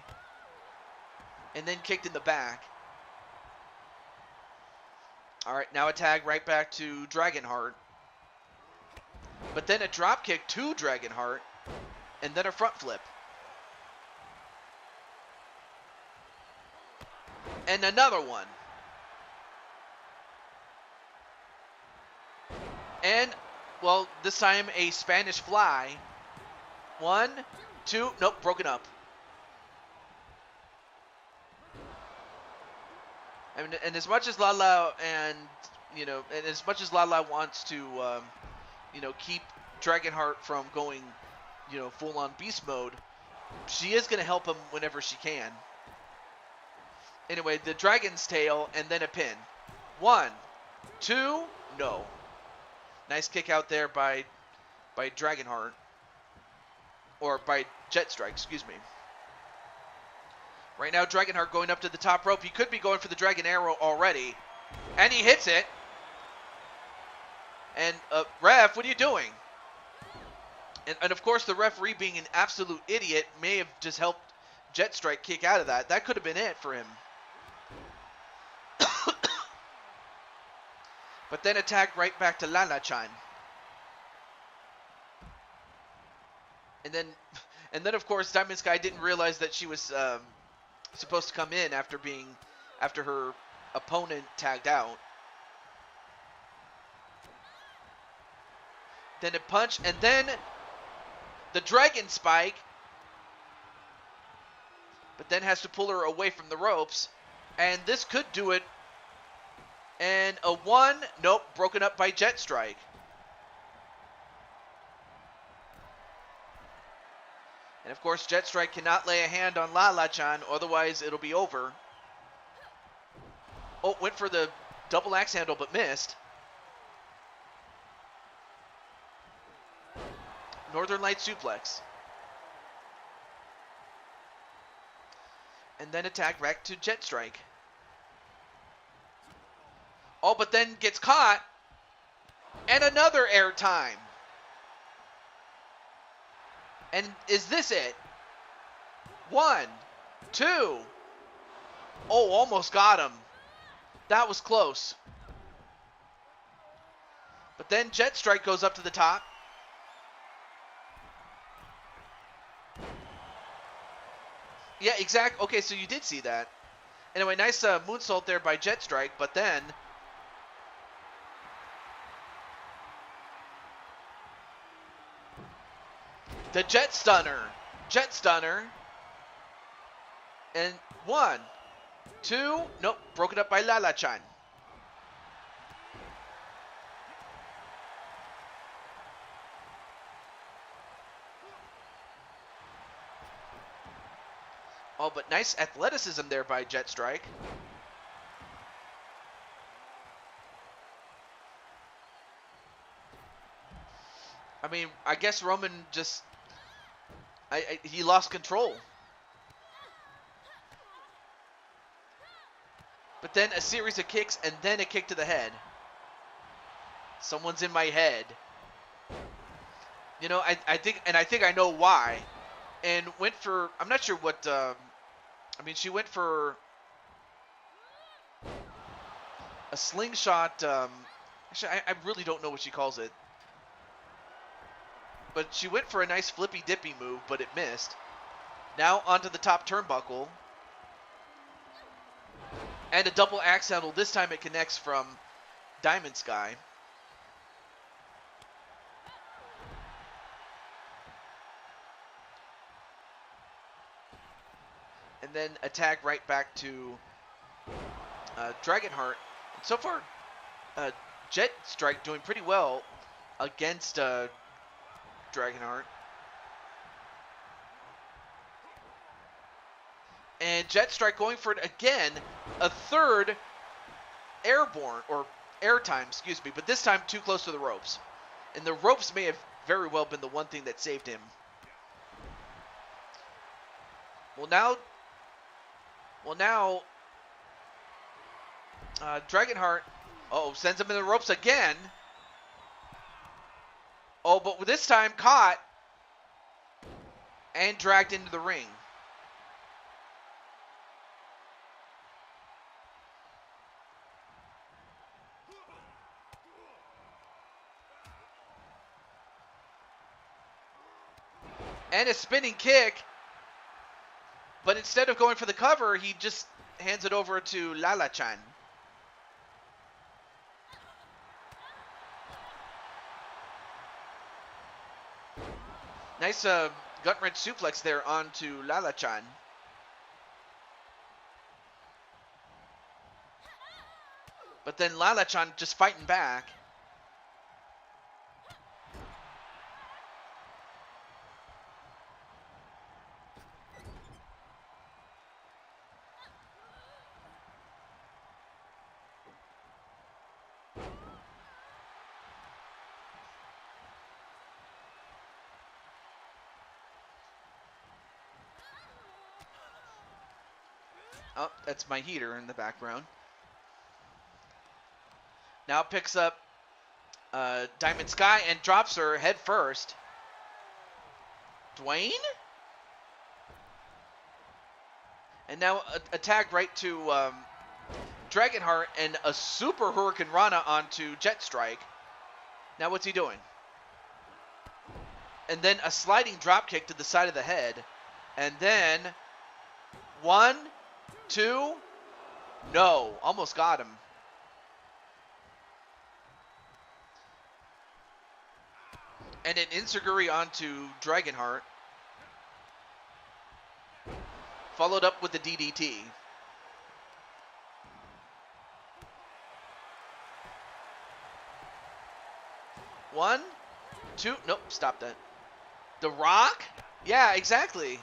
and then kicked in the back. All right, now a tag right back to Dragonheart. But then a drop kick to Dragonheart, and then a front flip. And another one. And, well, this time a Spanish fly. 1, 2, nope, broken up. And as much as Lala and as much as Lala wants to, keep Dragonheart from going, full-on beast mode, she is going to help him whenever she can. Anyway, the Dragon's Tail and then a pin. 1, 2, no. Nice kick out there by Dragonheart, or by Jet Strike, excuse me. Right now, Dragonheart going up to the top rope. He could be going for the Dragon Arrow already. And he hits it. And, ref, what are you doing? And of course, the referee, being an absolute idiot, may have just helped Jet Strike kick out of that. That could have been it for him. But then attack right back to Lala-chan. And then, of course, Diamond Sky didn't realize that she was supposed to come in after her opponent tagged out. Then a punch, and then the Dragon Spike. But then has to pull her away from the ropes. And this could do it. And a 1, nope, broken up by Jet Strike. And of course, Jet Strike cannot lay a hand on Lala-chan, otherwise it'll be over. Oh, went for the double axe handle, but missed. Northern Light suplex. And then attack back to Jet Strike. Oh, but then gets caught. And another air time. And is this it? 1, 2. Oh, almost got him. That was close. But then Jet Strike goes up to the top. Yeah, exact. Okay, so you did see that. Anyway, nice moonsault there by Jet Strike, but then the Jet Stunner, and 1, 2, nope, broken up by Lala-chan. Oh, but nice athleticism there by Jet Strike. I mean, I guess Roman just he lost control. But then a series of kicks and then a kick to the head. Someone's in my head. I think I know why. And went for, I'm not sure what, she went for a slingshot. Actually, I really don't know what she calls it. But she went for a nice flippy-dippy move, but it missed. Now onto the top turnbuckle. And a double axe handle. This time it connects from Diamond Sky. And then attack right back to Dragonheart. And so far, Jet Strike doing pretty well against Dragonheart. And Jet Strike going for it again, a third airborne, or airtime, excuse me, but this time too close to the ropes. And the ropes may have very well been the one thing that saved him. Well, now, Dragonheart, sends him in the ropes again. Oh, but this time caught and dragged into the ring. And a spinning kick. But instead of going for the cover, he just hands it over to Lala-chan. Nice gut wrench suplex there onto Lala-chan. But then Lala-chan just fighting back. Oh, that's my heater in the background. Now picks up Diamond Sky and drops her head first. Dwayne? And now a tag right to Dragonheart and a super Hurricane Rana onto Jet Strike. Now what's he doing? And then a sliding drop kick to the side of the head. And then 1, 2, no, almost got him. And an Enziguri onto Dragonheart. Followed up with the DDT. One, two, nope, stop that. The Rock? Yeah, exactly.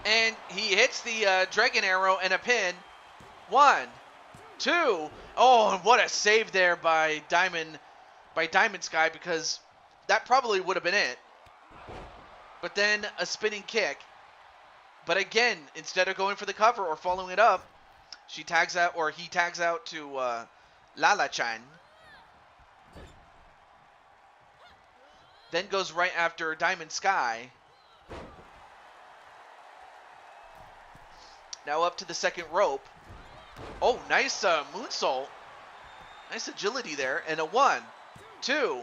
And he hits the Dragon Arrow and a pin. 1, 2. Oh, and what a save there by Diamond Sky, because that probably would have been it. But then a spinning kick. But again, instead of going for the cover or following it up, she tags out, or he tags out to Lala-chan. Then goes right after Diamond Sky. Now up to the second rope. Oh, nice moonsault. Nice agility there. And a 1, 2.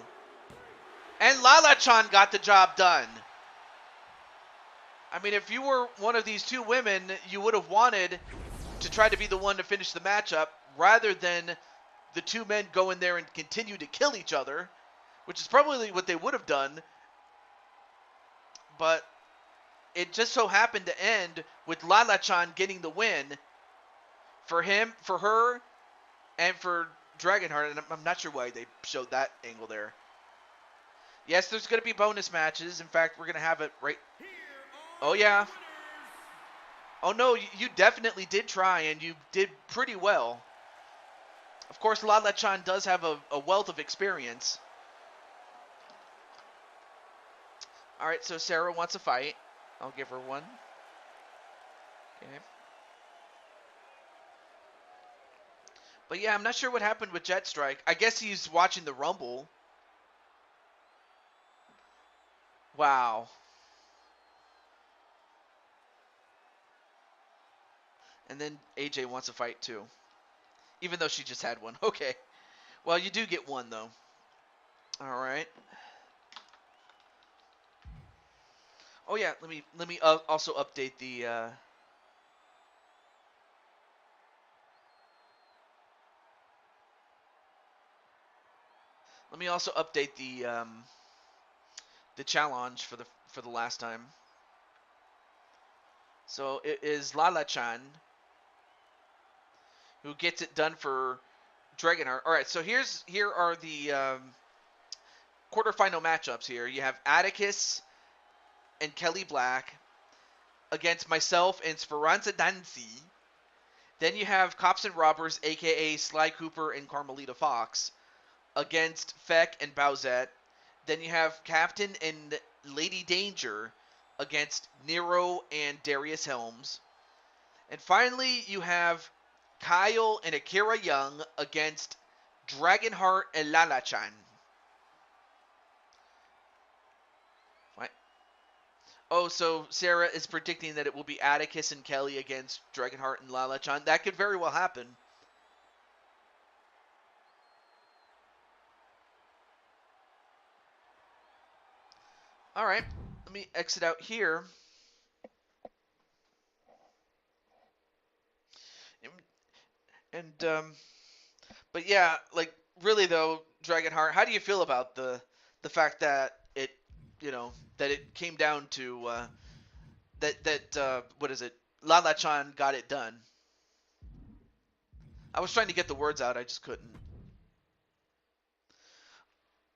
And Lala-chan got the job done. I mean, if you were one of these two women, you would have wanted to try to be the one to finish the matchup rather than the two men go in there and continue to kill each other, which is probably what they would have done. But it just so happened to end with Lala-chan getting the win for him, for her, and for Dragonheart. And I'm not sure why they showed that angle there. Yes, there's going to be bonus matches. In fact, we're going to have it right. Oh, yeah. Oh, no, you definitely did try, and you did pretty well. Of course, Lala-chan does have a wealth of experience. All right, so Sarah wants a fight. I'll give her one. Okay. But yeah, I'm not sure what happened with Jet Strike. I guess he's watching the Rumble. Wow. And then AJ wants a fight too. Even though she just had one. Okay. Well, you do get one though. All right. Oh yeah, let me also update the me also update the challenge for the last time. So it is Lala-chan who gets it done for Dragonheart. All right, so here are the quarterfinal matchups. Here you have Atticus and Kelly Black against myself and Speranza Danzi. Then you have Cops and Robbers, aka Sly Cooper and Carmelita Fox, against Feck and Bowsette. Then you have Captain and Lady Danger against Nero and Darius Helms. And finally, you have Kyle and Akira Young against Dragonheart and Lala-chan. Oh, so Sarah is predicting that it will be Atticus and Kelly against Dragonheart and Lala-chan. That could very well happen. All right, let me exit out here. And but yeah, like really though, Dragonheart, how do you feel about the fact that it, that it came down to that what is it? Lala-chan got it done. I was trying to get the words out, I just couldn't.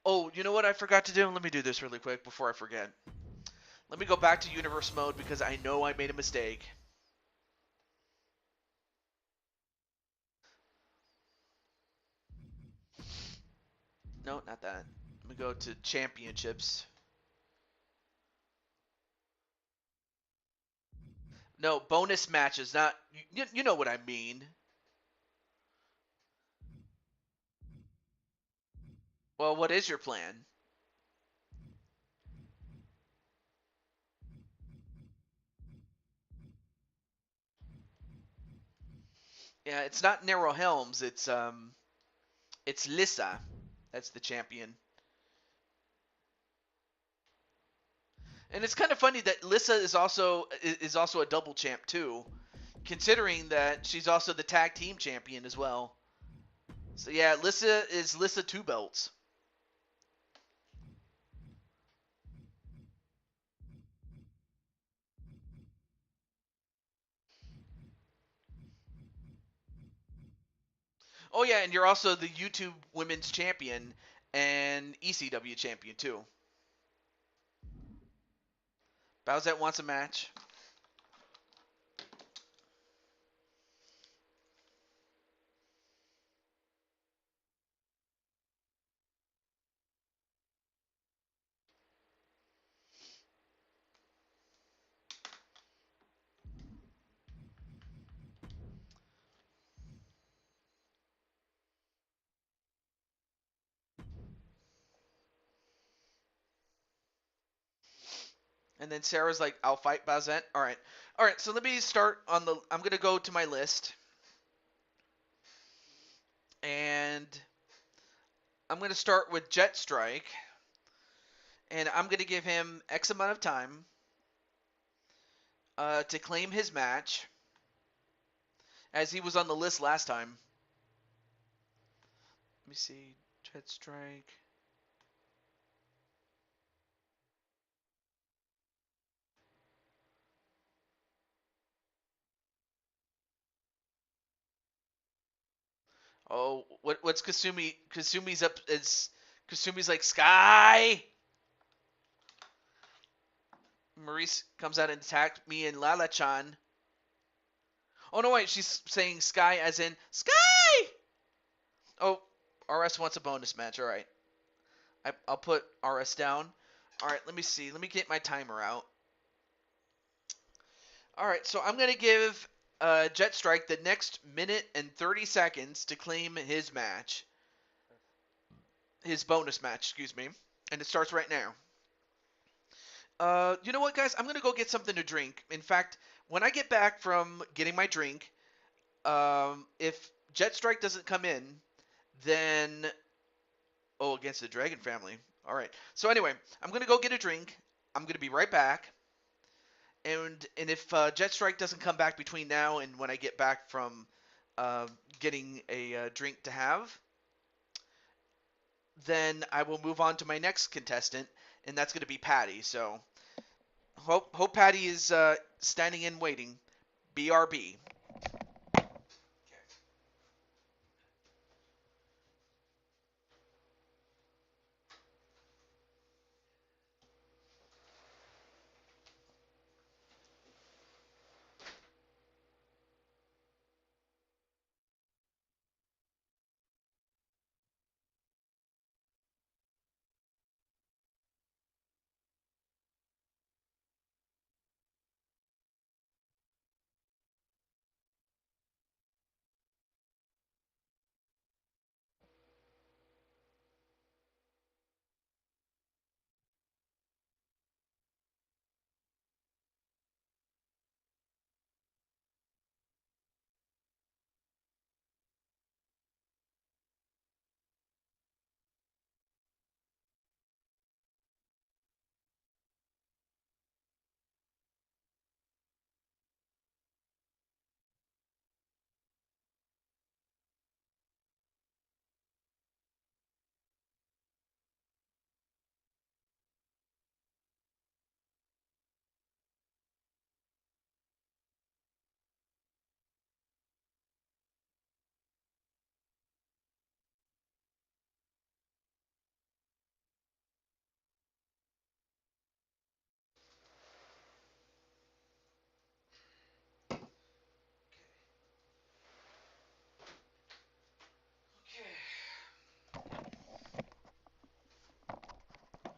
Oh, you know what I forgot to do? Let me do this really quick before I forget. Let me go back to universe mode because I know I made a mistake. No, not that. Let me go to championships. No, bonus matches, not... You know what I mean. Well, what is your plan? Yeah, it's not Nero Helms, it's Lissa. That's the champion. And it's kind of funny that Lissa is also a double champ too, considering that she's also the tag team champion as well. So yeah, Lissa two belts. Oh yeah, and you're also the YouTube Women's Champion and ECW Champion too. Bowsette wants a match. And then Sarah's like, I'll fight Bowsette. All right. All right, so let me start on the... I'm going to go to my list. And I'm going to start with Jet Strike. And I'm going to give him X amount of time to claim his match, as he was on the list last time. Let me see. Jet Strike. Oh, what's Kasumi? Kasumi's up is Kasumi's like Sky. Maurice comes out and attacks me and Lala-chan. Oh no, wait, she's saying Sky as in Sky. Oh, RS wants a bonus match. All right, I'll put RS down. All right, let me see. Let me get my timer out. All right, so I'm gonna give Jet Strike the next minute and 30 seconds to claim his match. His bonus match, excuse me. And it starts right now. You know what, guys? I'm gonna go get something to drink. In fact, when I get back from getting my drink, if Jet Strike doesn't come in, then against the Dragon family. All right. So anyway, I'm gonna go get a drink. I'm gonna be right back. And if Jet Strike doesn't come back between now and when I get back from getting a drink to have, then I will move on to my next contestant, and that's going to be Patty. So hope Patty is standing in waiting. BRB.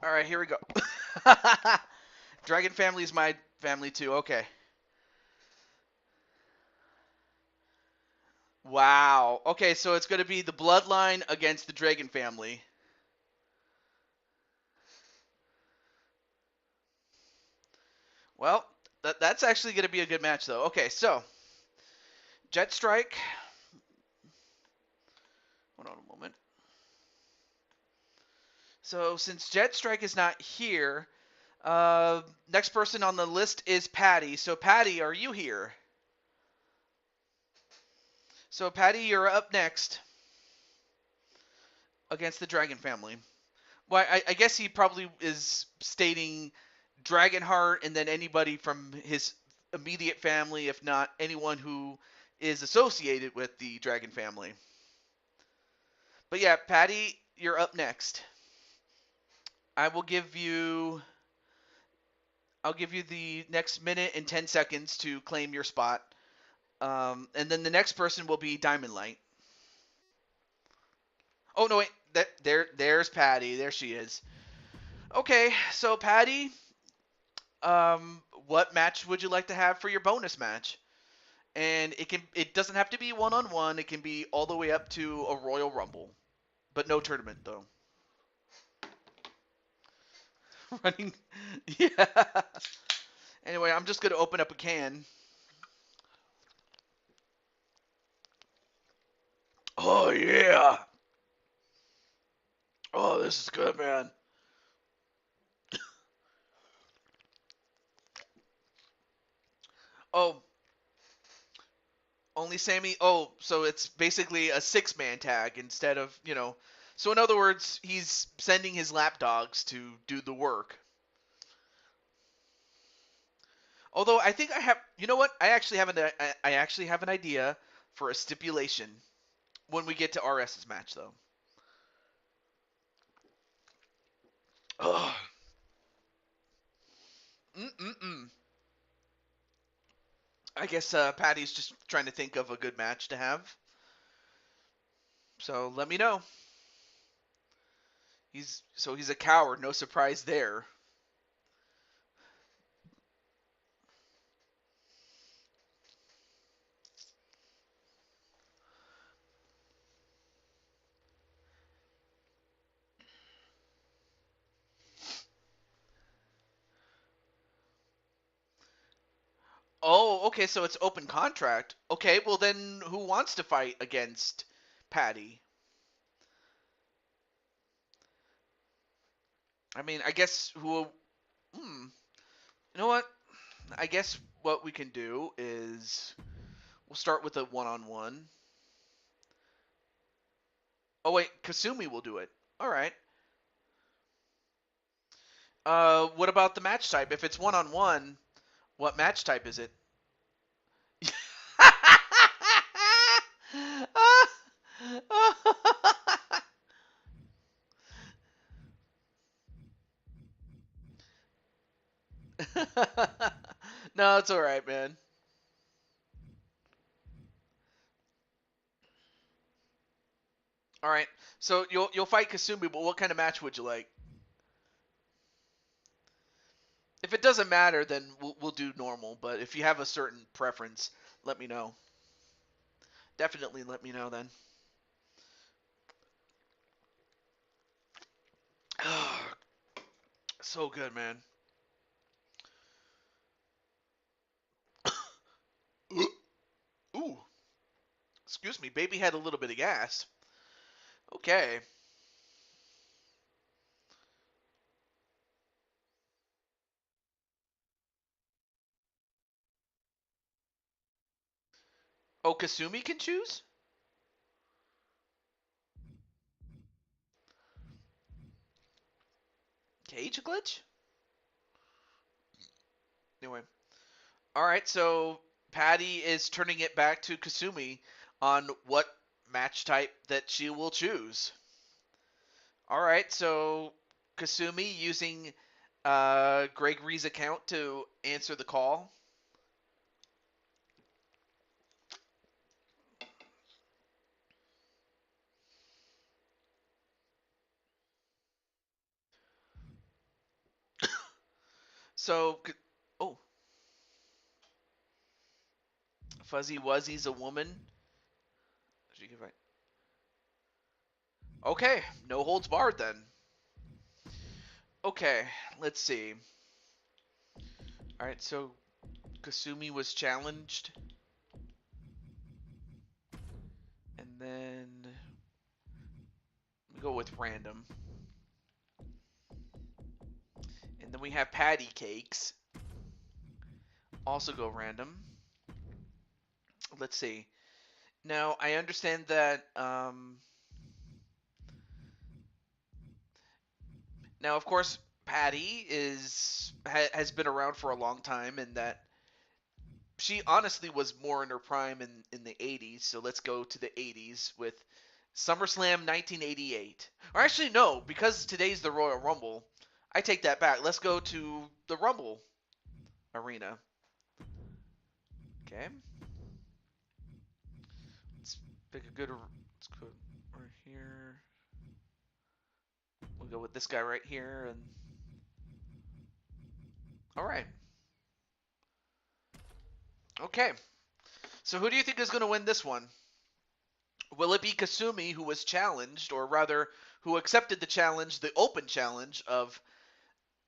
All right, here we go. Dragon family is my family too. Okay. Wow. Okay, so it's going to be the bloodline against the Dragon family. Well, that's actually going to be a good match, though. Okay, so Jet Strike. Hold on a moment. So since Jet Strike is not here, next person on the list is Patty. So Patty, are you here? So Patty, you're up next against the Dragon family. Well, I guess he probably is stating Dragonheart and then anybody from his immediate family, if not anyone who is associated with the Dragon family. But yeah, Patty, you're up next. I will give you I'll give you the next minute and 10 seconds to claim your spot. And then the next person will be Diamond Light. Oh no, wait, there's Patty. There she is. Okay, so Patty, what match would you like to have for your bonus match? And it doesn't have to be one-on-one. It can be all the way up to a Royal Rumble, but no tournament though. Running, yeah. Anyway, I'm just gonna open up a can. Oh yeah. Oh, this is good, man. Oh, only Sammy. Oh, so it's basically a six-man tag instead of, So in other words, he's sending his lapdogs to do the work. Although I think I have, you know what? I actually have an idea for a stipulation when we get to RS's match, though. Ugh. Mm-mm-mm. I guess Patty's just trying to think of a good match to have. So let me know. He's a coward. No surprise there. Oh, okay, so it's open contract. Okay, well then who wants to fight against Patty? I mean, I guess who. Hmm. You know what? I guess what we can do is we'll start with a one-on-one. Oh wait, Kasumi will do it. All right. What about the match type? If it's one-on-one, what match type is it? No, it's all right, man. All right. So you'll fight Kasumi, but what kind of match would you like? If it doesn't matter, then we'll do normal. But if you have a certain preference, let me know. Definitely let me know then. So good, man. Ooh, excuse me. Baby had a little bit of gas. Okay. Oh, Kasumi can choose? Cage glitch? Anyway. Alright, so Patty is turning it back to Kasumi on what match type that she will choose. Alright, so Kasumi using Gregory's account to answer the call. So, oh, Fuzzy Wuzzy's a woman. She can fight. Okay, no holds barred then. Okay, let's see. Alright, so Kasumi was challenged. And then we go with random. And then we have patty cakes. Also go random. Let's see. Now, I understand that now, of course, Patty has been around for a long time, and that she honestly was more in her prime in the 80s. So let's go to the 80s with SummerSlam 1988. Or actually, no, because today's the Royal Rumble. I take that back. Let's go to the Rumble arena. Okay. Let's pick a good. Let's go right here. We'll go with this guy right here, and all right. Okay. So who do you think is going to win this one? Will it be Kasumi, who was challenged, or rather, who accepted the challenge, the open challenge of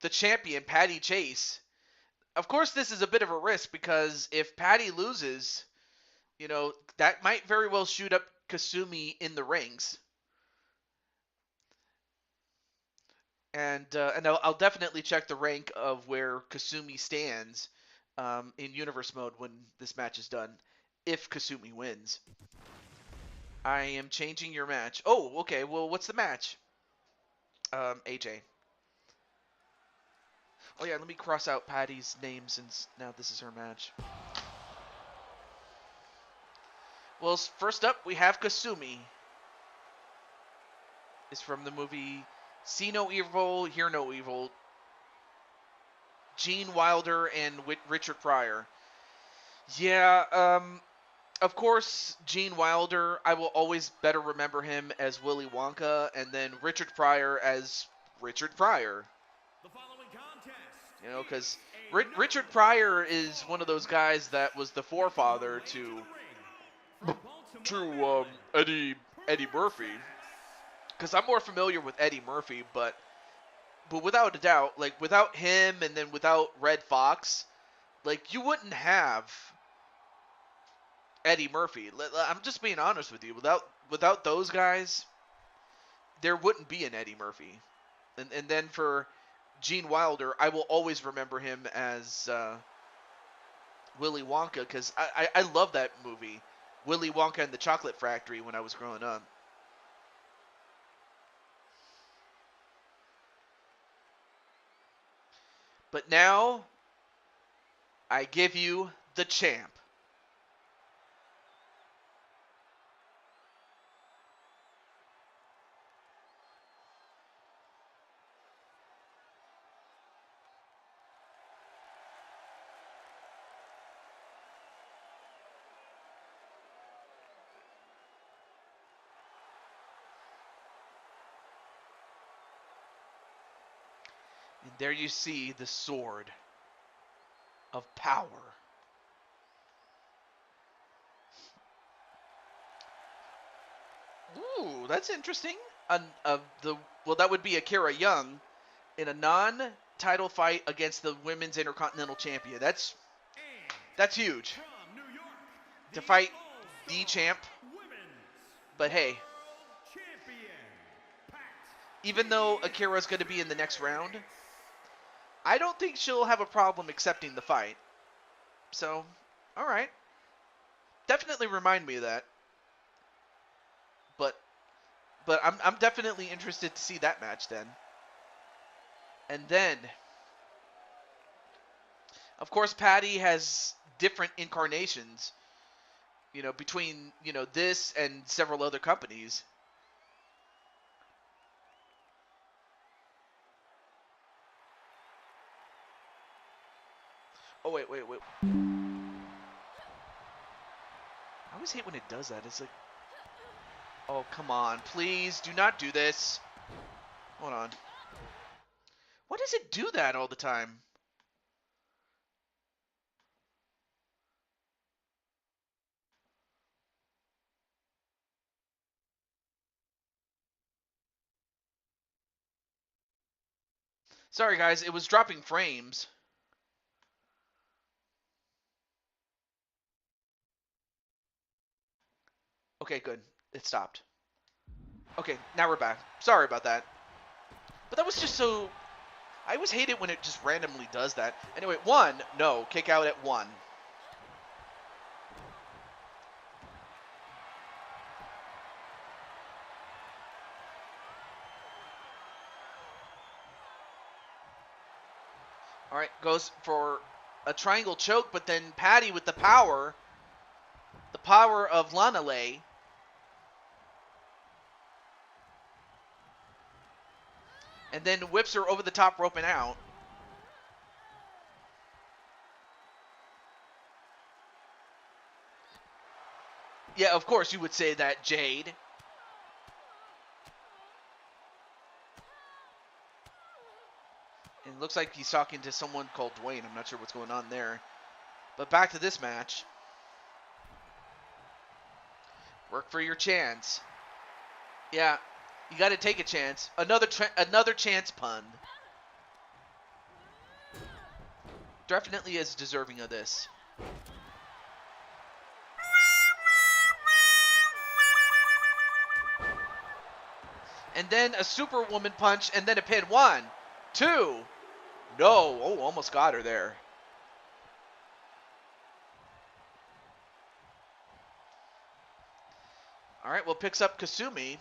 the champion, Patty Chase? Of course, this is a bit of a risk because if Patty loses, that might very well shoot up Kasumi in the rings. And I'll definitely check the rank of where Kasumi stands in universe mode when this match is done, if Kasumi wins. I am changing your match. Oh, okay. Well, what's the match? AJ. Oh yeah, let me cross out Patty's name since now this is her match. Well, first up we have Kasumi. Is from the movie See No Evil, Hear No Evil. Gene Wilder and Richard Pryor. Yeah, of course, Gene Wilder, I will always better remember him as Willy Wonka, and then Richard Pryor as Richard Pryor. The following contest Because Richard Pryor is one of those guys that was the forefather to Eddie Murphy. Because I'm more familiar with Eddie Murphy, but without a doubt, like without him and then without Red Fox, like you wouldn't have Eddie Murphy. I'm just being honest with you. Without those guys, there wouldn't be an Eddie Murphy. And then for Gene Wilder, I will always remember him as Willy Wonka because I love that movie, Willy Wonka and the Chocolate Factory, when I was growing up. But now, I give you the champ. And there you see the sword of power. Ooh, that's interesting. Well, that would be Akira Young in a non-title fight against the Women's Intercontinental Champion. That's huge From New York, to the fight the All-Star champ. Women's But hey, World Champion, Pat even though Akira's going to be in the next round, I don't think she'll have a problem accepting the fight. So, all right, definitely remind me of that. But I'm definitely interested to see that match then. And then, of course, Patty has different incarnations, between, this and several other companies. Oh, wait. I always hate when it does that. It's like, oh, come on. Please, do not do this. Hold on. Why does it do that all the time? Sorry, guys. It was dropping frames. Okay, good. It stopped. Okay, now we're back. Sorry about that. But that was just so... I always hate it when it just randomly does that. Anyway, 1. No, kick out at 1. All right, goes for a triangle choke, but then Patty with the power of Lanale. And then whips her over the top rope and out. Yeah, of course you would say that, Jade. And it looks like he's talking to someone called Dwayne. I'm not sure what's going on there. But back to this match. Work for your chance. Yeah, you got to take a chance. Another chance pun. Definitely is deserving of this. And then a Superwoman punch, and then a pin. 1, 2. No. Oh, almost got her there. All right, well, picks up Kasumi.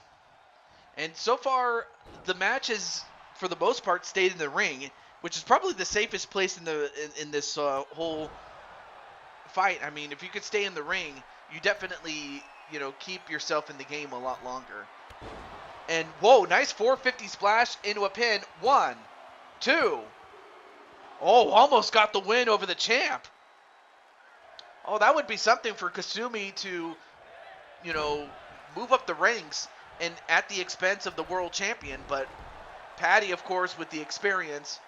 And so far, the match has, for the most part, stayed in the ring, which is probably the safest place in this whole fight. I mean, if you could stay in the ring, you definitely, keep yourself in the game a lot longer. And, whoa, nice 450 splash into a pin. 1, 2. Oh, almost got the win over the champ. Oh, that would be something for Kasumi to, move up the ranks and at the expense of the world champion. But Patty, of course, with the experience,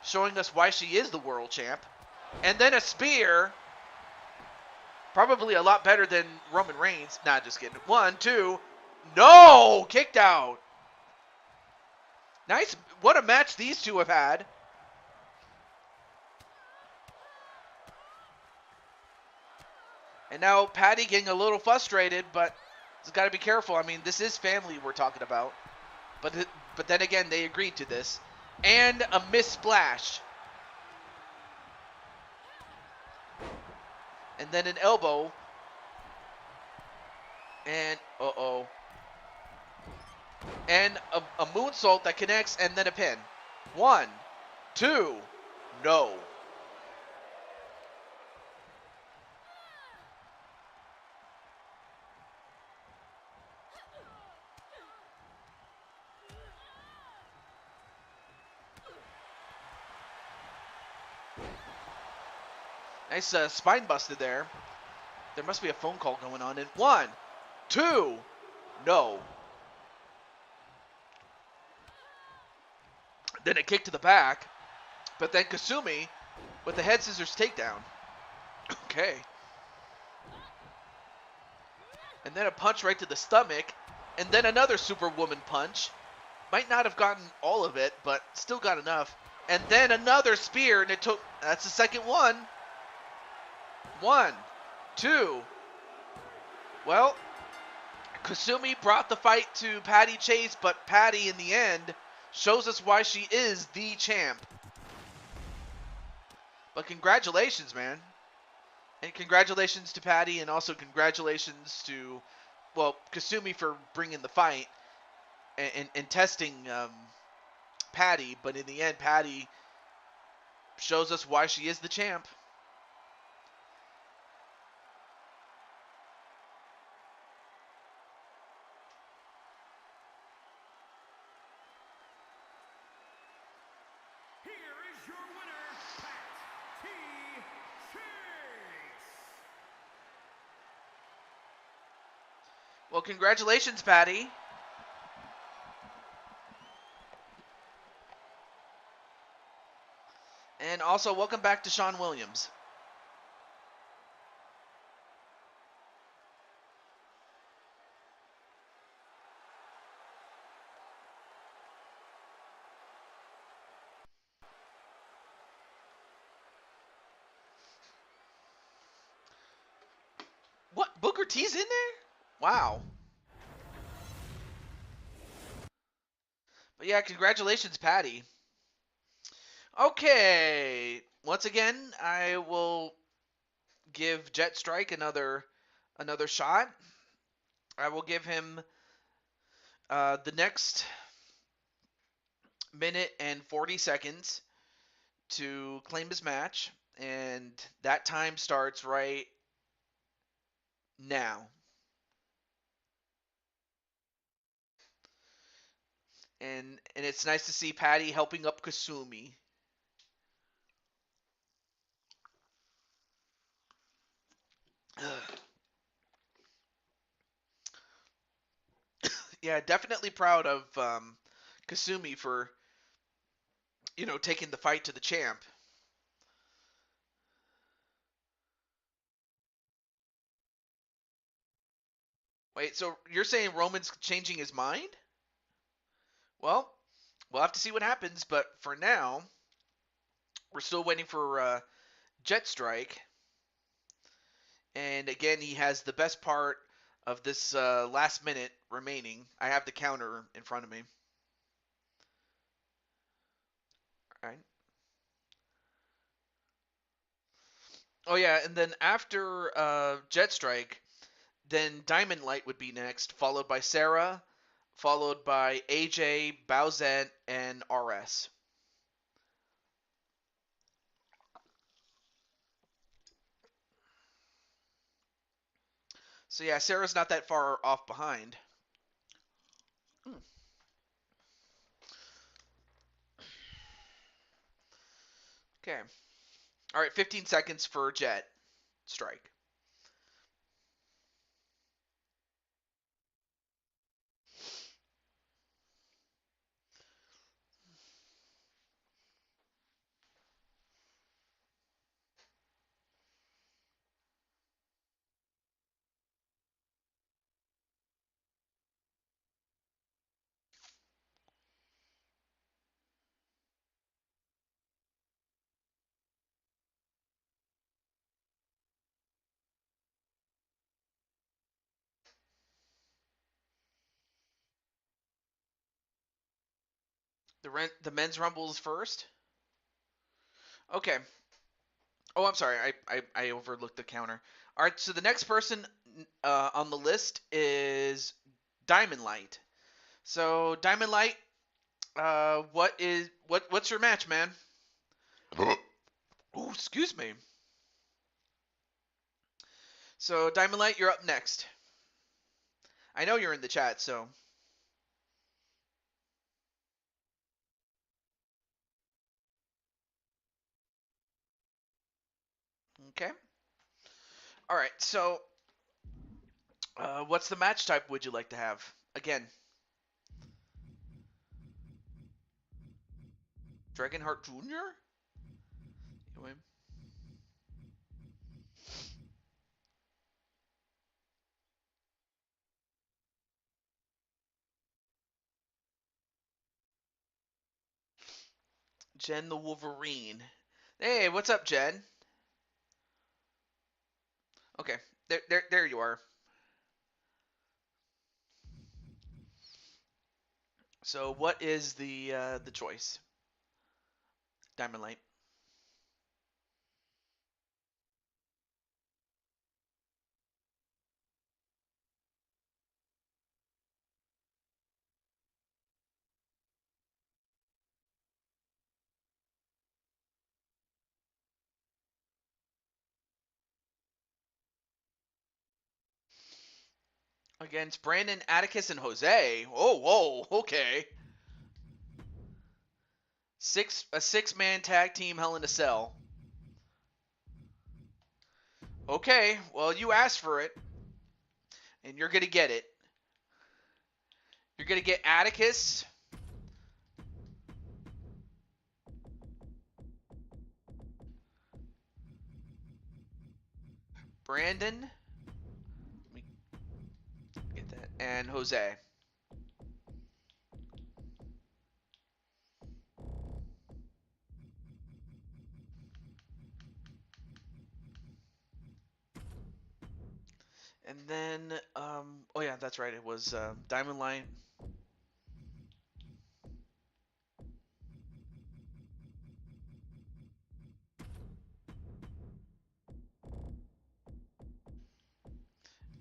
showing us why she is the world champ. And then a spear. Probably a lot better than Roman Reigns. Nah, just kidding. 1, 2. No! Kicked out. Nice. What a match these two have had. And now Patty getting a little frustrated, but he's got to be careful. I mean, this is family we're talking about. But then again, they agreed to this. And a missed splash. And then an elbow. And, uh-oh. And a moonsault that connects, and then a pin. 1, 2. No. Nice spine busted there. There must be a phone call going on. And 1, 2, no. Then a kick to the back. But then Kasumi with the head scissors takedown. Okay. And then a punch right to the stomach. And then another Superwoman punch. Might not have gotten all of it, but still got enough. And then another spear, and it took, that's the second one. 1, 2. Well, Kasumi brought the fight to Patty Chase, but Patty, in the end, shows us why she is the champ. But congratulations, man. And congratulations to Patty, and also congratulations to, well, Kasumi for bringing the fight and testing Patty. But in the end, Patty shows us why she is the champ. Here is your winner, Pat T. Chase. Well, congratulations, Patty. And also, welcome back to Sean Williams. What? Booker T's in there? Wow. But yeah, congratulations, Patty. Okay. Once again, I will give Jet Strike another shot. I will give him the next minute and 40 seconds to claim his match, and that time starts right now. And it's nice to see Patty helping up Kasumi. Yeah, definitely proud of Kasumi for, taking the fight to the champ. Wait, so you're saying Roman's changing his mind? Well, we'll have to see what happens, but for now, we're still waiting for Jet Strike. And again, he has the best part of this last minute remaining. I have the counter in front of me. All right. Oh yeah, and then after Jet Strike, then Diamond Light would be next, followed by Sarah, followed by AJ, Bowsette, and RS. So yeah, Sarah's not that far off behind. Okay. All right, 15 seconds for Jet Strike. The men's rumble is first. Okay. Oh, I'm sorry. I overlooked the counter. All right. So the next person on the list is Diamond Light. So Diamond Light, what's your match, man? Excuse me. So, Diamond Light, you're up next. I know you're in the chat, so. Okay. All right, so what's the match type would you like to have? Again, Dragonheart Jr.? Anyway. Jen the Wolverine. Hey, what's up, Jen? Okay, there you are. So, what is the choice? Diamond Light. Against Brandon, Atticus, and Jose. Oh, whoa, okay. A six-man tag team Hell in a Cell. Okay, well, you asked for it, and you're gonna get it. You're gonna get Atticus, Brandon, let me get that, and Jose. And then, oh yeah, that's right. It was Diamond Light.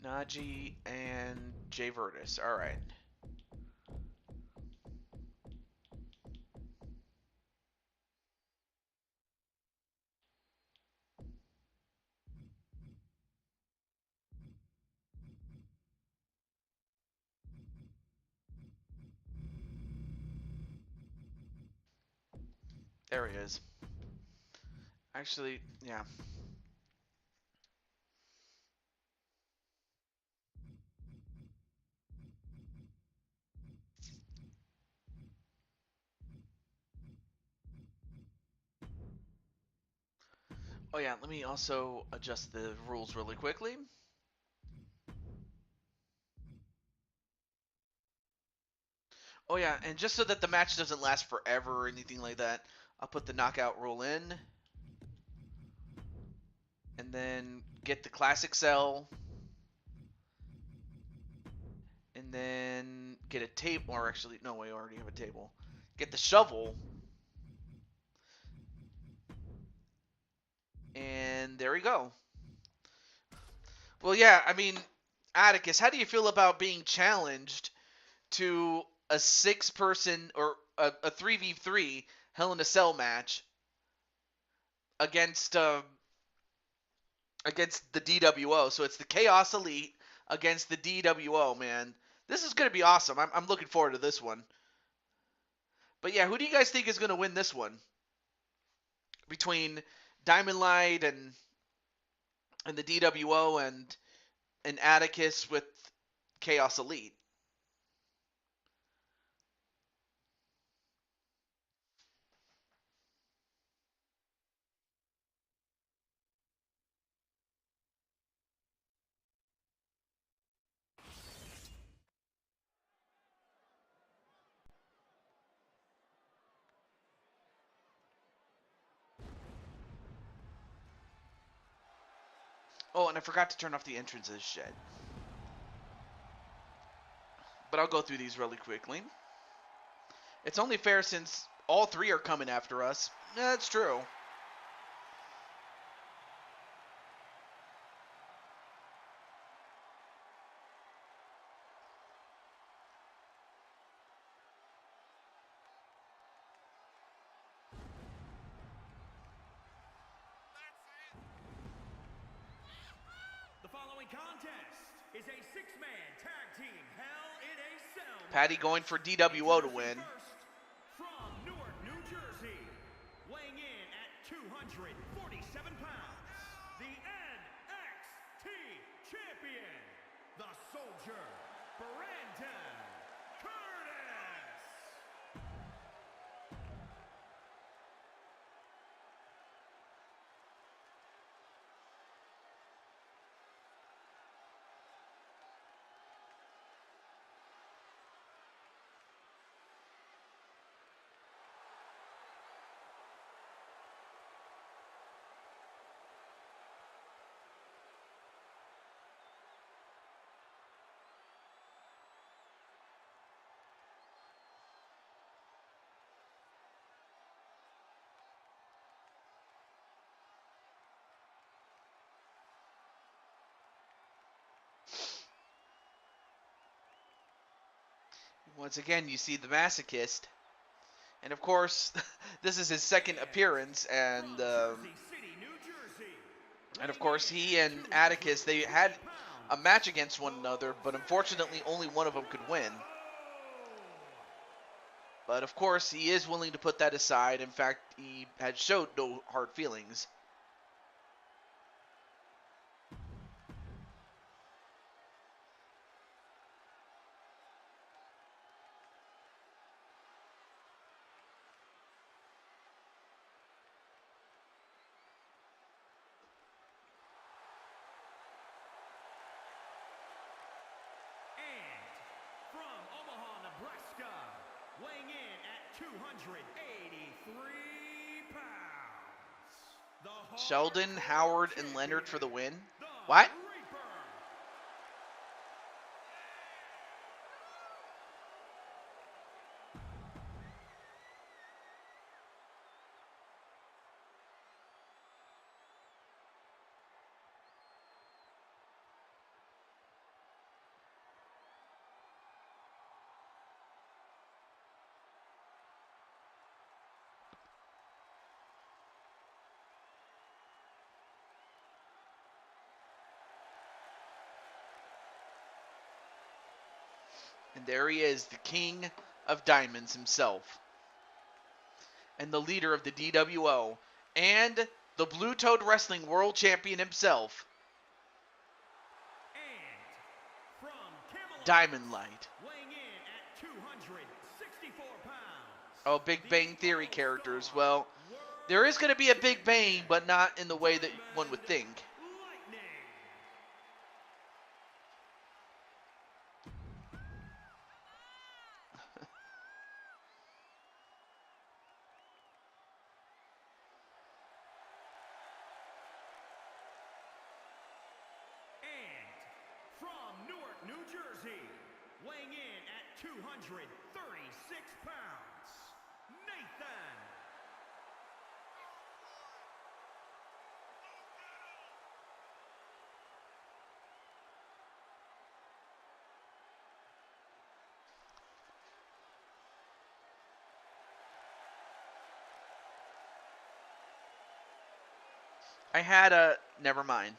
Najee and Jay Virtus. All right. There he is. Actually, yeah. Oh yeah, let me also adjust the rules really quickly. Oh yeah, and just so that the match doesn't last forever or anything like that, I'll put the knockout rule in. And then get the classic cell. And then get a table, or actually, no, we already have a table. Get the shovel. And there we go. Well, yeah, I mean, Atticus, how do you feel about being challenged to a six-person or a 3v3 Hell in a Cell match against against the DWO? So it's the Chaos Elite against the DWO, man. This is going to be awesome. I'm looking forward to this one. But yeah, who do you guys think is going to win this one? Between Diamond Light and the DWO and Atticus with Chaos Elite. Oh, and I forgot to turn off the entrances shit. But I'll go through these really quickly. It's only fair since all three are coming after us. Yeah, that's true. is a six-man tag team Hell in a Cell. Patty going for DWO to win. First, from Newark, New Jersey, weighing in at 247 pounds, the NXT champion, the Soldier, Brandon Curtis. Once again, you see the masochist. And of course, this is his second appearance, and of course, he and Atticus, they had a match against one another, but unfortunately, only one of them could win. But of course, he is willing to put that aside. In fact, he had showed no hard feelings. Weighing in at 283 pounds. Sheldon, Howard, and Leonard for the win. What? And there he is, the king of diamonds himself. And the leader of the DWO. And the Blue Toad Wrestling World Champion himself. And from Diamond Light. Weighing in at 264 pounds. Oh, Big Bang Theory characters. Well, there is going to be a Big Bang, but not in the way that one would think. New Jersey, weighing in at 236 pounds, Nathan. I had a... Never mind.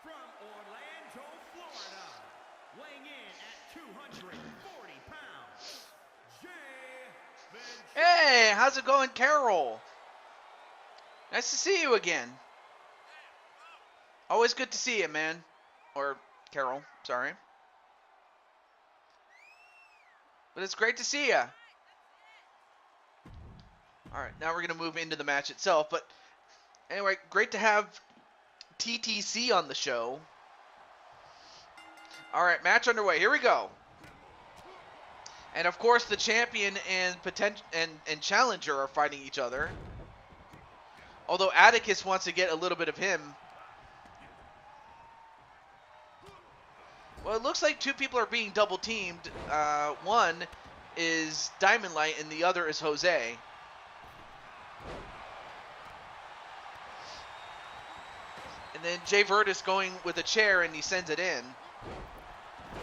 From Orlando, Florida, weighing in at 240 pounds, Hey, how's it going, Carol? Nice to see you again. Always good to see you, man. Or Carol, sorry. But it's great to see you. Alright, now we're going to move into the match itself. But anyway, great to have TTC on the show. Alright, match underway. Here we go. And of course, the champion and challenger are fighting each other. Although Atticus wants to get a little bit of him. Well, it looks like two people are being double teamed. One is Diamond Light and the other is Jose. And then Jay Virtus going with a chair, and he sends it in.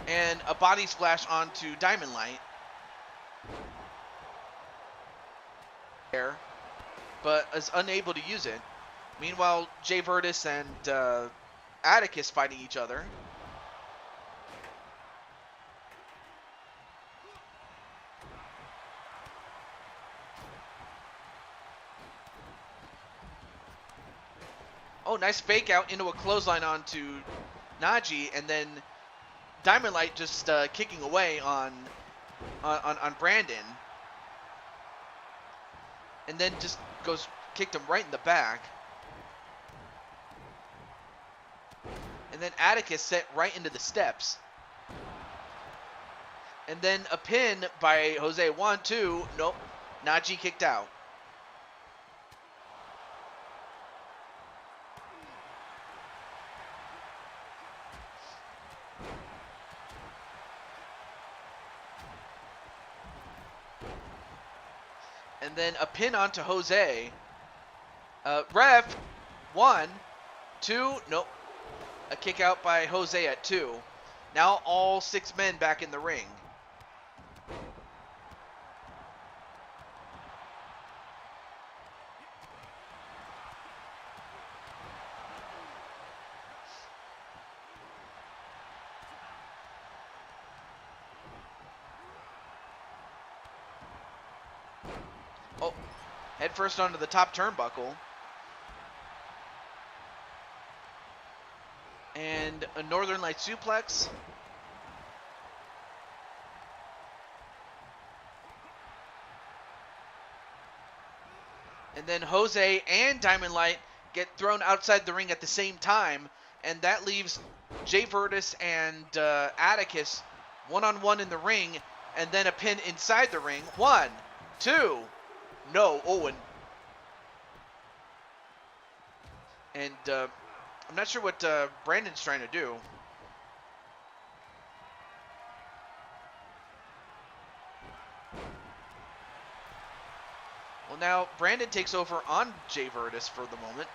And a body splash onto Diamond Light. But is unable to use it. Meanwhile, Jay Virtus and Atticus fighting each other. Oh, nice fake out into a clothesline onto Najee, and then Diamond Light just kicking away on Brandon. And then just kicked him right in the back. And then Atticus set right into the steps. And then a pin by Jose. 1, 2, nope. Najee kicked out. And then a pin onto Jose. Ref, 1, 2, nope. A kick out by Jose at 2. Now all 6 men back in the ring. Oh, head first onto the top turnbuckle. And a Northern Light suplex. And then Jose and Diamond Light get thrown outside the ring at the same time. And that leaves Jay Virtus and Atticus one-on-one in the ring. And then a pin inside the ring. 1, 2, no, Owen. And I'm not sure what Brandon's trying to do. Well, now Brandon takes over on Jay Virtus for the moment.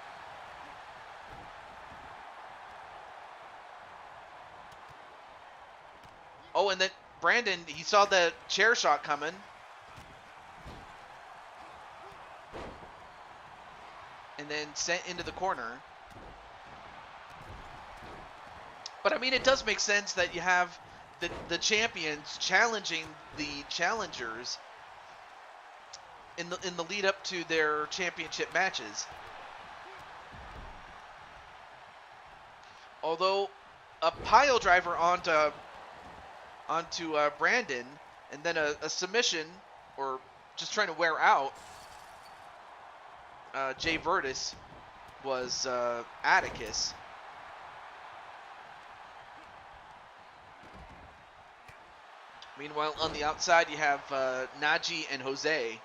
Oh, and then Brandon, he saw the chair shot coming. And then sent into the corner. But I mean, it does make sense that you have the champions challenging the challengers in the lead up to their championship matches. Although a pile driver onto Brandon, and then a submission, or just trying to wear out Jay Virtus, was Atticus. Meanwhile, on the outside, you have Najee and Jose.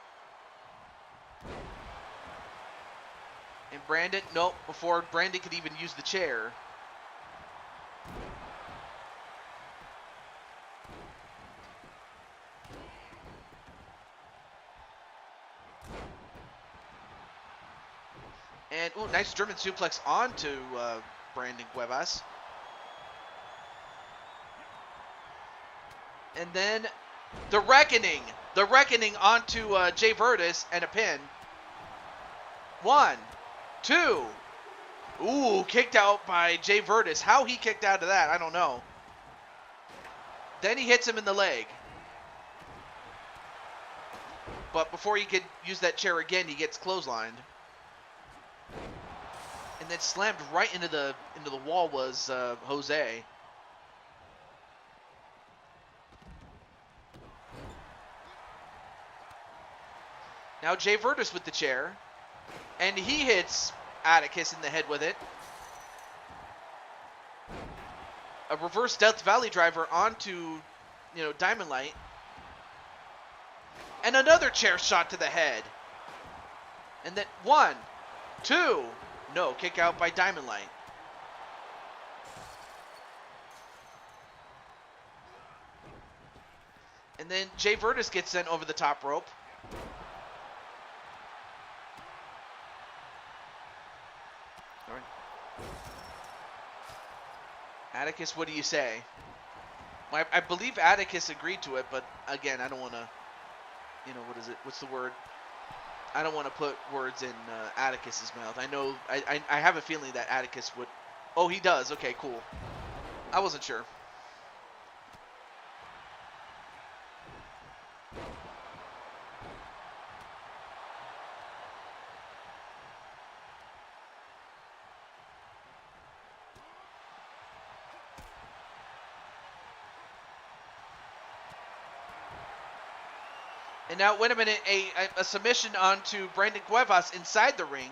And Brandon, nope, before Brandon could even use the chair. And, ooh, nice German suplex onto Brandon Cuevas. And then the Reckoning onto Jay Virtus and a pin. 1, 2. Ooh, kicked out by Jay Virtus. How he kicked out of that, I don't know. Then he hits him in the leg. But before he could use that chair again, he gets clotheslined. And then slammed right into the wall was Jose. Now Jay Virtus with the chair, and he hits Atticus in the head with it. A reverse Death Valley driver onto, Diamond Light. And another chair shot to the head. And then 1, 2, no, kick out by Diamond Light. And then Jay Virtus gets sent over the top rope. All right. Atticus, what do you say? I believe Atticus agreed to it, but again, I don't want to, what is it? What's the word? I don't want to put words in Atticus's mouth. I know, I have a feeling that Atticus would. Oh, he does. Okay, cool. I wasn't sure. And now, wait a minute, a submission onto Brandon Cuevas inside the ring.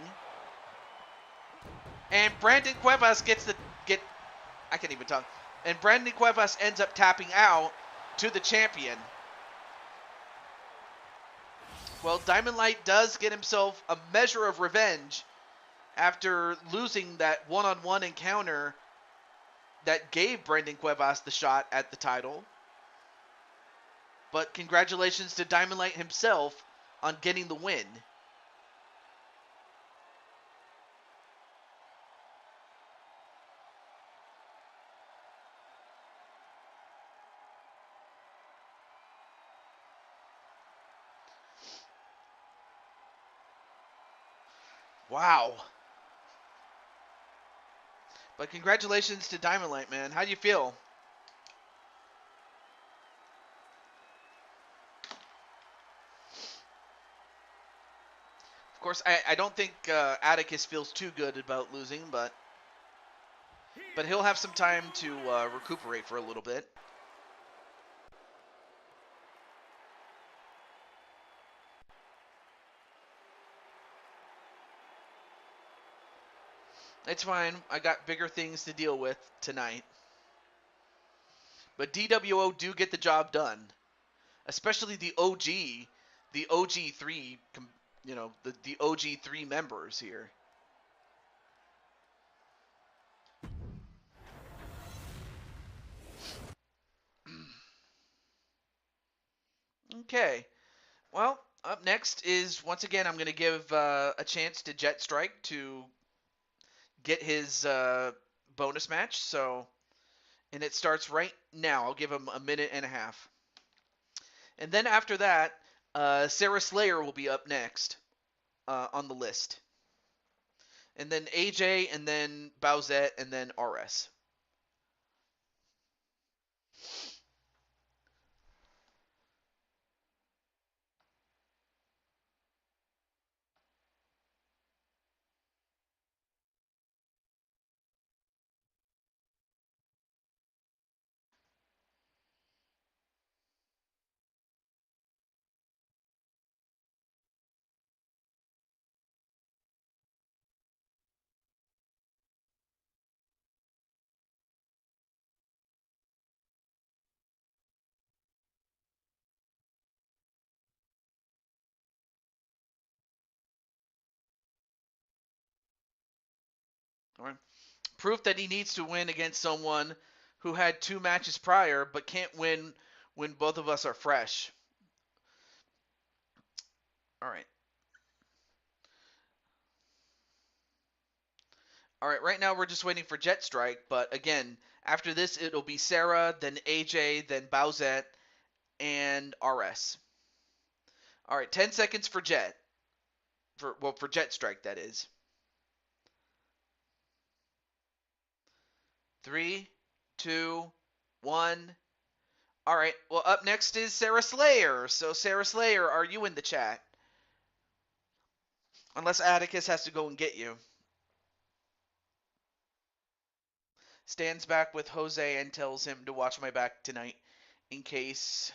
And Brandon Cuevas I can't even talk. And Brandon Cuevas ends up tapping out to the champion. Well, Diamond Light does get himself a measure of revenge after losing that one-on-one encounter that gave Brandon Cuevas the shot at the title. But congratulations to Diamond Light himself on getting the win. Wow. But congratulations to Diamond Light, man. How do you feel? Of course, I don't think Atticus feels too good about losing, but he'll have some time to recuperate for a little bit. It's fine. I got bigger things to deal with tonight. But DWO do get the job done, especially the OG 3, the OG 3 members here. Okay. Well, up next is, once again, I'm going to give a chance to Jet Strike to get his bonus match. And it starts right now. I'll give him a minute and a half. And then after that, Sarah Slayer will be up next on the list. And then AJ, and then Bowsette, and then RS. All right. Proof that he needs to win against someone who had 2 matches prior, but can't win when both of us are fresh. All right. All right, right now we're just waiting for Jet Strike, but again, after this it'll be Sarah, then AJ, then Bowsette, and RS. All right, 10 seconds for Jet. For Jet Strike, that is. 3, 2, 1. All right, well, up next is Sarah Slayer. So, Sarah Slayer, are you in the chat? Unless Atticus has to go and get you. Stands back with Jose and tells him to watch my back tonight in case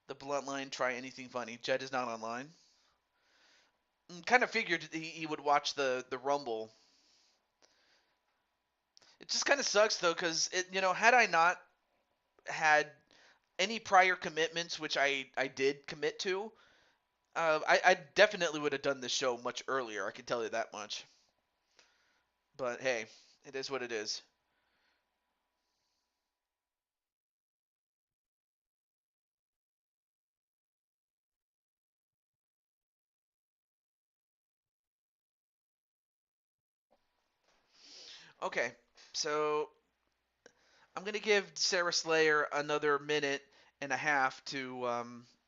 the Bloodline try anything funny. Jed is not online. Kind of figured he would watch the Rumble. It just kind of sucks though, because had I not had any prior commitments, which I did commit to, I definitely would have done this show much earlier. I can tell you that much. But hey, it is what it is. Okay, so I'm going to give Sarah Slayer another minute and a half to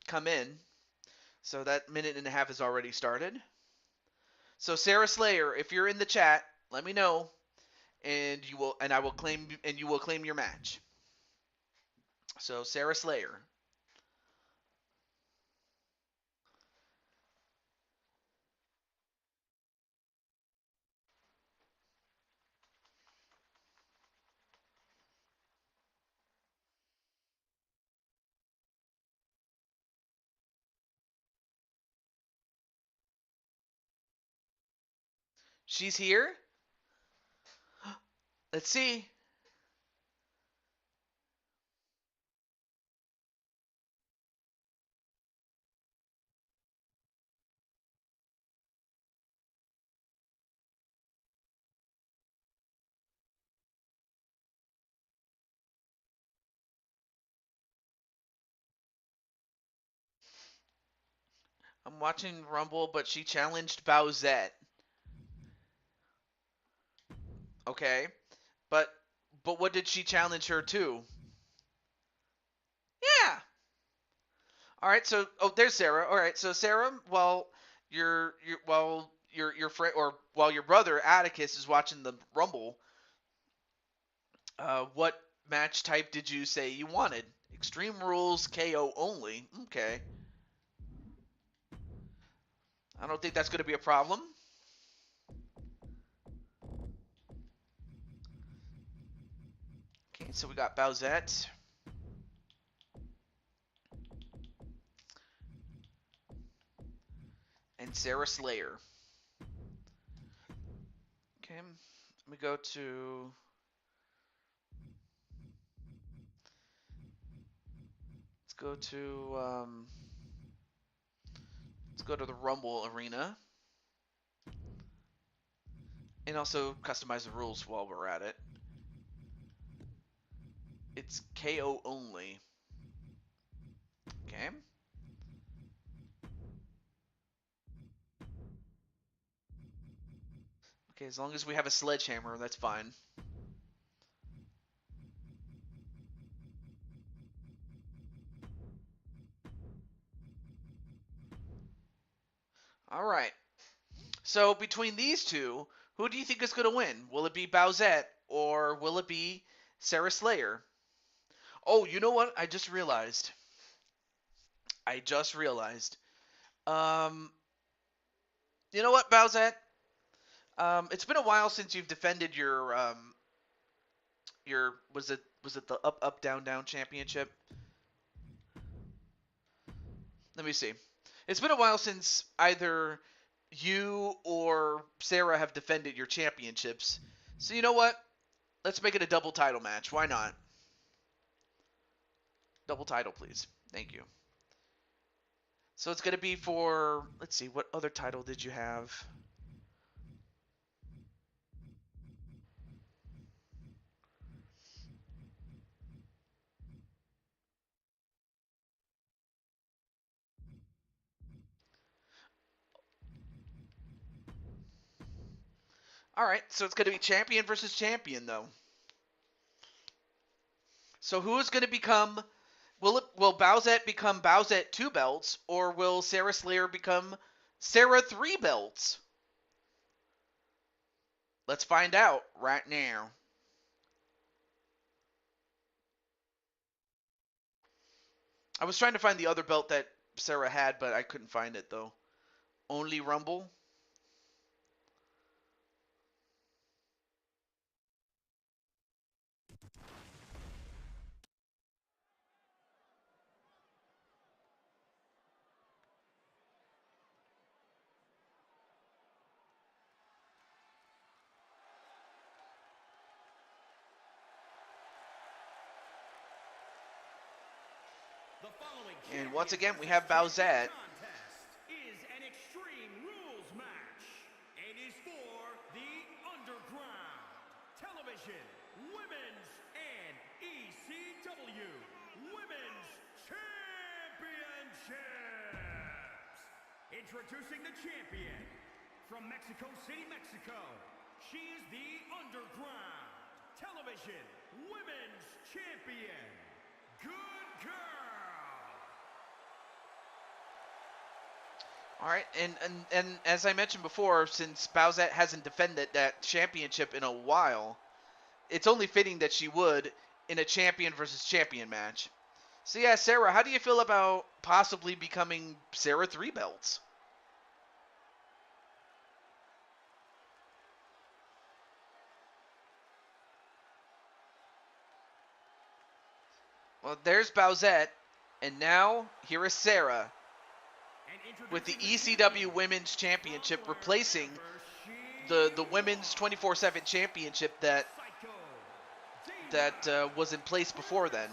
come in. So that minute and a half has already started. So Sarah Slayer, if you're in the chat, let me know, and I will claim, and you will claim your match. So Sarah Slayer. She's here. Let's see. I'm watching Rumble, but she challenged Bowsette. Okay. But what did she challenge her to? Yeah. All right. So there's Sarah. All right. So Sarah, while your friend, or while your brother Atticus is watching the Rumble, what match type did you say you wanted? Extreme Rules, KO only. Okay. I don't think that's going to be a problem. Okay, so we got Bowsette. And Sarah Slayer. Okay, let me go to... Let's go to the Rumble arena. And also customize the rules while we're at it. It's KO only. Okay. Okay, as long as we have a sledgehammer, that's fine. All right. So between these two, who do you think is going to win? Will it be Bowsette or will it be Sarah Slayer? Oh, you know what? I just realized. Um, you know what, Bowsette? It's been a while since you've defended your was it the up down down championship? Let me see. It's been a while since either you or Sarah have defended your championships. So you know what? Let's make it a double title match. Why not? Double title, please. Thank you. So it's going to be for, let's see, what other title did you have? All right, so it's going to be champion versus champion, though. So who's going to become? Will Bowsette become Bowsette 2 belts, or will Sarah Slayer become Sarah 3 belts? Let's find out right now. I was trying to find the other belt that Sarah had, but I couldn't find it though. Only Rumble. And once again, we have Bowsette. Is an Extreme Rules match. It is for the Underground Television Women's and ECW Women's Championships. Introducing the champion from Mexico City, Mexico. She is the Underground Television Women's Champion, Good Girl. All right, and as I mentioned before, since Bowsette hasn't defended that championship in a while, it's only fitting that she would in a champion versus champion match. So yeah, Sarah, how do you feel about possibly becoming Sarah 3 belts? Well, there's Bowsette, and now here is Sarah with the ECW Women's Championship replacing the Women's 24/7 Championship that was in place before then.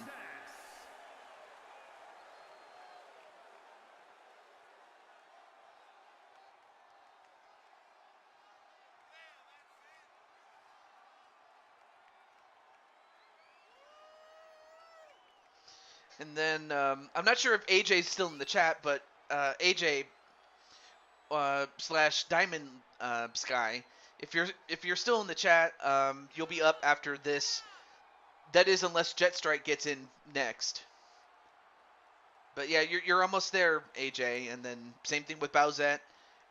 And then I'm not sure if AJ's still in the chat, but AJ slash Diamond Sky, if you're still in the chat, you'll be up after this. That is, unless Jet Strike gets in next. But yeah, you're almost there, AJ. And then same thing with Bowsette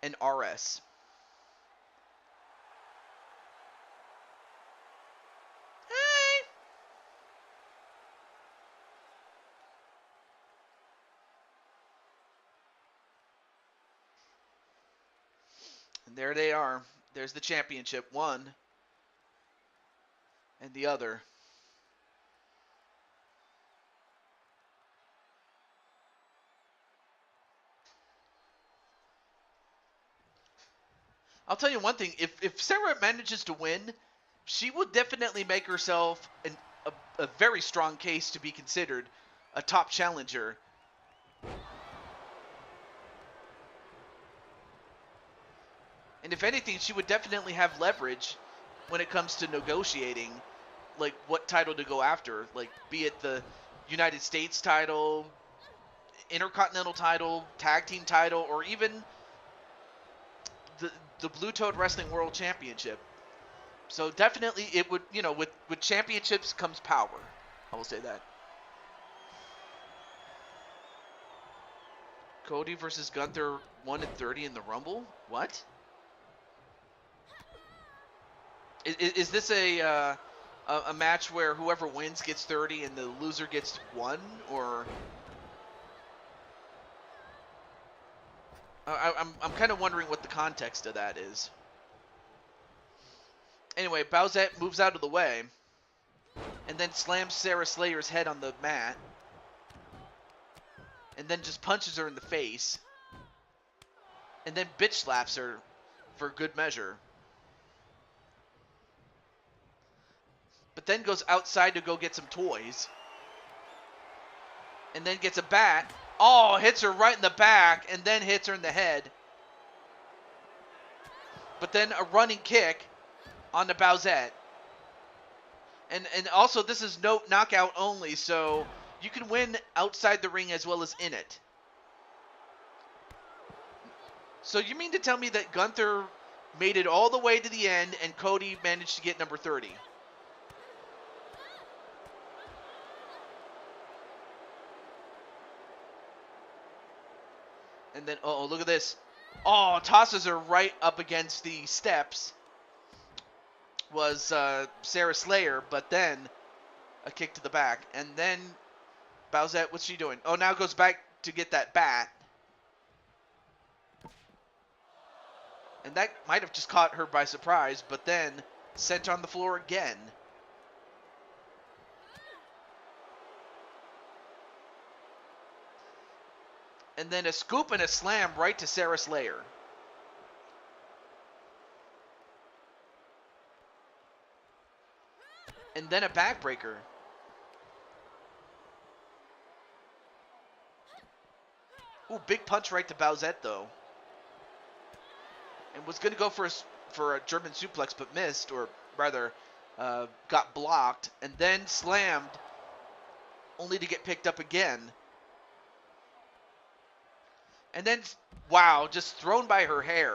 and RS. Hey. And there they are. There's the championship, one and the other. I'll tell you one thing. If Sarah manages to win, she would definitely make herself a very strong case to be considered a top challenger. And if anything, she would definitely have leverage when it comes to negotiating, like what title to go after, like be it the United States title, Intercontinental title, Tag Team title, or even the Blue Toad Wrestling World Championship. So definitely it would, with championships comes power. I will say that. Cody versus Gunther 1-30 in the Rumble? What? Is this a match where whoever wins gets 30 and the loser gets 1, or? I'm kind of wondering what the context of that is. Anyway, Bowsette moves out of the way and then slams Sarah Slayer's head on the mat and then just punches her in the face and then bitch slaps her for good measure. But then goes outside to go get some toys and then gets a bat. Oh, hits her right in the back and then hits her in the head. But then a running kick on the Bowsette. And also, this is no knockout only, so you can win outside the ring as well as in it. So you mean to tell me that Gunther made it all the way to the end and Cody managed to get number 30? And then, oh, look at this. Oh, tosses her right up against the steps. Was Sarah Slayer, but then a kick to the back. And then Bowsette, what's she doing? Oh, now goes back to get that bat. And that might have just caught her by surprise, but then sent on the floor again. And then a scoop and a slam right to Sarah Slayer. And then a backbreaker. Ooh, big punch right to Bowsette, though. And was going to go for a German suplex, but missed, or rather, got blocked. And then slammed, only to get picked up again. And then, wow, just thrown by her hair.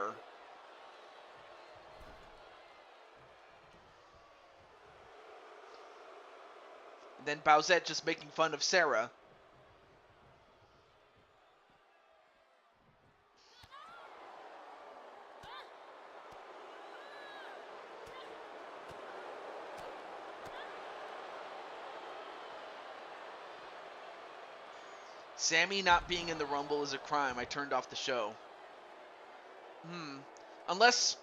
then Bowsette just making fun of Sarah. Sammy not being in the Rumble is a crime. I turned off the show. Unless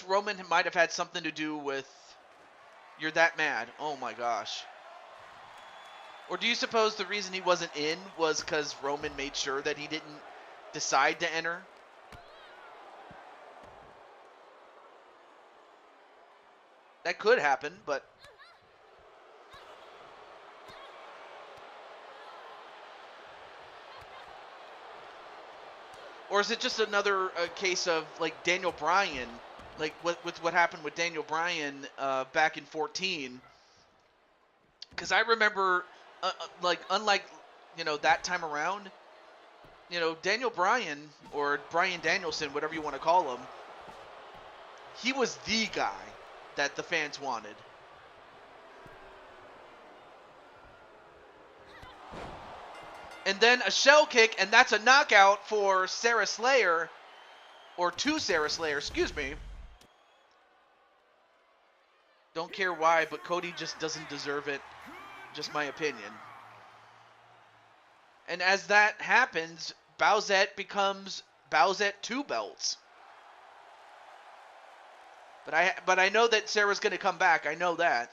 Roman might have had something to do with you're that mad. Oh my gosh. Or do you suppose the reason he wasn't in was because Roman made sure that he didn't decide to enter? That could happen, but... Or is it just another case of, like, Daniel Bryan, like, with what happened with Daniel Bryan back in 14? Because I remember, like, unlike, you know, that time around, you know, Daniel Bryan, or Bryan Danielson, whatever you want to call him, he was the guy that the fans wanted. And then a shell kick, and that's a knockout for Sarah Slayer, or to Sarah Slayer, excuse me. Don't care why, but Cody just doesn't deserve it. Just my opinion. And as that happens, Bowsette becomes Bowsette 2 belts. But I know that Sarah's going to come back. I know that.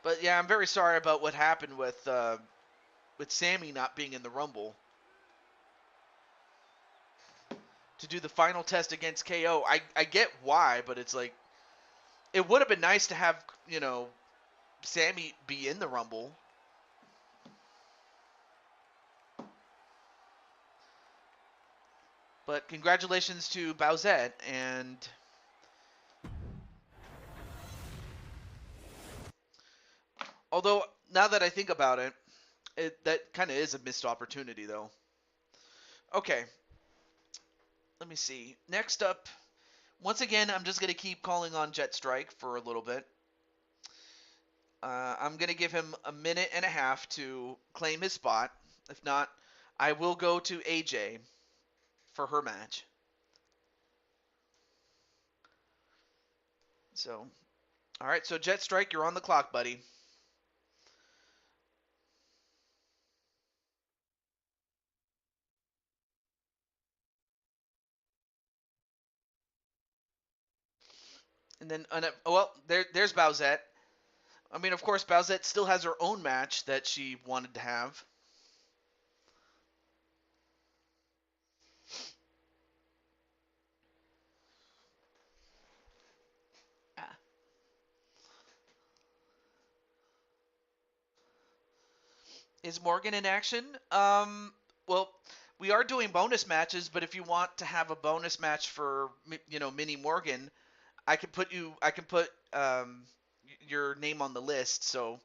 But yeah, I'm very sorry about what happened with Sammy not being in the Rumble. To do the final test against KO. I get why, but it's like, it would have been nice to have, you know, Sammy be in the Rumble. But congratulations to Bowsette, and although now that I think about it, that kind of is a missed opportunity, though. Okay, let me see. Next up, once again, I'm just going to keep calling on Jet Strike for a little bit. I'm going to give him a minute and a half to claim his spot. If not, I will go to AJ for her match. So, all right, so Jet Strike, you're on the clock, buddy. And then, well, there's Bowsette. I mean, of course, Bowsette still has her own match that she wanted to have. Is Morgan in action? Well, we are doing bonus matches, but if you want to have a bonus match for, you know, Mini Morgan, I can put your name on the list. So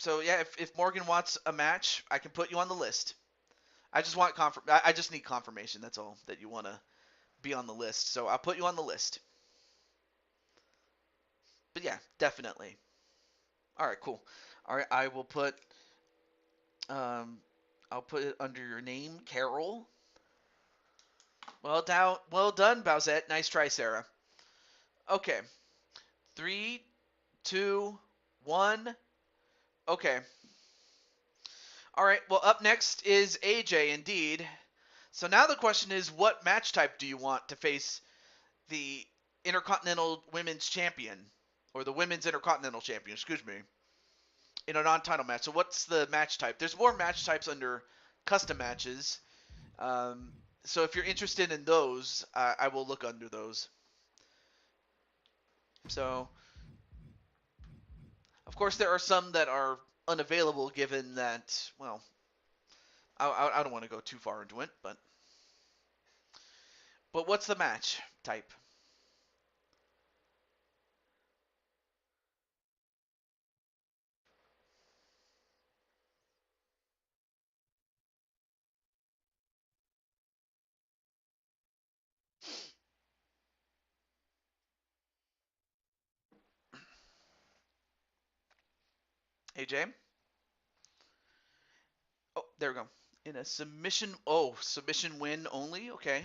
yeah, if Morgan wants a match, I can put you on the list. I just want I just need confirmation. That's all, that you want to be on the list. So I'll put you on the list. But yeah, definitely. All right, cool. All right, I will put I'll put it under your name, Carol. Well done, Bowsette. Nice try, Sarah. Okay. 3, 2, 1. Okay. All right. Well, up next is AJ, indeed. So now the question is, what match type do you want to face the Intercontinental Women's Champion, or the Women's Intercontinental Champion, excuse me, in a non-title match? So what's the match type? There's more match types under custom matches. So if you're interested in those, I will look under those. So, of course, there are some that are unavailable given that, well, I don't want to go too far into it, but what's the match type? AJ. Oh, there we go. In a submission. Oh, submission win only. Okay.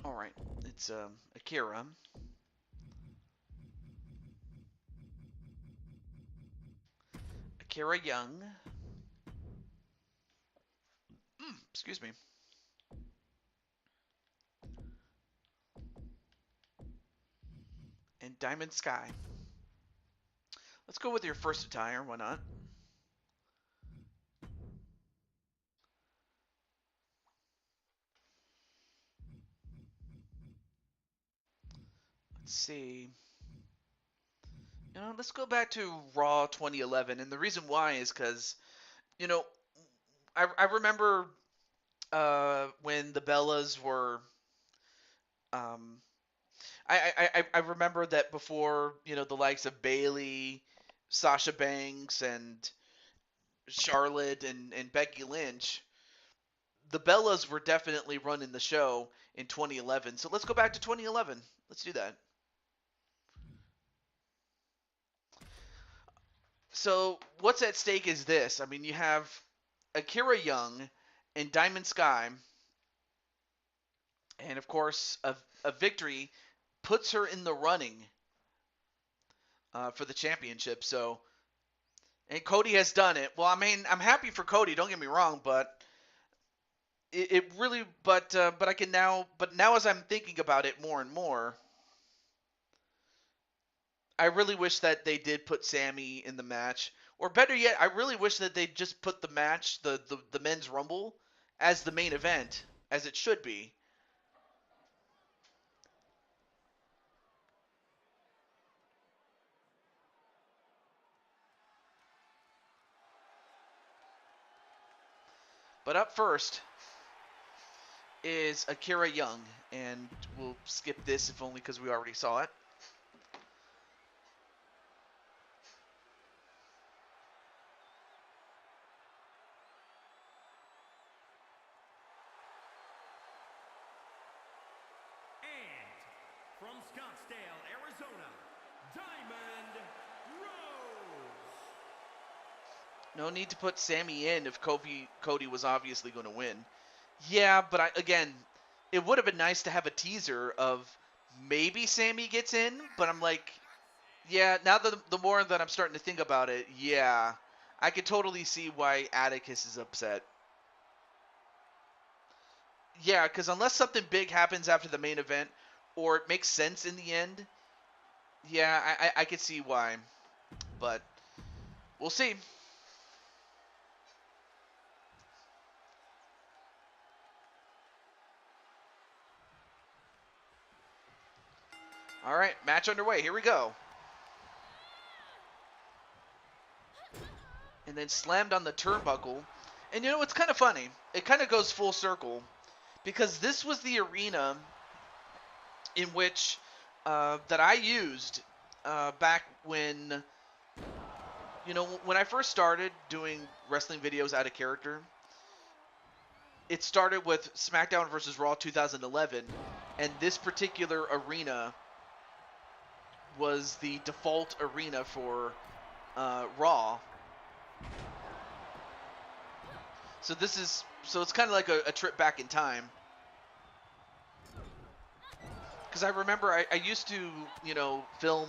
All right. It's Akira. Akira Young. Excuse me. And Diamond Sky. Let's go with your first attire. Why not? Let's see. Let's go back to Raw 2011. And the reason why is because, you know, I remember when the Bellas were. Um, I remember that before, the likes of Bayley, Sasha Banks, and Charlotte and Becky Lynch, the Bellas were definitely running the show in 2011. So let's go back to 2011. Let's do that. So what's at stake is this. I mean, you have Akira Young and Diamond Sky, and of course, a victory puts her in the running for the championship. So, and Cody has done it. Well, I mean, I'm happy for Cody. Don't get me wrong, but it really, but I can now, but now as I'm thinking about it more and more, I really wish that they did put Sammy in the match, or better yet, I really wish that they just put the match, the men's rumble, as the main event, as it should be. But up first is Akira Young, and we'll skip this if only because we already saw it. And from Scottsdale, Arizona, Diamond Rose. No need to put Sammy in if Cody was obviously going to win. Yeah, but again, it would have been nice to have a teaser of maybe Sammy gets in, but I'm like, yeah, now that the more that I'm starting to think about it, yeah, I could totally see why Atticus is upset. Yeah, because unless something big happens after the main event, or it makes sense in the end, yeah, I could see why. But we'll see. All right, match underway. Here we go. And then slammed on the turnbuckle. And it's kind of funny. It kind of goes full circle because this was the arena in which that I used back when when I first started doing wrestling videos out of character. It started with SmackDown vs. Raw 2011, and this particular arena was the default arena for Raw. So it's kind of like a trip back in time. Because I remember I used to, film,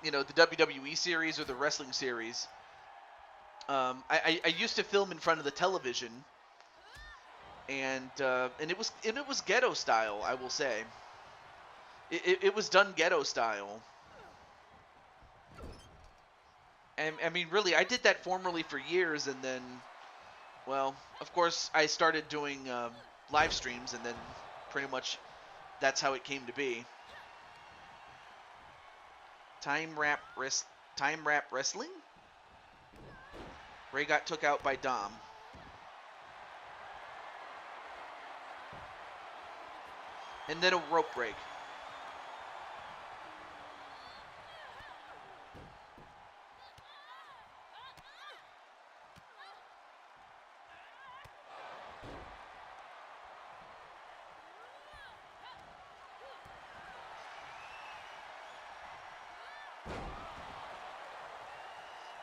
the WWE series or the wrestling series. I used to film in front of the television, and it was ghetto style, I will say. It was done ghetto style. And I mean, really, I did that formerly for years, and then, well, of course, I started doing live streams, and then pretty much that's how it came to be. Time Wrap Wrestling? Ray got took out by Dom. And then a rope break.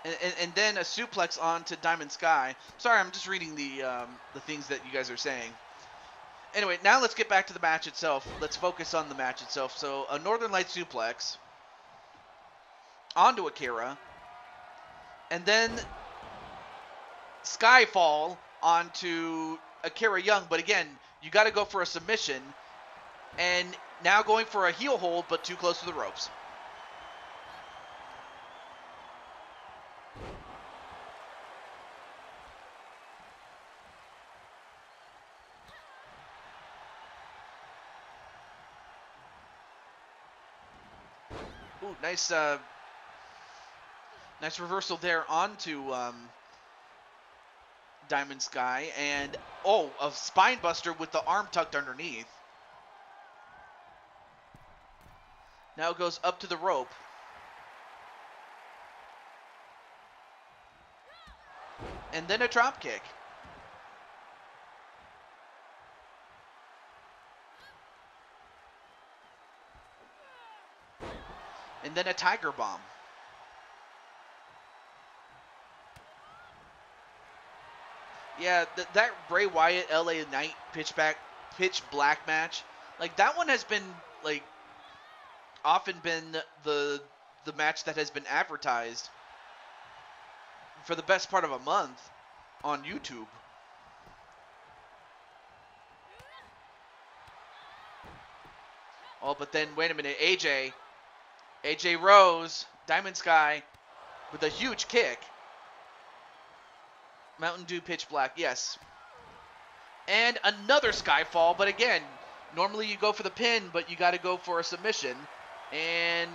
And then a suplex onto Diamond Sky. Sorry, I'm just reading the things that you guys are saying. Anyway, now let's get back to the match itself. Let's focus on the match itself. So a Northern Light suplex onto Akira, and then Skyfall onto Akira Young. But again, you got to go for a submission, and now going for a heel hold, but too close to the ropes. Ooh, nice reversal there onto Diamond Sky, and a spine buster with the arm tucked underneath. Now goes up to the rope. And then a drop kick. And then a Tiger Bomb. Yeah, that Bray Wyatt LA Knight pitch black match, like that one has been like often been the match that has been advertised for the best part of a month on YouTube. Oh, but then wait a minute, AJ Rose, Diamond Sky with a huge kick. Mountain Dew pitch black, yes. And another Skyfall, but again, normally you go for the pin, but you got to go for a submission. And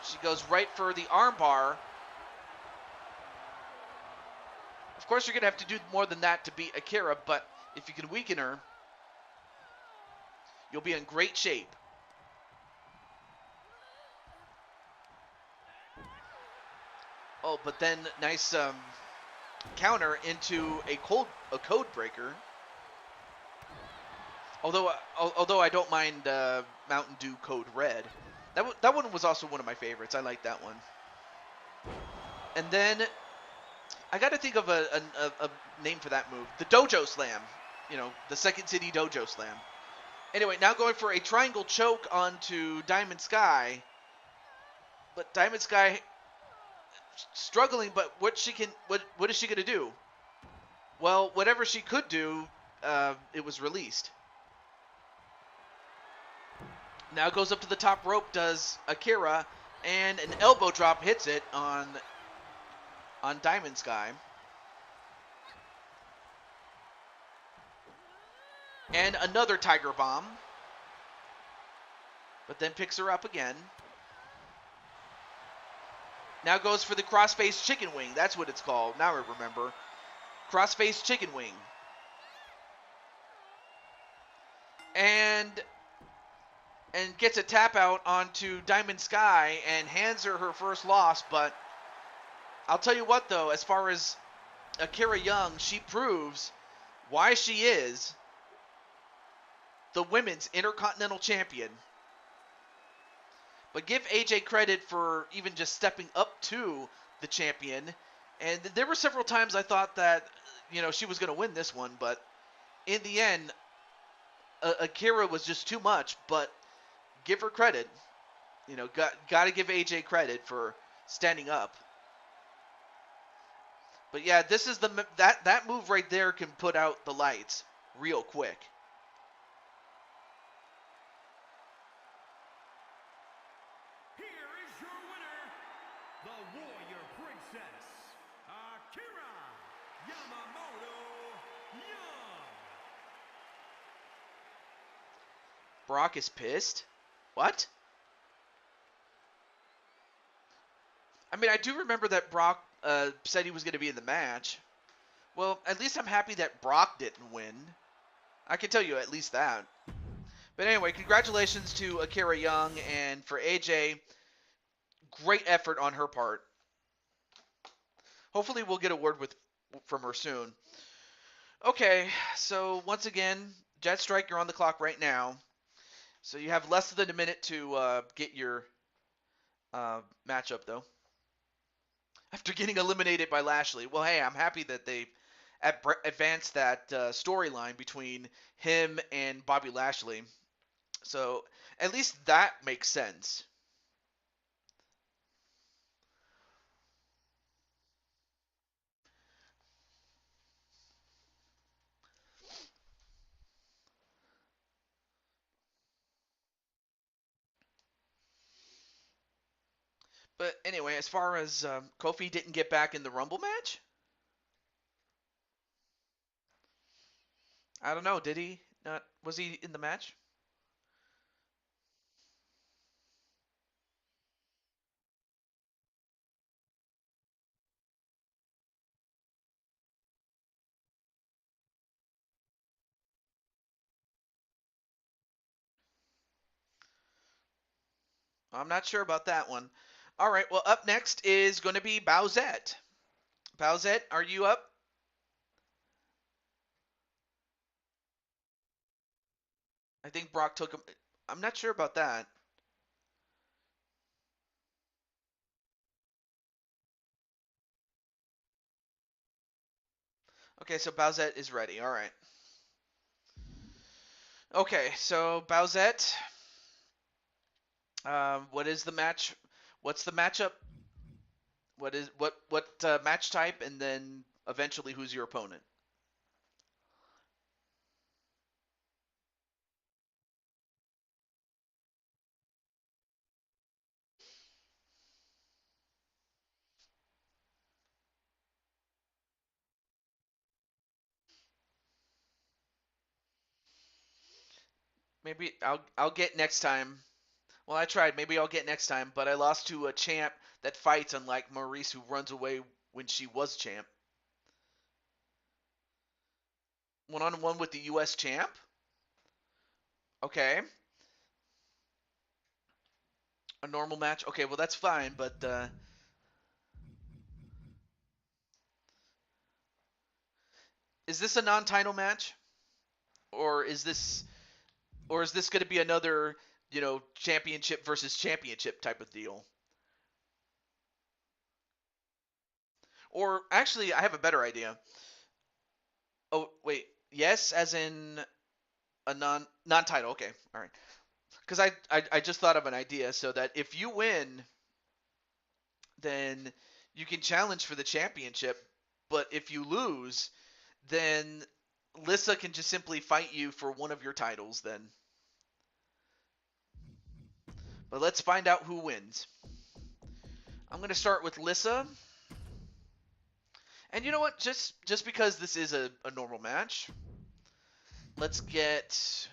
she goes right for the armbar. Of course, you're going to have to do more than that to beat Akira, but if you can weaken her, you'll be in great shape. Oh, but then nice counter into a code breaker. Although I don't mind Mountain Dew Code Red. That one was also one of my favorites. I like that one. And then I got to think of a name for that move. The Dojo Slam. You know, the Second City Dojo Slam. Anyway, now going for a triangle choke onto Diamond Sky. But Diamond Sky struggling, but what is she going to do? Well, whatever she could do, it was released. Now goes up to the top rope, does Akira, and an elbow drop hits it on Diamond Sky. And another Tiger Bomb. But then picks her up again. Now goes for the crossface chicken wing. That's what it's called. Now I remember. Crossface chicken wing. And gets a tap out onto Diamond Sky and hands her first loss. But I'll tell you what, though, as far as Akira Young, she proves why she is the women's Intercontinental Champion. But give AJ credit for even just stepping up to the champion. And there were several times I thought that, she was going to win this one. But in the end, Akira was just too much. But give her credit. Got to give AJ credit for standing up. But yeah, this is that move right there can put out the lights real quick. Brock is pissed? What? I mean, I do remember that Brock said he was going to be in the match. Well, at least I'm happy that Brock didn't win. I can tell you at least that. But anyway, congratulations to Akira Young, and for AJ, great effort on her part. Hopefully we'll get a word from her soon. Okay, so once again, Jet Strike, you're on the clock right now. So you have less than a minute to get your matchup, though. after getting eliminated by Lashley. Well, hey, I'm happy that they advanced that storyline between him and Bobby Lashley. So at least that makes sense. But anyway, as far as Kofi didn't get back in the Rumble match, I don't know. Did he not? Was he in the match? I'm not sure about that one. All right. Well, up next is going to be Bowsette. Bowsette, are you up? I think Brock took him. I'm not sure about that. Okay, so Bowsette is ready. All right. Okay, so Bowsette, what is the match? What's the matchup? What match type? And then eventually, who's your opponent? Maybe I'll get next time. Well, I tried. Maybe I'll get next time, but I lost to a champ that fights, unlike Maurice, who runs away when she was champ. 1-on-1 with the U.S. champ. Okay, a normal match. Okay, well that's fine, but is this a non-title match, or is this going to be another championship versus championship type of deal? Or actually, I have a better idea. Oh wait, yes, as in a non-title. Okay, all right. Because I just thought of an idea so that if you win, then you can challenge for the championship. But if you lose, then Lissa can just simply fight you for one of your titles then. But let's find out who wins. I'm going to start with Lissa. And you know what? Just because this is a normal match, let's get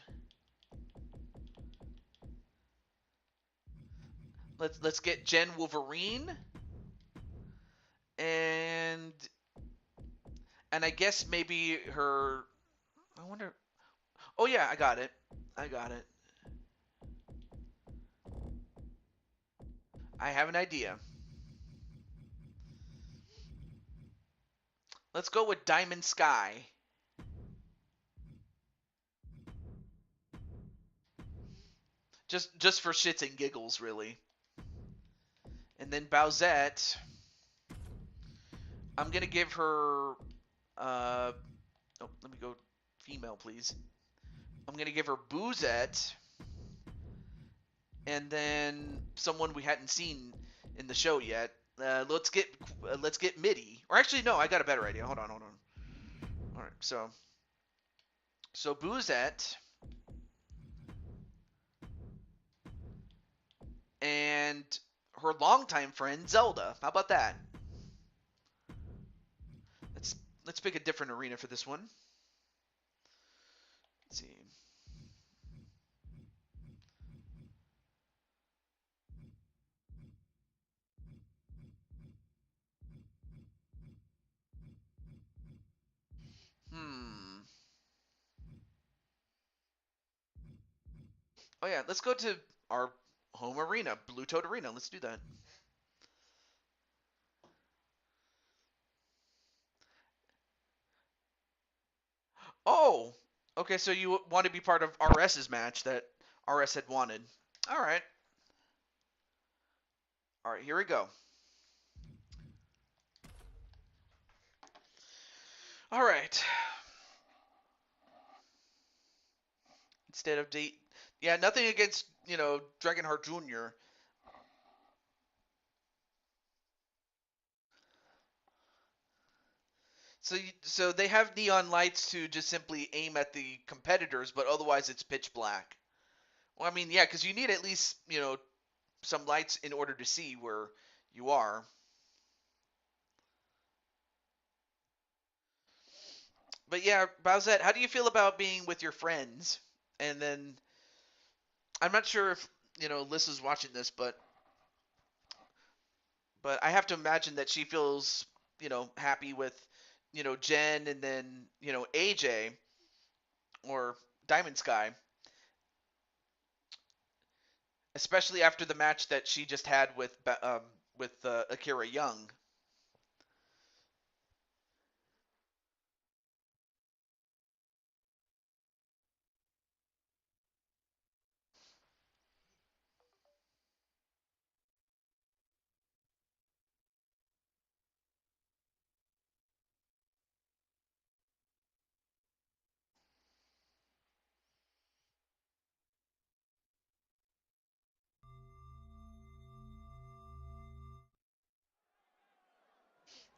let's get Jen Wolverine and I guess maybe her. I wonder. Oh yeah, I got it. I got it. I have an idea. Let's go with Diamond Sky. Just for shits and giggles, really. And then Bowsette, I'm gonna give her. Oh, let me go female, please. I'm gonna give her Boozette, and then someone we hadn't seen in the show yet. Let's get Mitty. Or actually, no, I got a better idea. Hold on. All right, so Boozette and her longtime friend Zelda. How about that? Let's let's pick a different arena for this one. Let's see. Hmm. Oh yeah, let's go to our home arena, Blue Toad Arena. Let's do that. Oh, okay. So you want to be part of RS's match that RS had wanted. All right. All right. Here we go. All right. Instead of date, yeah, nothing against Dragonheart Jr. So they have neon lights to just simply aim at the competitors, but otherwise it's pitch black. Well, I mean, yeah, because you need at least some lights in order to see where you are. But yeah, Bowsette, how do you feel about being with your friends? And then I'm not sure if Lissa's watching this, but I have to imagine that she feels happy with Jen and then AJ or Diamond Sky, especially after the match that she just had with Akira Young.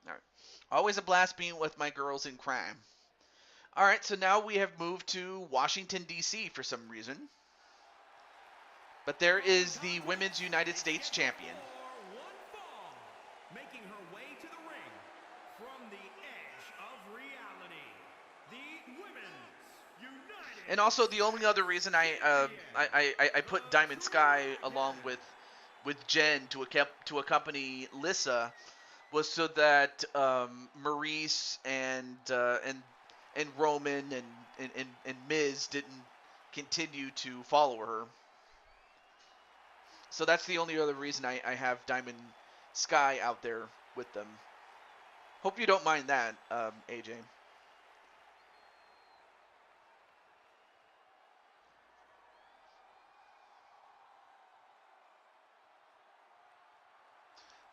All right. Always a blast being with my girls in crime. All right, so now we have moved to Washington D.C. for some reason. But there is the Women's United States Champion. Making her way to the ring from the edge of reality, the Women's United. And also the only other reason I put Diamond Sky along with Jen to accompany Lissa was so that Maurice and Roman and Miz didn't continue to follow her. So that's the only other reason I have Diamond Sky out there with them. Hope you don't mind that, AJ.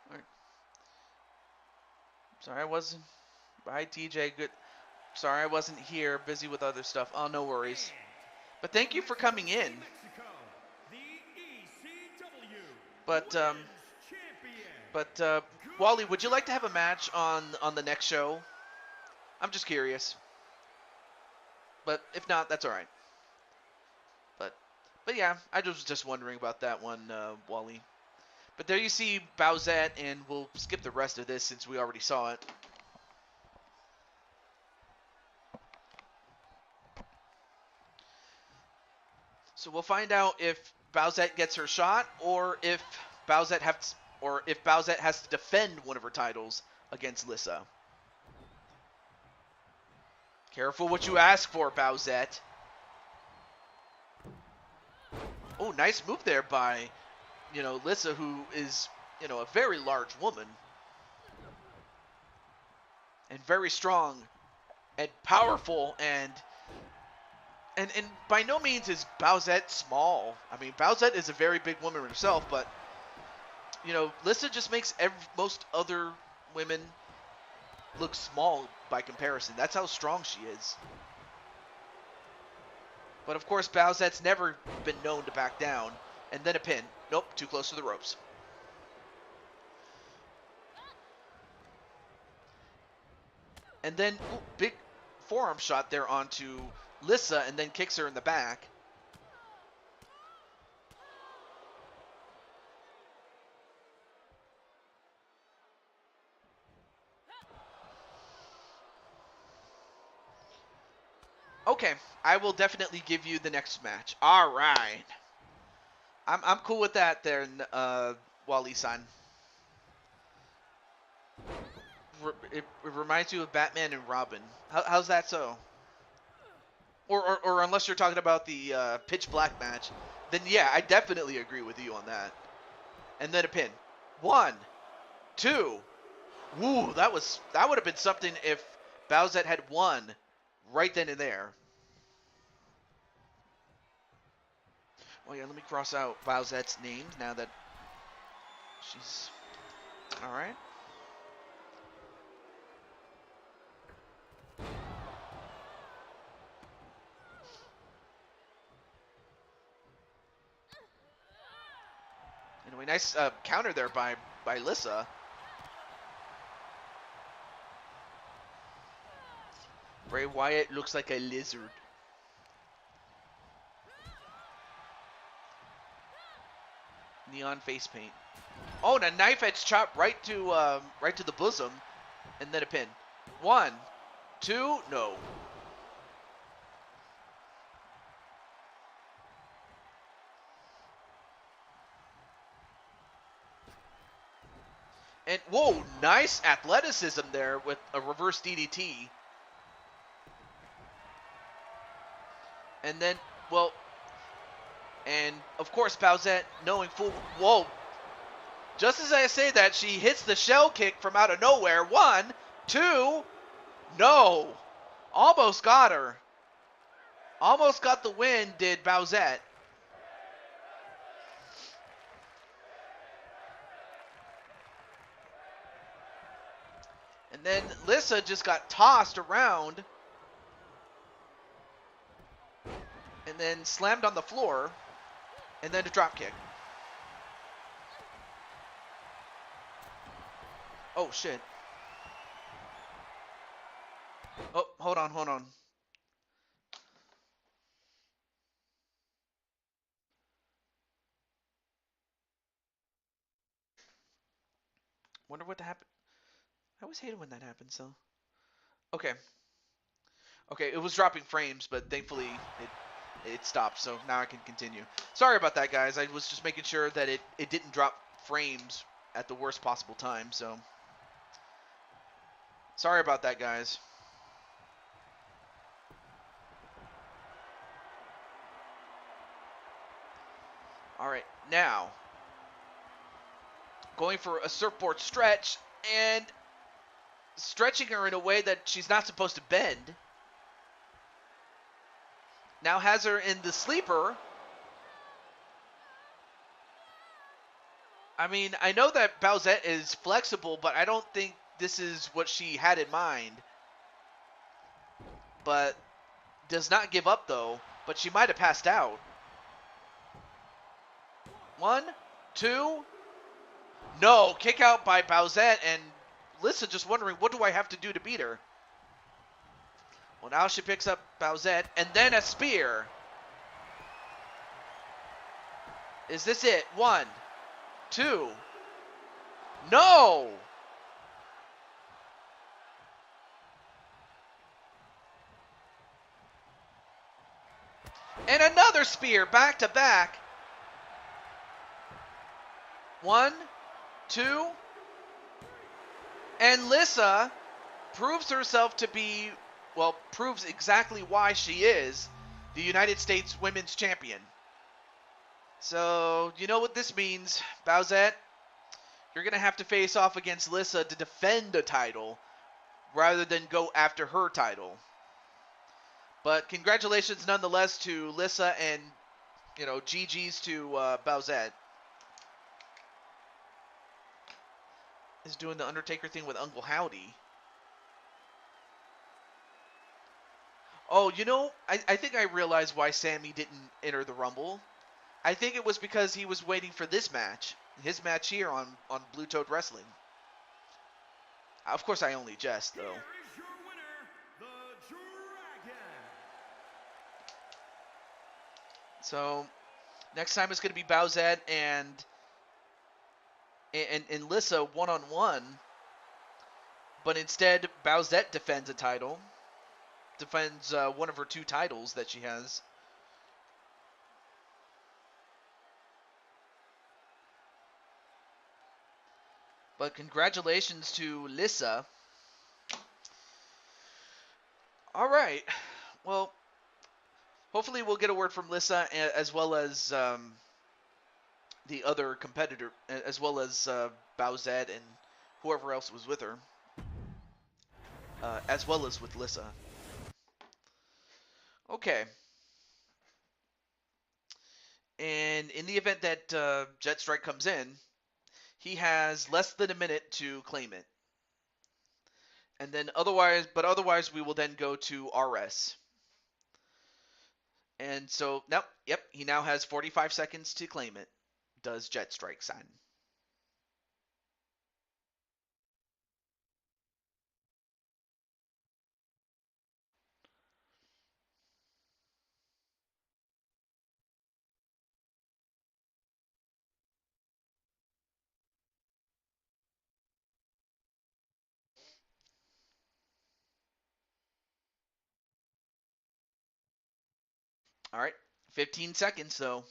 All right. Sorry I wasn't. Bye, TJ. Good. Sorry I wasn't here. Busy with other stuff. Oh, no worries. But thank you for coming in. But Wally, would you like to have a match on the next show? I'm just curious. But if not, that's all right. But yeah, I was just wondering about that one, Wally. But there you see Bowsette, and we'll skip the rest of this since we already saw it. So we'll find out if Bowsette gets her shot, or if Bowsette has to defend one of her titles against Lissa. Careful what you ask for, Bowsette. Oh, nice move there by, Lissa, who is, a very large woman. And very strong and powerful and by no means is Bowsette small. I mean, Bowsette is a very big woman herself, but, Lissa just makes most other women look small by comparison. That's how strong she is. But of course, Bowsette's never been known to back down. And then a pin. Nope, too close to the ropes. And then, big forearm shot there onto Lissa, and then kicks her in the back. Okay, I will definitely give you the next match. All right. I'm cool with that there, Wally-san. It reminds you of Batman and Robin. How's that so? Or unless you're talking about the pitch black match, then yeah, I definitely agree with you on that. And then a pin. 1, 2. Woo, that would have been something if Bowsette had won right then and there. Well, yeah, let me cross out Bowsette's name now that she's... Alright. Anyway, nice counter there by Lissa. Bray Wyatt looks like a lizard. Neon face paint. Oh, and a knife edge chop right to the bosom, and then a pin. 1, 2, no. And whoa, nice athleticism there with a reverse DDT. And then, well, and of course Bowsette knowing full, whoa. Just as I say that, she hits the shell kick from out of nowhere. 1, 2, no. Almost got her. Almost got the win, did Bowsette. And then Lissa just got tossed around. And then slammed on the floor. And then a drop kick. Oh, shit. Oh, hold on. Wonder what happened. I always hate it when that happens, so. Okay. Okay, it was dropping frames, but thankfully it stopped, so now I can continue. Sorry about that, guys. I was just making sure that it didn't drop frames at the worst possible time, so. Sorry about that, guys. Alright, now. Going for a surfboard stretch, and stretching her in a way that she's not supposed to bend. Now has her in the sleeper. I mean, I know that Bowsette is flexible, but I don't think this is what she had in mind. But does not give up, though. But she might have passed out. 1, 2. No, kick out by Bowsette, and Lissa just wondering, what do I have to do to beat her? Well, now she picks up Bowsette, and then a spear. Is this it? 1, 2. No! And another spear, back to back. 1, 2. And Lissa proves herself to be, well, proves exactly why she is the United States Women's Champion. So, you know what this means, Bowsette? You're going to have to face off against Lissa to defend the title rather than go after her title. But congratulations nonetheless to Lissa, and, you know, GG's to Bowsette. Is doing the Undertaker thing with Uncle Howdy. Oh, you know, I think I realized why Sammy didn't enter the Rumble. I think it was because he was waiting for this match. His match here on Blue Toad Wrestling. Of course, I only jest, though. Here is your winner, the Dragon. So, next time it's going to be Bowsette and Lissa one-on-one. But instead, Bowsette defends a title. Defends one of her 2 titles that she has. But congratulations to Lissa. All right. Well, hopefully we'll get a word from Lissa, as well as the other competitor, as well as Bowsette and whoever else was with her, as well as with Lissa. Okay. And in the event that Jet Strike comes in, he has less than a minute to claim it. And then otherwise we will then go to RS. And so, yep, he now has 45 seconds to claim it. does jet strike sign. All right, 15 seconds though.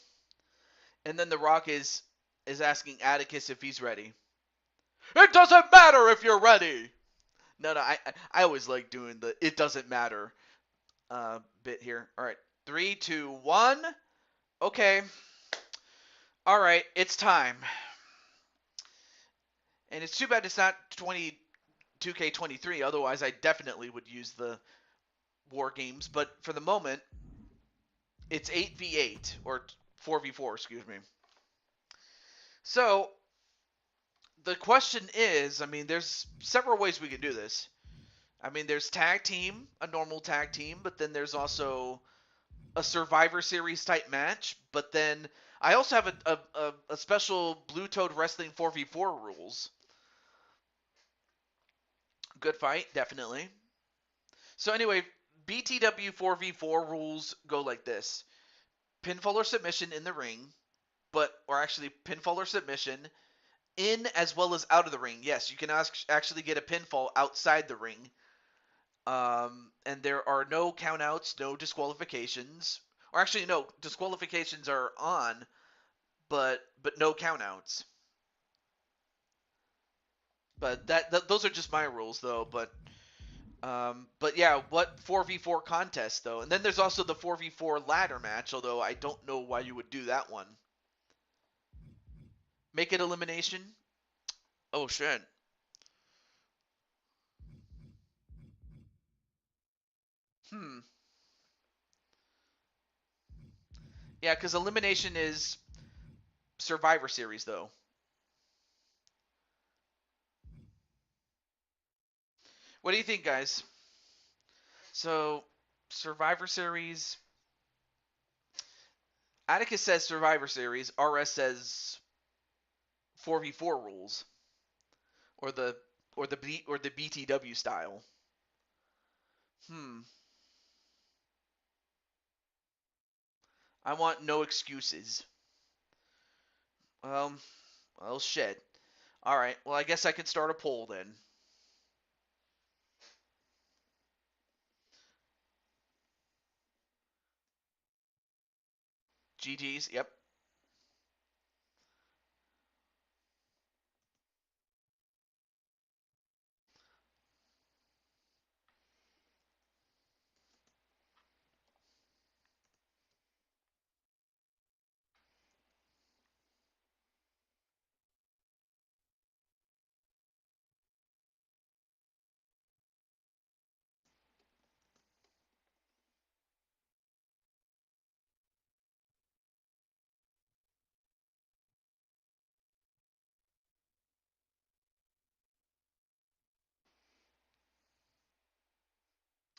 And then The Rock is asking Atticus if he's ready. It doesn't matter if you're ready. No, I always like doing the "it doesn't matter" bit here. All right, 3, 2, 1. Okay. All right, it's time. And it's too bad it's not 2K23. Otherwise, I definitely would use the war games. But for the moment, it's 8v8 or 4v4. Excuse me. So the question is, I mean, there's several ways we can do this. I mean, there's tag team, a normal tag team, but then there's also a Survivor Series type match. But then I also have a special Blue Toad Wrestling 4v4 rules. Good fight, definitely. So anyway, BTW 4v4 rules go like this. Pinfall or submission in the ring, or actually pinfall or submission in as well as out of the ring. Yes, you can actually get a pinfall outside the ring. And there are no countouts, no disqualifications. Or actually, no, disqualifications are on, but no countouts. But those are just my rules, though. But yeah, what 4v4 contest though? And then there's also the 4v4 ladder match, although I don't know why you would do that one. Make it elimination? Oh shit. Hmm. Yeah, because elimination is Survivor Series though. What do you think, guys? So, Survivor Series. Atticus says Survivor Series. RS says 4v4 rules, or the BTW style. Hmm. I want no excuses. Well, shit. All right. Well, I guess I could start a poll then. GG's. Yep.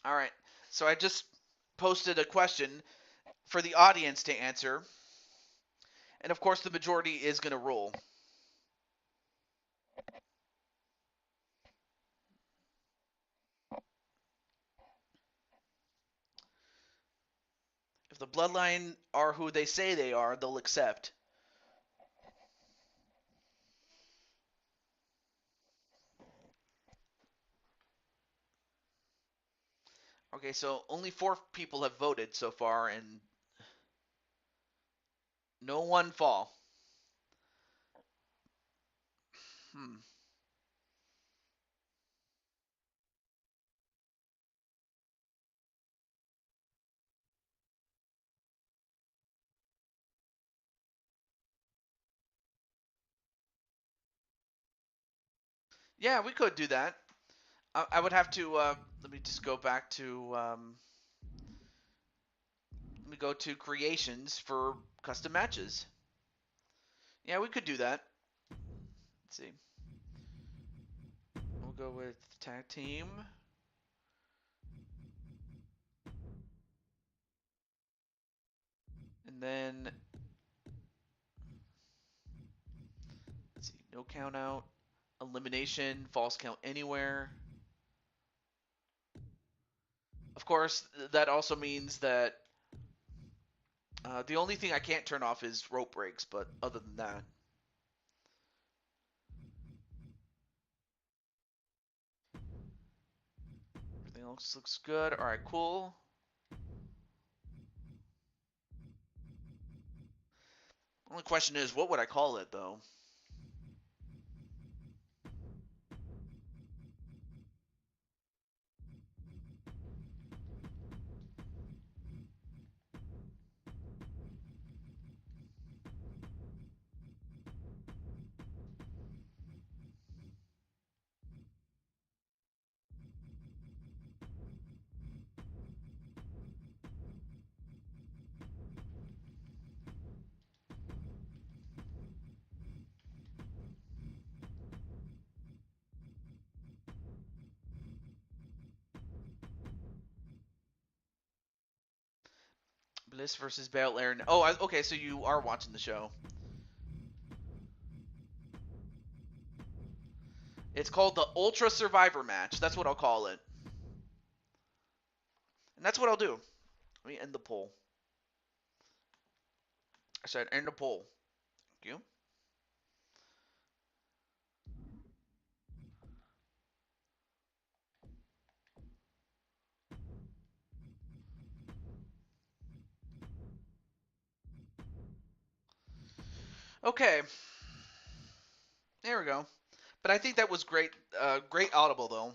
All right. So I just posted a question for the audience to answer. And of course, the majority is going to rule. If the bloodline are who they say they are, they'll accept. Okay, so only 4 people have voted so far, and no one fall. Hmm. Yeah, we could do that. I would have to. Let me just go back to. Let me go to creations for custom matches. Yeah, we could do that. Let's see. We'll go with tag team. And then No count out. Elimination. False count anywhere. Of course, that also means that the only thing I can't turn off is rope breaks, but other than that. Everything else looks good. All right, cool. Only question is, what would I call it, though? Bliss versus Belair. Oh, okay, so you are watching the show. It's called the Ultra Survivor match. That's what I'll call it. And that's what I'll do. Let me end the poll. I said end the poll. Thank you. Okay. There we go. But I think that was great. Great audible, though.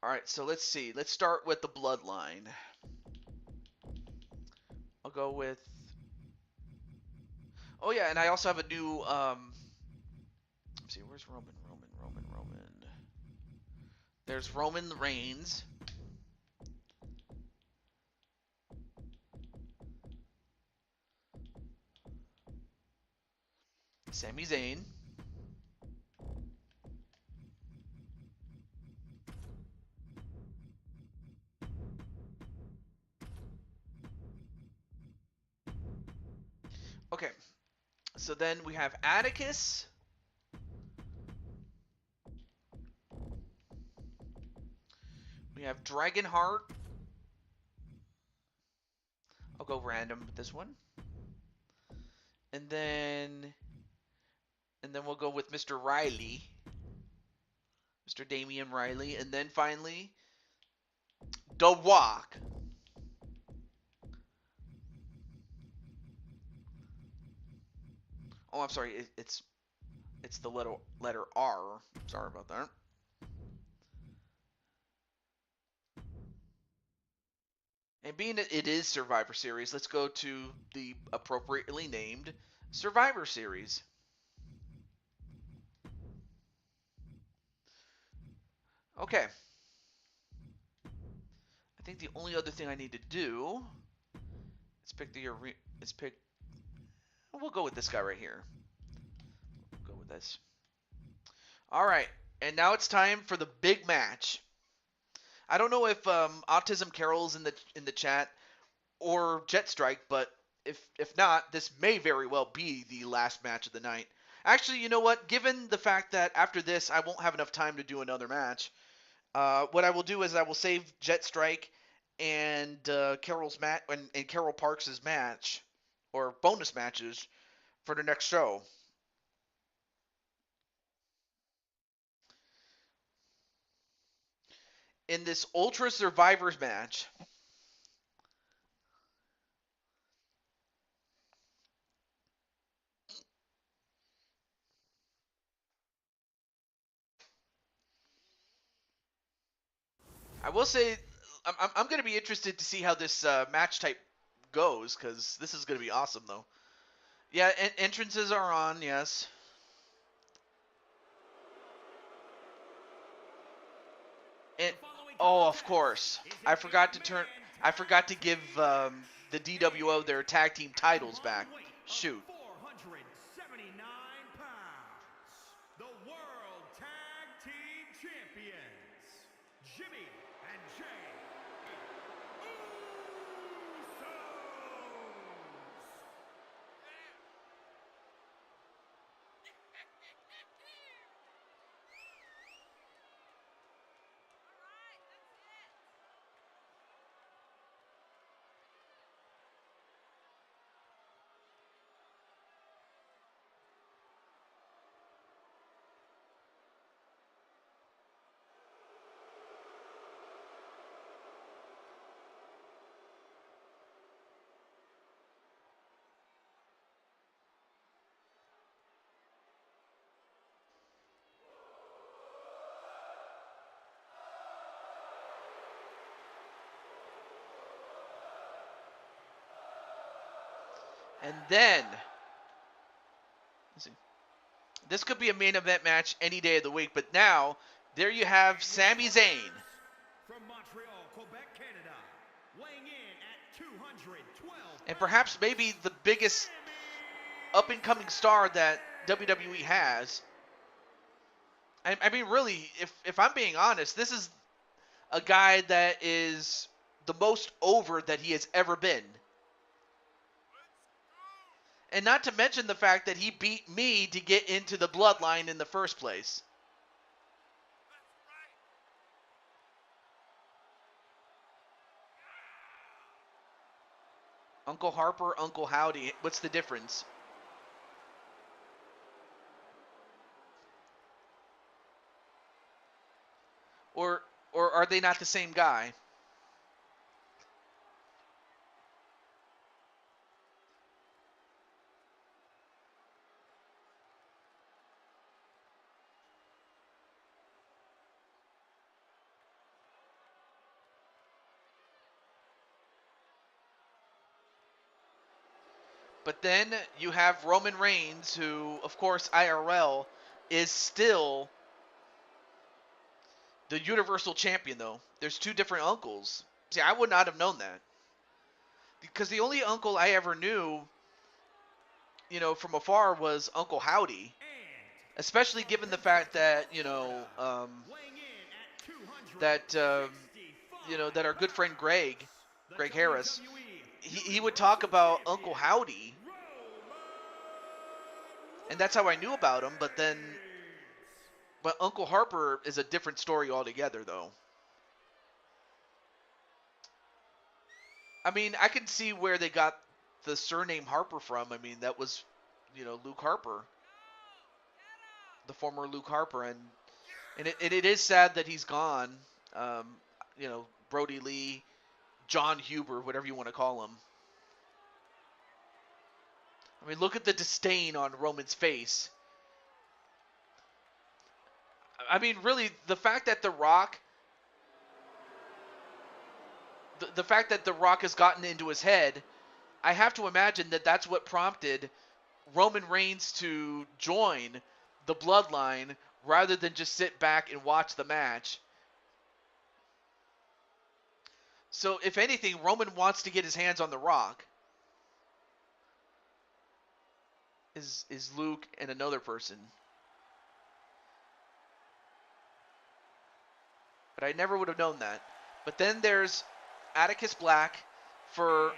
All right, so let's see. Let's start with the bloodline. I'll go with... Oh, yeah, and I also have a new... Let's see, where's Roman? There's Roman Reigns. Sami Zayn. Okay, so then we have Atticus. We have Dragonheart. I'll go random with this one. And then we'll go with Mr. Riley. Mr. Damian Riley. And then finally, The Rock. Oh, I'm sorry. It's the letter R. Sorry about that. And being that it is Survivor Series, let's go to the appropriately named Survivor Series. Okay. I think the only other thing I need to do is pick the arena. We'll go with this guy right here. We'll go with this. All right, and now it's time for the big match. I don't know if Autism Carol's in the chat or Jetstrike, but if not, this may very well be the last match of the night. Actually, you know what? Given the fact that after this I won't have enough time to do another match, what I will do is I will save Jetstrike and Carol's match and Carol Parks' match or bonus matches for the next show. In this Ultra Survivors match, I will say I'm going to be interested to see how this match type goes because this is going to be awesome though. Yeah, entrances are on, yes. And oh, of course, I forgot to give the DWO their tag team titles back. Shoot. 479 pounds, the World Tag Team Champions, Jimmy and Jay Usos. And then, let's see. This could be a main event match any day of the week, but now, there you have Sami Zayn. From Montreal, Quebec, Canada, weighing in at 212 And perhaps maybe the biggest up-and-coming star that WWE has. I mean, really, if I'm being honest, this is a guy that is the most over that he has ever been. And not to mention the fact that he beat me to get into the bloodline in the first place. Uncle Harper, Uncle Howdy, what's the difference? Or are they not the same guy? But then you have Roman Reigns, who, of course, IRL is still the Universal Champion, though. There's two different uncles. See, I would not have known that. Because the only uncle I ever knew, from afar was Uncle Howdy. Especially given the fact that, that our good friend Greg Harris, he would talk about Uncle Howdy. And that's how I knew about him, but Uncle Harper is a different story altogether, though. I mean, I can see where they got the surname Harper from. I mean, that was, Luke Harper, the former Luke Harper, and it is sad that he's gone. Brody Lee, John Huber, whatever you want to call him. I mean, look at the disdain on Roman's face. I mean, really, the fact that The Rock has gotten into his head, I have to imagine that that's what prompted Roman Reigns to join the Bloodline rather than just sit back and watch the match. So, if anything, Roman wants to get his hands on The Rock. Is Luke and another person. But I never would have known that. But then there's Atticus Black for,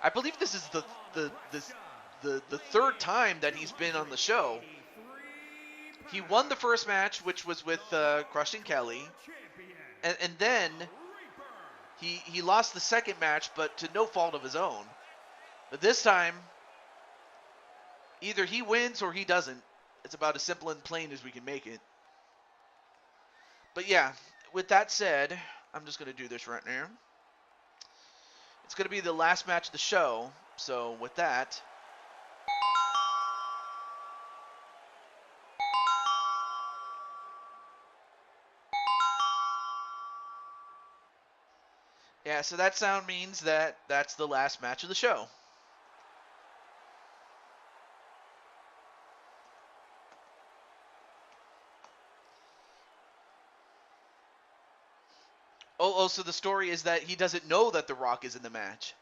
I believe this is the third time that he's been on the show. He won the first match, which was with Crushing Kelly. And then he lost the second match, but to no fault of his own. But this time, either he wins or he doesn't. It's about as simple and plain as we can make it. But yeah, with that said, I'm just going to do this right now. It's going to be the last match of the show. So with that, yeah, so that sound means that that's the last match of the show. Oh, so the story is that he doesn't know that The Rock is in the match.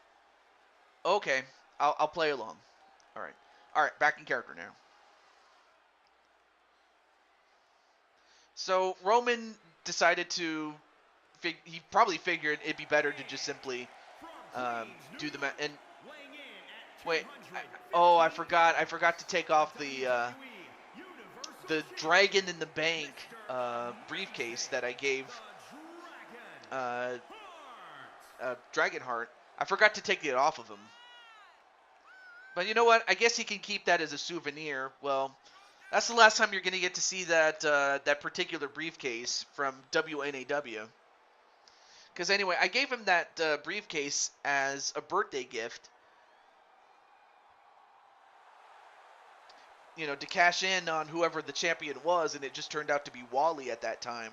Okay, I'll play along. All right, back in character now. So Roman decided to, he probably figured it'd be better to just simply do the match. And wait, I forgot to take off the Dragon in the Bank briefcase that I gave Dragonheart. I forgot to take it off of him. But you know what? I guess he can keep that as a souvenir. Well, that's the last time you're going to get to see that that particular briefcase from WNAW. Because anyway, I gave him that briefcase as a birthday gift. To cash in on whoever the champion was, and it just turned out to be Wally at that time.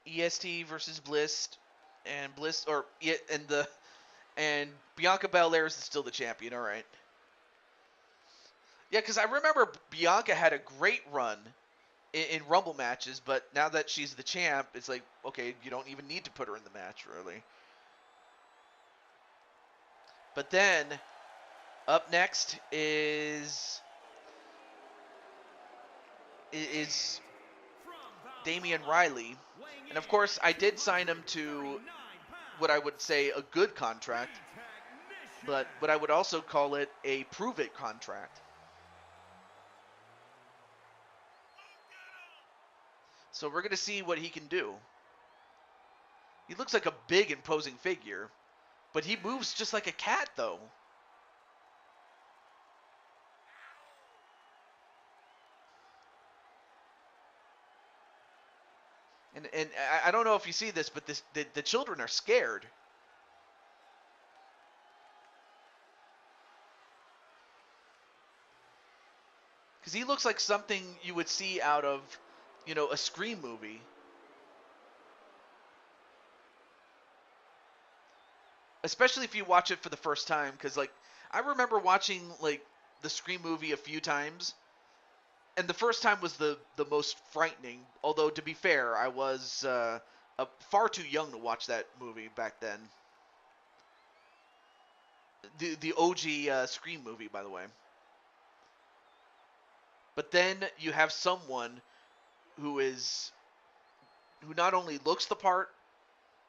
EST versus Bliss, and and Bianca Belair is still the champion. All right. Yeah, because I remember Bianca had a great run in Rumble matches, but now that she's the champ, it's like, okay, you don't even need to put her in the match, really. But then, up next is Damian Riley. And of course, I did sign him to what I would say a good contract, but what I would also call it a prove-it contract. So we're going to see what he can do. He looks like a big, imposing figure, but he moves just like a cat, though. And I don't know if you see this, but the children are scared. Because he looks like something you would see out of, a Scream movie. Especially if you watch it for the first time, because, I remember watching, the Scream movie a few times, and the first time was the most frightening. Although, to be fair, I was far too young to watch that movie back then. The OG Scream movie, by the way. But then you have someone who not only looks the part,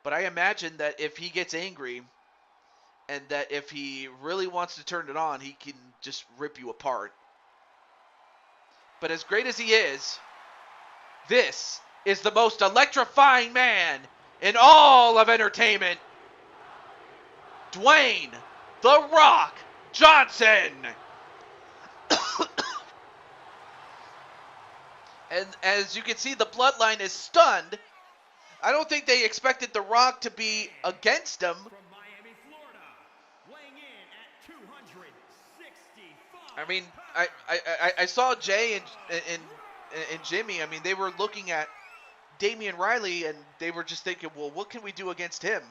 but I imagine that if he gets angry, and that if he really wants to turn it on, he can just rip you apart. But as great as he is, this is the most electrifying man in all of entertainment. Dwayne "The Rock" Johnson. And as you can see, the bloodline is stunned. I don't think they expected The Rock to be against him. From Miami, Florida, weighing in at 265 I mean, I saw Jay and Jimmy. I mean, they were looking at Damian Riley, and they were just thinking, well, what can we do against him?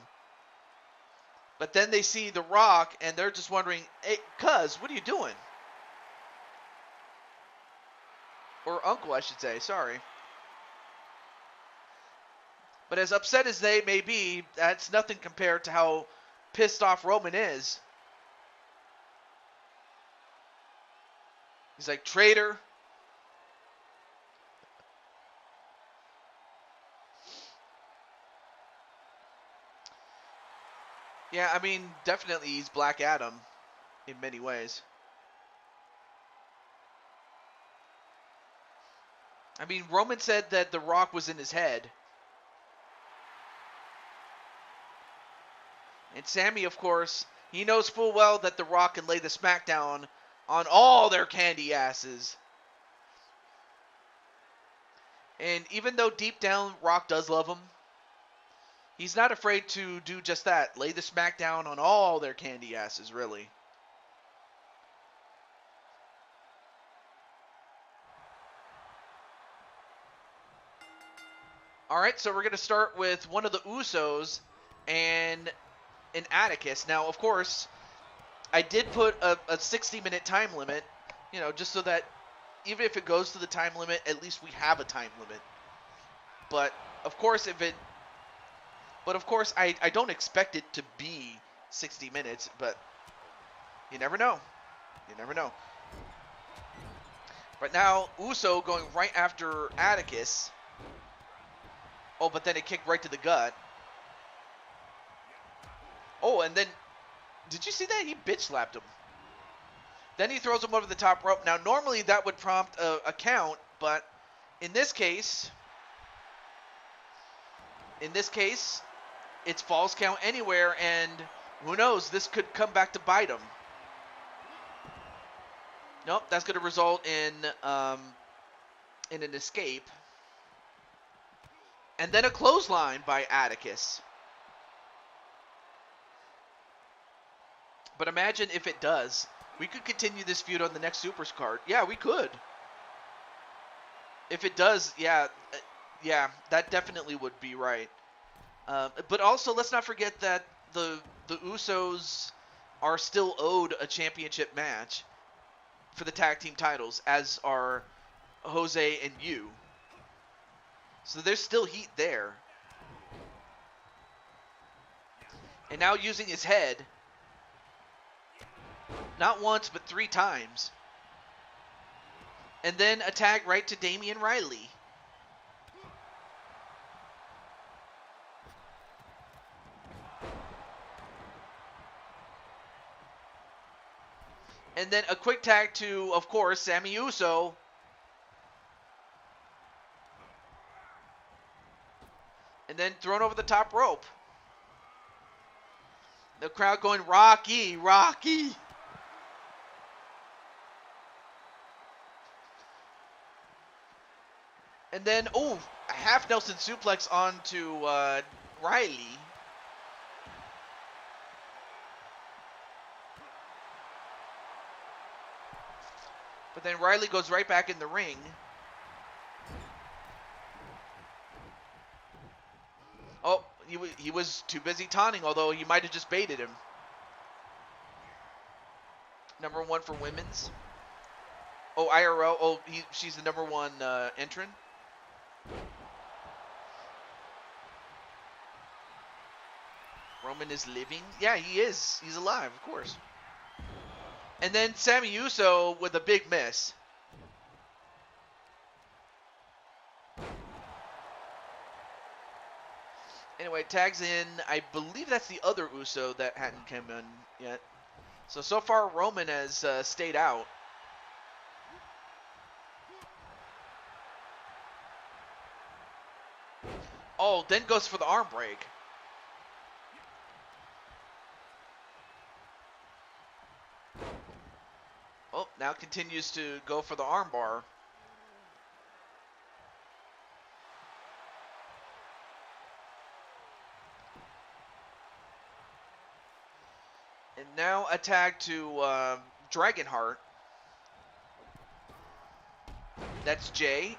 But then they see The Rock, and they're just wondering, hey, cuz, what are you doing? Or uncle, I should say, sorry. But as upset as they may be, that's nothing compared to how pissed off Roman is. He's like, traitor. Yeah, I mean, definitely he's Black Adam in many ways. I mean, Roman said that The Rock was in his head. And Sammy, of course, he knows full well that The Rock can lay the smackdown on all their candy asses. And even though deep down Rock does love him, he's not afraid to do just that. Lay the smackdown on all their candy asses, really. Alright, so we're going to start with one of the Usos and an Atticus. Now, of course, I did put a 60-minute time limit, just so that even if it goes to the time limit, at least we have a time limit. But, of course, I don't expect it to be 60 minutes, but you never know. You never know. But now, Uso going right after Atticus. Oh, but then it kicked right to the gut. Oh, and then, did you see that? He bitch slapped him. Then he throws him over the top rope. Now, normally that would prompt a count, but in this case, it's false count anywhere, and who knows, this could come back to bite him. Nope, that's going to result in an escape. And then a clothesline by Atticus. But imagine if it does. We could continue this feud on the next Supers card. Yeah, we could. If it does, yeah, Yeah, that definitely would be right. But also, let's not forget that the Usos are still owed a championship match for the tag team titles, as are Jose and you. So there's still heat there. And now using his head, not once, but 3 times. And then a tag right to Damian Riley. And then a quick tag to, of course, Sami Uso. And then thrown over the top rope. The crowd going, Rocky, Rocky. And then, oh, a half Nelson suplex onto Riley. But then Riley goes right back in the ring. Oh, he was too busy taunting, although he might have just baited him. Number 1 for women's. Oh, IRL. Oh, she's the number 1 entrant. Roman is living. Yeah, he is. He's alive, of course. And then Sami Uso with a big miss. Anyway, tags in. I believe that's the other Uso that hadn't come in yet. So far, Roman has stayed out. Oh, then goes for the arm break. Oh, now continues to go for the arm bar. And now a tag to Dragonheart. That's Jay.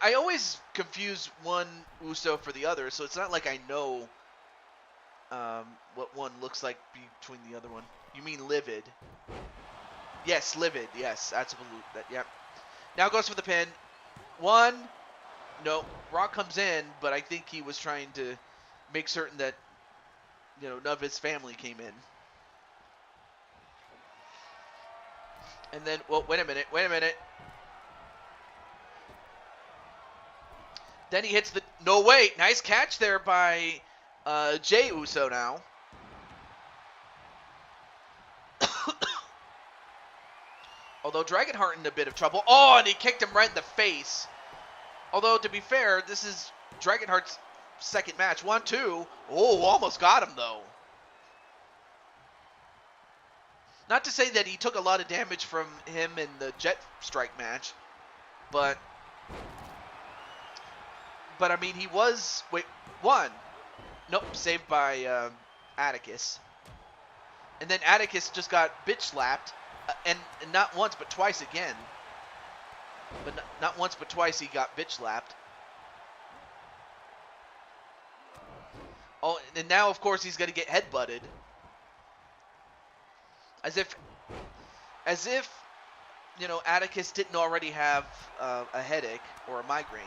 I always confuse one Uso for the other, so it's not like I know what one looks like between the other one. You mean Livid? Yes, Livid. Yes, absolutely. Yep. Now goes for the pin. 1. No, Rock comes in, but I think he was trying to make certain that none of his family came in. And then, well, wait a minute. Then he hits the, no wait, nice catch there by Jey Uso now. Although Dragonheart in a bit of trouble. Oh, and he kicked him right in the face. Although, to be fair, this is Dragonheart's second match. 1, 2. Oh, almost got him, though. Not to say that he took a lot of damage from him in the Jet Strike match. But I mean, he was, wait, 1. Nope, saved by Atticus. And then Atticus just got bitch slapped. And not once, but twice again. But not once, but twice he got bitch slapped. Oh, and now, of course, he's going to get headbutted. As if, Atticus didn't already have a headache or a migraine.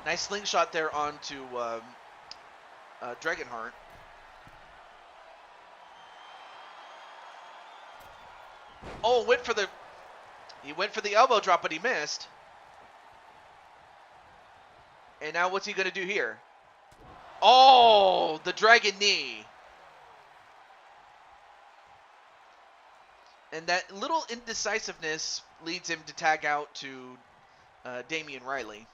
Nice slingshot there onto Dragonheart. Oh, he went for the elbow drop, but he missed. And now what's he going to do here? Oh, the dragon knee. And that little indecisiveness leads him to tag out to Damian Riley.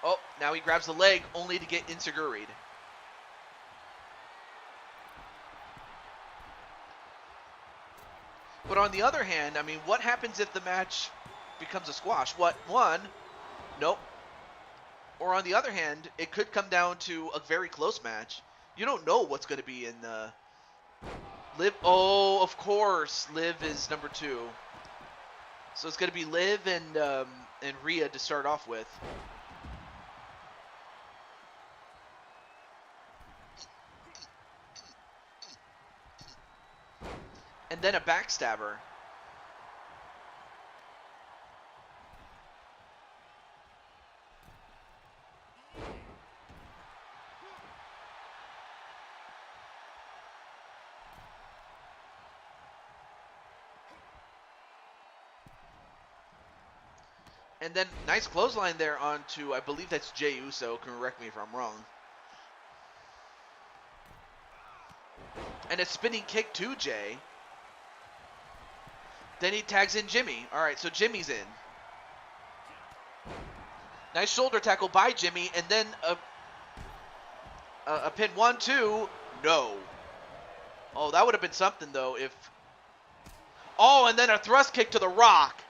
Oh, now he grabs the leg only to get enziguri'd. But on the other hand, I mean, what happens if the match becomes a squash? 1? Nope. Or on the other hand, it could come down to a very close match. You don't know what's going to be in Liv. Oh, of course, Liv is number 2. So it's going to be Liv and Rhea to start off with. And then a backstabber. And then nice clothesline there onto, I believe that's Jey Uso. Correct me if I'm wrong. And a spinning kick to Jey. Then he tags in Jimmy. All right, so Jimmy's in. Nice shoulder tackle by Jimmy, and then a pin 1, 2. No. Oh, that would have been something though if. Oh, and then a thrust kick to the Rock.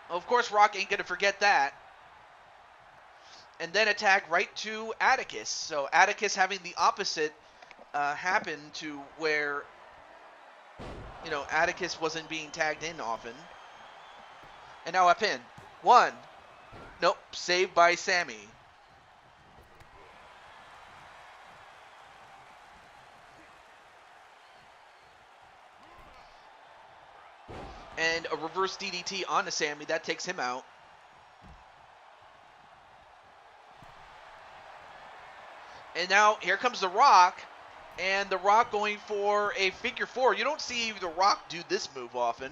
Of course, Rock ain't gonna forget that. And then a tag right to Atticus. So Atticus having the opposite happen to where, you know, Atticus wasn't being tagged in often. And now a pin. 1. Nope, saved by Sammy. And a reverse DDT onto Sammy. That takes him out. And now here comes The Rock. And The Rock going for a figure 4. You don't see The Rock do this move often.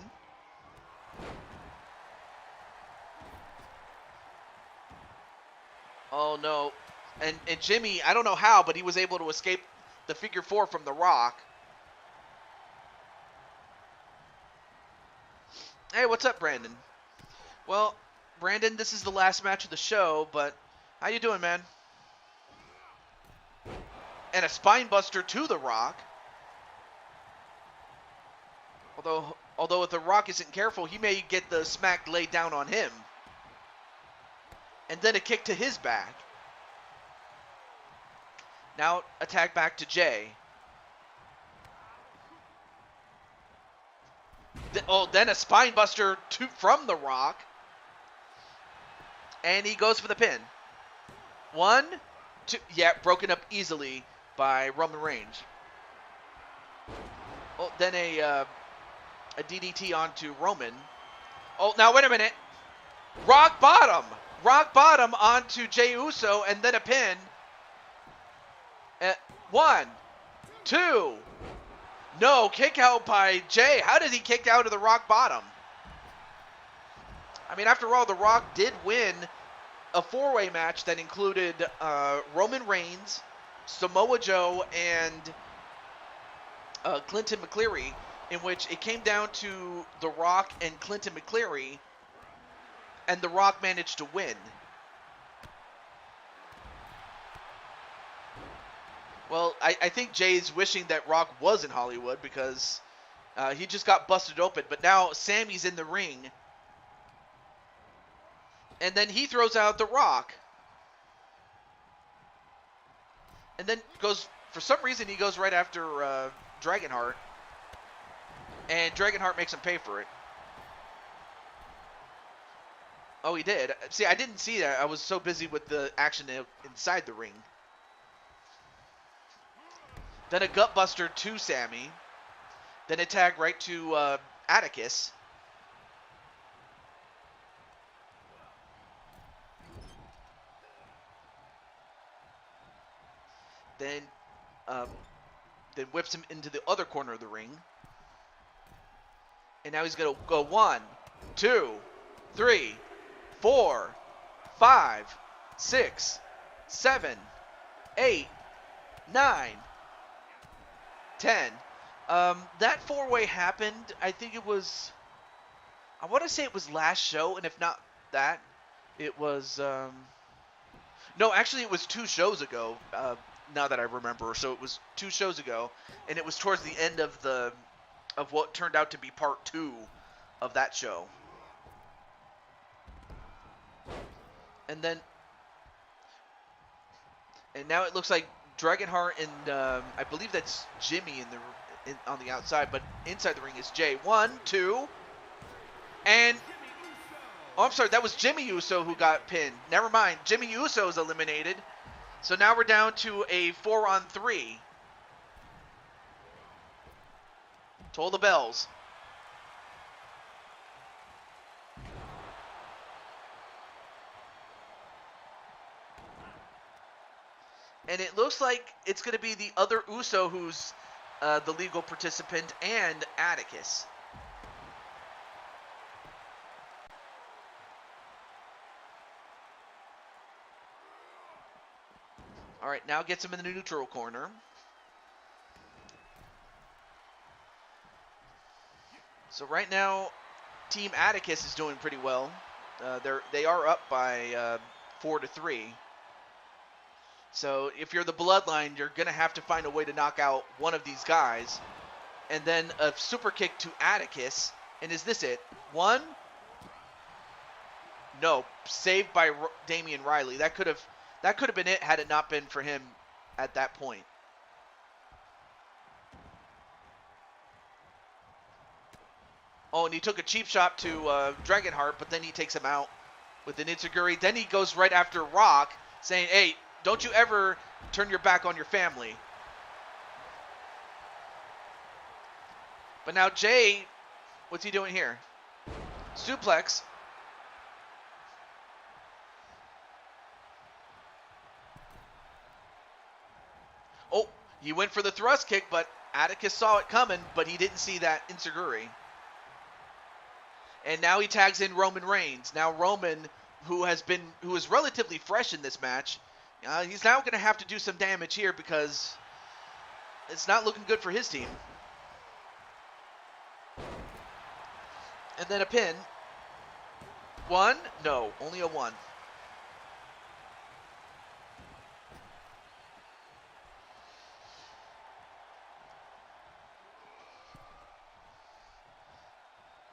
Oh, no. And Jimmy, I don't know how, but he was able to escape the figure 4 from The Rock. Hey, what's up, Brandon? Well, Brandon, this is the last match of the show, but how you doing, man? And a spine buster to The Rock. Although if The Rock isn't careful, he may get the smack laid down on him. And then a kick to his back. Now attack back to Jey. Then a spine buster from The Rock. And he goes for the pin. 1, 2. Yeah, broken up easily by Roman Reigns. Oh, then a DDT onto Roman. Oh, now wait a minute. Rock bottom. Rock bottom onto Jey Uso, and then a pin. 1, 2. No, kick out by Jey. How did he kick out of the Rock bottom? I mean, after all, The Rock did win a 4-way match that included Roman Reigns, Samoa Joe, and Clinton McCleary, in which it came down to The Rock and Clinton McCleary, and The Rock managed to win. Well, I think Jay's wishing that Rock was in Hollywood because he just got busted open. But now Sammy's in the ring. And then he throws out The Rock. And then for some reason, he goes right after Dragonheart. And Dragonheart makes him pay for it. Oh, he did. See, I didn't see that. I was so busy with the action inside the ring. Then a gutbuster to Sammy. Then a tag right to Atticus. Then whips him into the other corner of the ring. And now he's going to go 1, 2, 3, 4, 5, 6, 7, 8, 9, 10. That 4-way happened, I think it was, I want to say it was last show, and if not that, it was, no, actually it was 2 shows ago, now that I remember. So it was 2 shows ago, and it was towards the end of what turned out to be part 2 of that show. And then And now it looks like Dragonheart and I believe that's Jimmy on the outside, but inside the ring is Jay. 1, 2, and oh, I'm sorry, that was Jimmy Uso who got pinned. Never mind, Jimmy Uso is eliminated. So now we're down to a 4-on-3. Toll the bells. And it looks like it's going to be the other Uso who's the legal participant, and Atticus. All right, now gets him in the neutral corner. So right now, Team Atticus is doing pretty well. They are up by 4-3. So if you're the Bloodline, you're going to have to find a way to knock out one of these guys. And then a super kick to Atticus. And is this it? 1? No, saved by Damian Riley. That could have been it had it not been for him at that point. Oh, and he took a cheap shot to Dragonheart, but then he takes him out with an Itsuguri. Then he goes right after Rock, saying, hey, don't you ever turn your back on your family. But now Jay, what's he doing here? Suplex. Oh, he went for the thrust kick, but Atticus saw it coming, but he didn't see that Itsuguri. And now he tags in Roman Reigns. Now Roman, who is relatively fresh in this match, he's now going to have to do some damage here because it's not looking good for his team. And then a pin. 1? No, only a 1.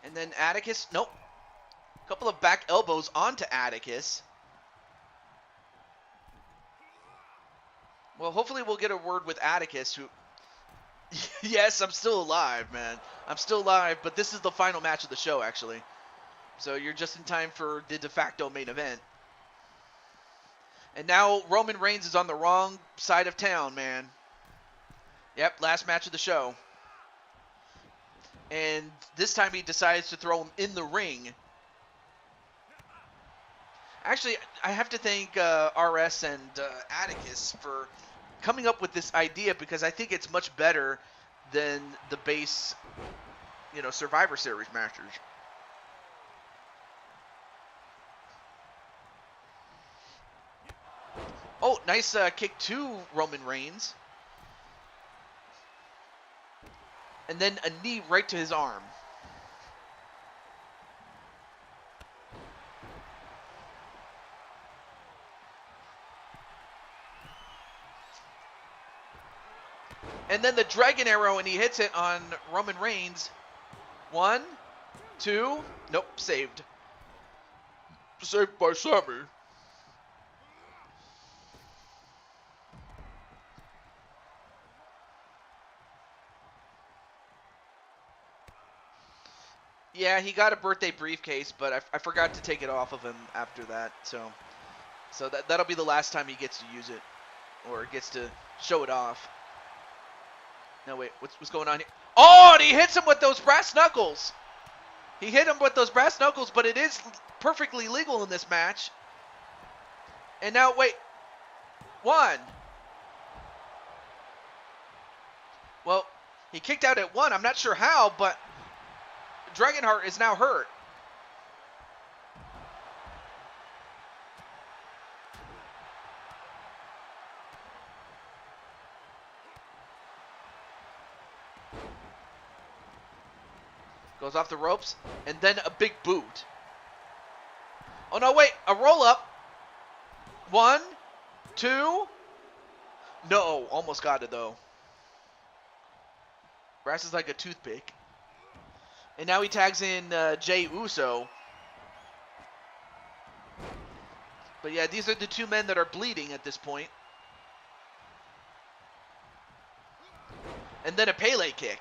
And then Atticus, nope. A couple of back elbows onto Atticus. Well, hopefully we'll get a word with Atticus, who... Yes, I'm still alive, man. I'm still alive, but this is the final match of the show, actually. So you're just in time for the de facto main event. And now Roman Reigns is on the wrong side of town, man. Yep, last match of the show. And this time he decides to throw him in the ring. Actually, I have to thank RS and Atticus for coming up with this idea, because I think it's much better than the base, Survivor Series matches. Oh, nice kick to Roman Reigns. And then a knee right to his arm. And then the Dragon Arrow, and he hits it on Roman Reigns. 1, 2, nope, saved. Saved by Sammy. Yeah, he got a birthday briefcase, but I forgot to take it off of him after that. So that'll be the last time he gets to use it, or gets to show it off. No, wait, what's going on here? Oh, and he hits him with those brass knuckles. He hit him with those brass knuckles, but it is perfectly legal in this match. And now, wait, 1. Well, he kicked out at 1. I'm not sure how, but Dragonheart is now hurt. Goes off the ropes, and then a big boot. Oh, no, wait, a roll-up. 1, 2. No, almost got it, though. Brass is like a toothpick. And now he tags in Jey Uso. But yeah, these are the two men that are bleeding at this point. And then a Pele kick.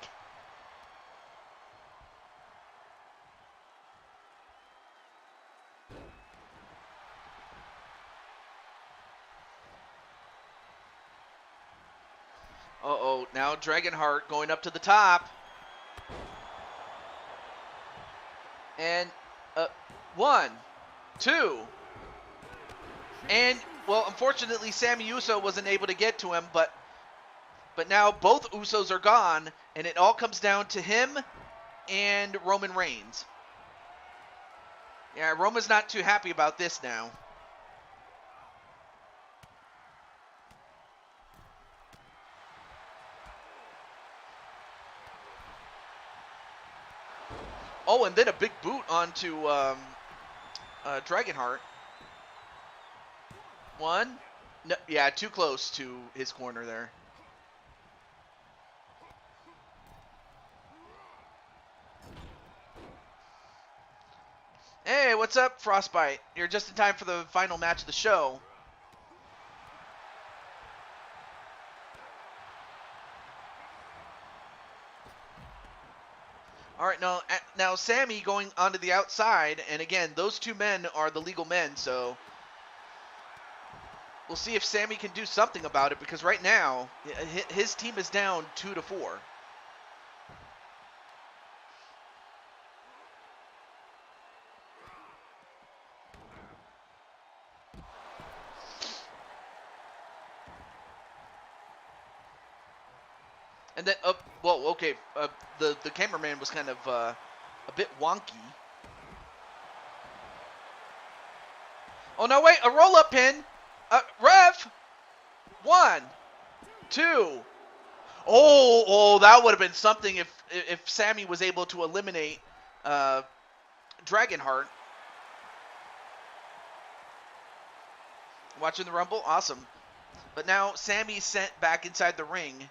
Uh-oh, now Dragonheart going up to the top. And 1, 2. And, well, unfortunately, Sami Uso wasn't able to get to him, but now both Usos are gone, and it all comes down to him and Roman Reigns. Yeah, Roman's not too happy about this now. Oh, and then a big boot onto Dragonheart. 1. No, yeah, too close to his corner there. Hey, what's up, Frostbite? You're just in time for the final match of the show. All right, now Sami going onto the outside, and again, those two men are the legal men, so we'll see if Sami can do something about it, because right now, his team is down 2-4. And then, well, okay, the cameraman was kind of a bit wonky. Oh, no, wait, a roll-up pin. Ref. 1, 2. Oh, that would have been something if Sami was able to eliminate Dragonheart. Watching the Rumble? Awesome. But now Sami's sent back inside the ring.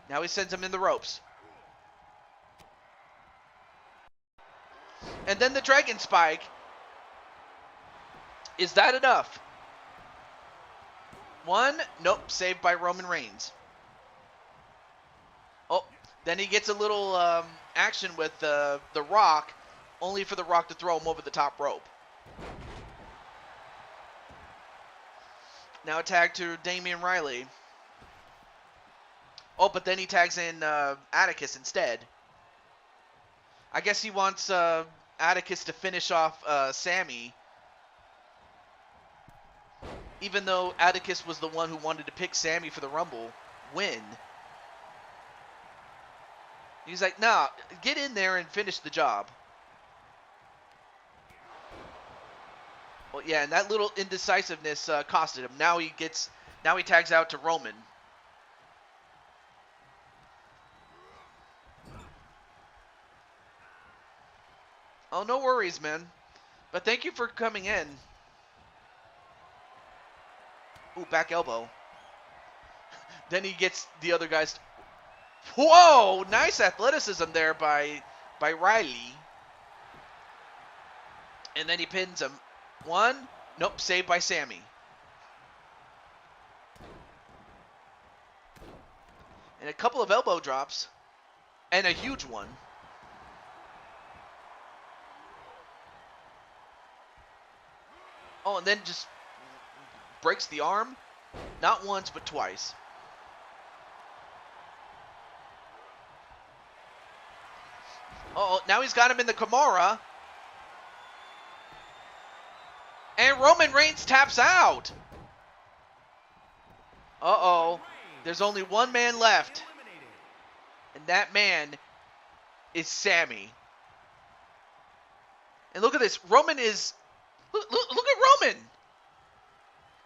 Now he sends him in the ropes. And then the Dragon Spike. Is that enough? 1. Nope. Saved by Roman Reigns. Oh, then he gets a little action with the Rock, only for the Rock to throw him over the top rope. Now a tag to Damian Riley. Oh, but then he tags in Atticus instead. I guess he wants Atticus to finish off Sami. Even though Atticus was the one who wanted to pick Sami for the Rumble win. He's like, nah, get in there and finish the job. Well, yeah, and that little indecisiveness costed him. Now he tags out to Roman. Oh, no worries, man. But thank you for coming in. Ooh, back elbow. Then he gets the other guys. Whoa! Nice athleticism there by Riley. And then he pins him. 1. Nope, saved by Sami. And a couple of elbow drops. And a huge one. Oh, and then just breaks the arm. Not once, but twice. Uh-oh, now he's got him in the Kimura. And Roman Reigns taps out. Uh-oh. There's only one man left. And that man is Sami. And look at this. Roman is... Look at Roman.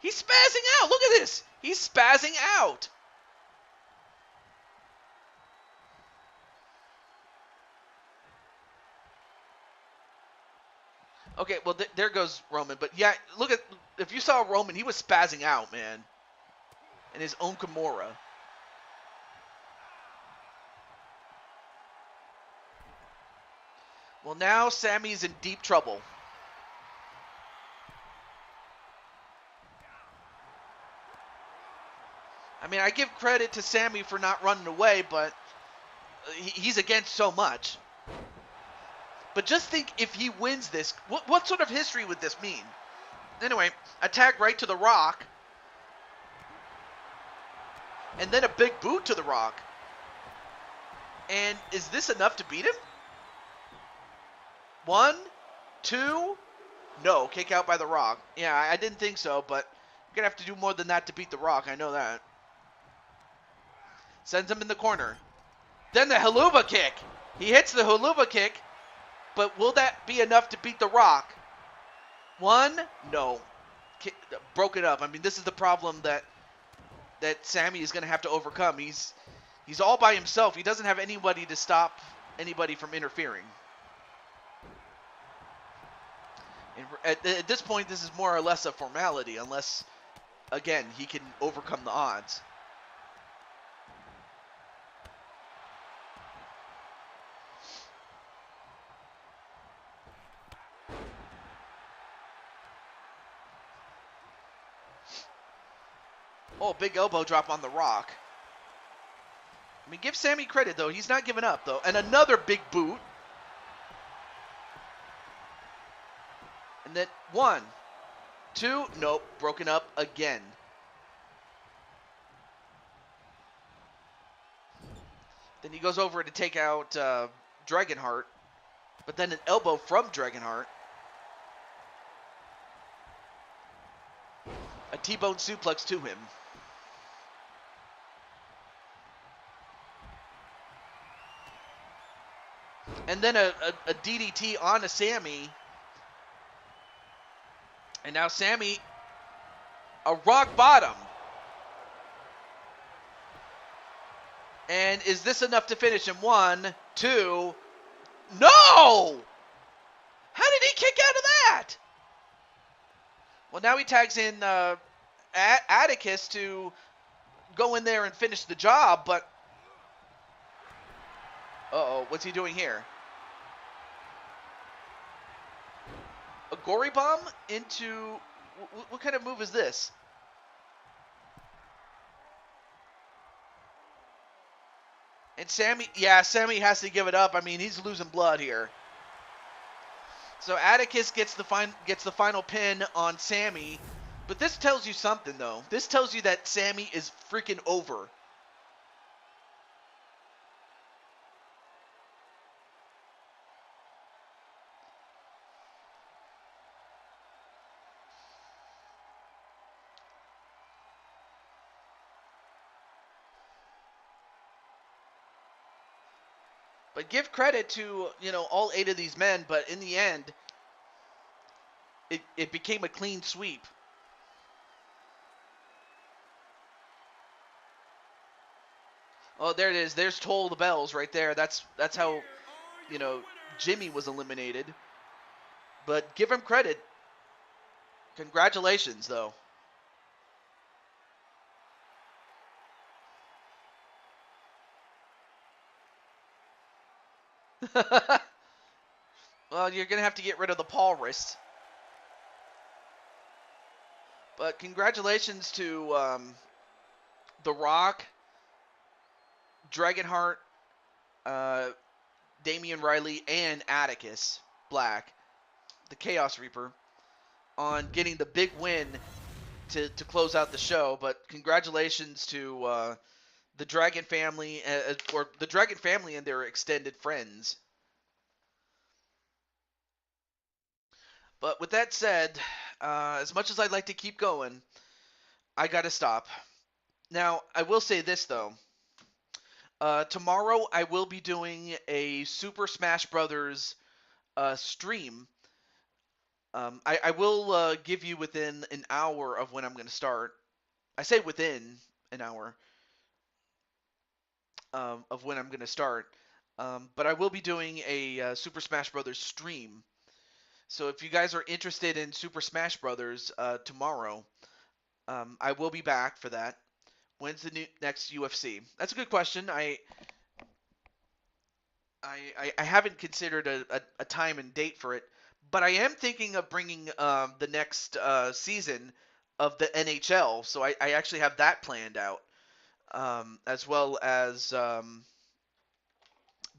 He's spazzing out. Look at this. He's spazzing out. Okay, well, there goes Roman. But yeah, look at... If you saw Roman, he was spazzing out, man. In his own Kimura. Well, now Sami's in deep trouble. I mean, I give credit to Sammy for not running away, but he's against so much. But just think, if he wins this, what sort of history would this mean? Anyway, a tag right to The Rock. And then a big boot to The Rock. And is this enough to beat him? 1, 2, no, kick out by The Rock. Yeah, I didn't think so, but you're going to have to do more than that to beat The Rock. I know that. Sends him in the corner. Then the haluva kick. He hits the haluva kick, but will that be enough to beat The Rock? 1, no. Broken up. I mean, this is the problem that Sammy is going to have to overcome. He's all by himself. He doesn't have anybody to stop anybody from interfering. And at this point, this is more or less a formality, unless, again, he can overcome the odds. Oh, big elbow drop on The Rock. I mean, give Sammy credit, though. He's not giving up, though. And another big boot. And then 1, 2, nope, broken up again. Then he goes over to take out Dragonheart. But then an elbow from Dragonheart. A T-bone suplex to him. And then a DDT onto Sammy. And now Sammy, a rock bottom. And is this enough to finish him? 1, 2, no! How did he kick out of that? Well, now he tags in Atticus to go in there and finish the job, but... Uh-oh, what's he doing here? A gory bomb into... What kind of move is this? And Sammy... Yeah, Sammy has to give it up. I mean, he's losing blood here. So Atticus gets the final pin on Sammy. But this tells you something, though. This tells you that Sammy is freaking over. But give credit to, all 8 of these men, but in the end, it became a clean sweep. Oh, there it is. There's Toll the Bells right there. That's how, Jimmy was eliminated. But give him credit. Congratulations, though. Well, you're going to have to get rid of the paw wrist. But congratulations to The Rock, Dragonheart, Damian Riley, and Atticus Black, the Chaos Reaper, on getting the big win to close out the show. But congratulations to the Dragon family, or the Dragon family and their extended friends. But with that said, as much as I'd like to keep going, I gotta stop. Now, I will say this, though. Tomorrow, I will be doing a Super Smash Brothers stream. I will give you within an hour of when I'm going to start. I say within an hour of when I'm going to start. But I will be doing a Super Smash Brothers stream. So if you guys are interested in Super Smash Brothers tomorrow, I will be back for that. When's the next UFC? That's a good question. I haven't considered a time and date for it, but I am thinking of bringing the next season of the NHL. So I actually have that planned out. as well as the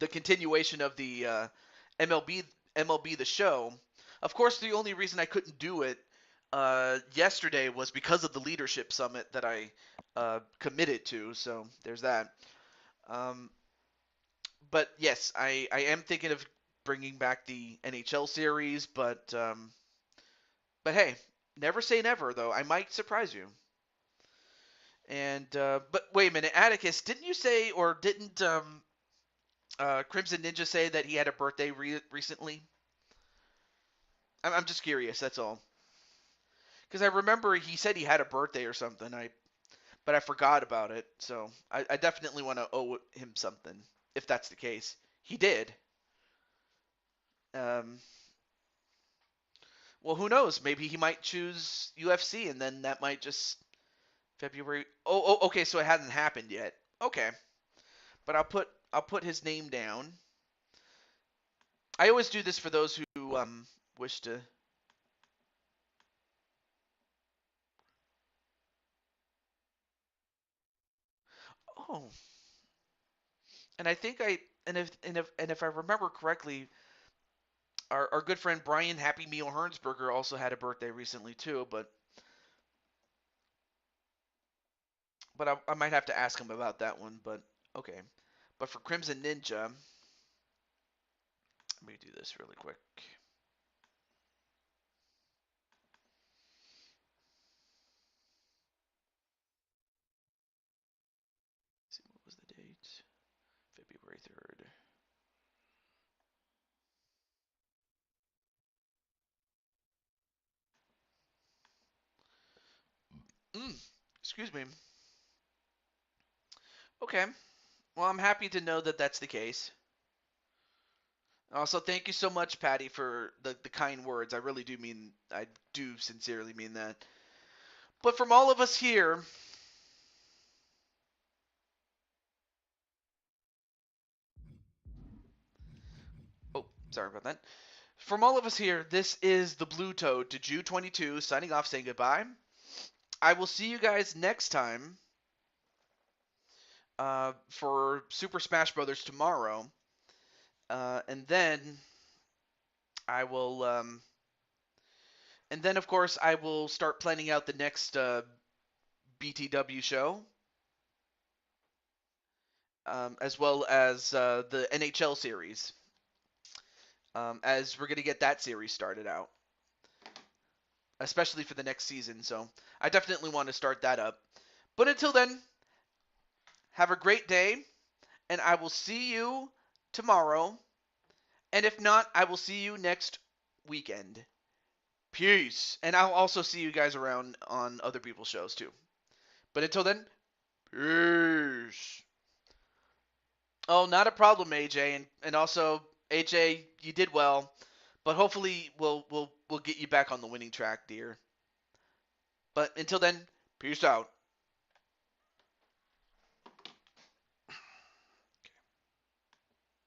continuation of the MLB The Show. Of course, the only reason I couldn't do it yesterday was because of the leadership summit that I committed to. So there's that. Um, but yes, I am thinking of bringing back the NHL series, but hey, never say never though. I might surprise you. And but wait a minute, Atticus, didn't you say or didn't Crimson Ninja say that he had a birthday recently? I'm just curious. That's all. Because I remember he said he had a birthday or something. But I forgot about it. So I definitely want to owe him something if that's the case. He did. Um, well, who knows? Maybe he might choose UFC, and then that might just February. Oh, okay. So it hasn't happened yet. Okay, but I'll put his name down. I always do this for those who wish to. Oh, and I think I and if I remember correctly, our good friend Brian Happy Meal Hernsberger also had a birthday recently too. But I might have to ask him about that one. But okay. But for Crimson Ninja, let me do this really quick. Let's see, what was the date? February 3rd. Excuse me. Okay. Well, I'm happy to know that that's the case. Also, thank you so much, Patty, for the kind words. I do sincerely mean that. But from all of us here, oh, sorry about that. From all of us here, this is the Blue Toad to Jew22 signing off, saying goodbye. I will see you guys next time for Super Smash Brothers tomorrow, and then I will, and then of course I will start planning out the next BTW show, as well as the NHL series, as we're gonna get that series started out, especially for the next season. So I definitely want to start that up. But until then, have a great day, and I will see you tomorrow. And if not, I will see you next weekend. Peace. And I'll also see you guys around on other people's shows too. But until then, peace. Oh, not a problem, AJ. And also, AJ, you did well. But hopefully we'll get you back on the winning track, dear. But until then, peace out.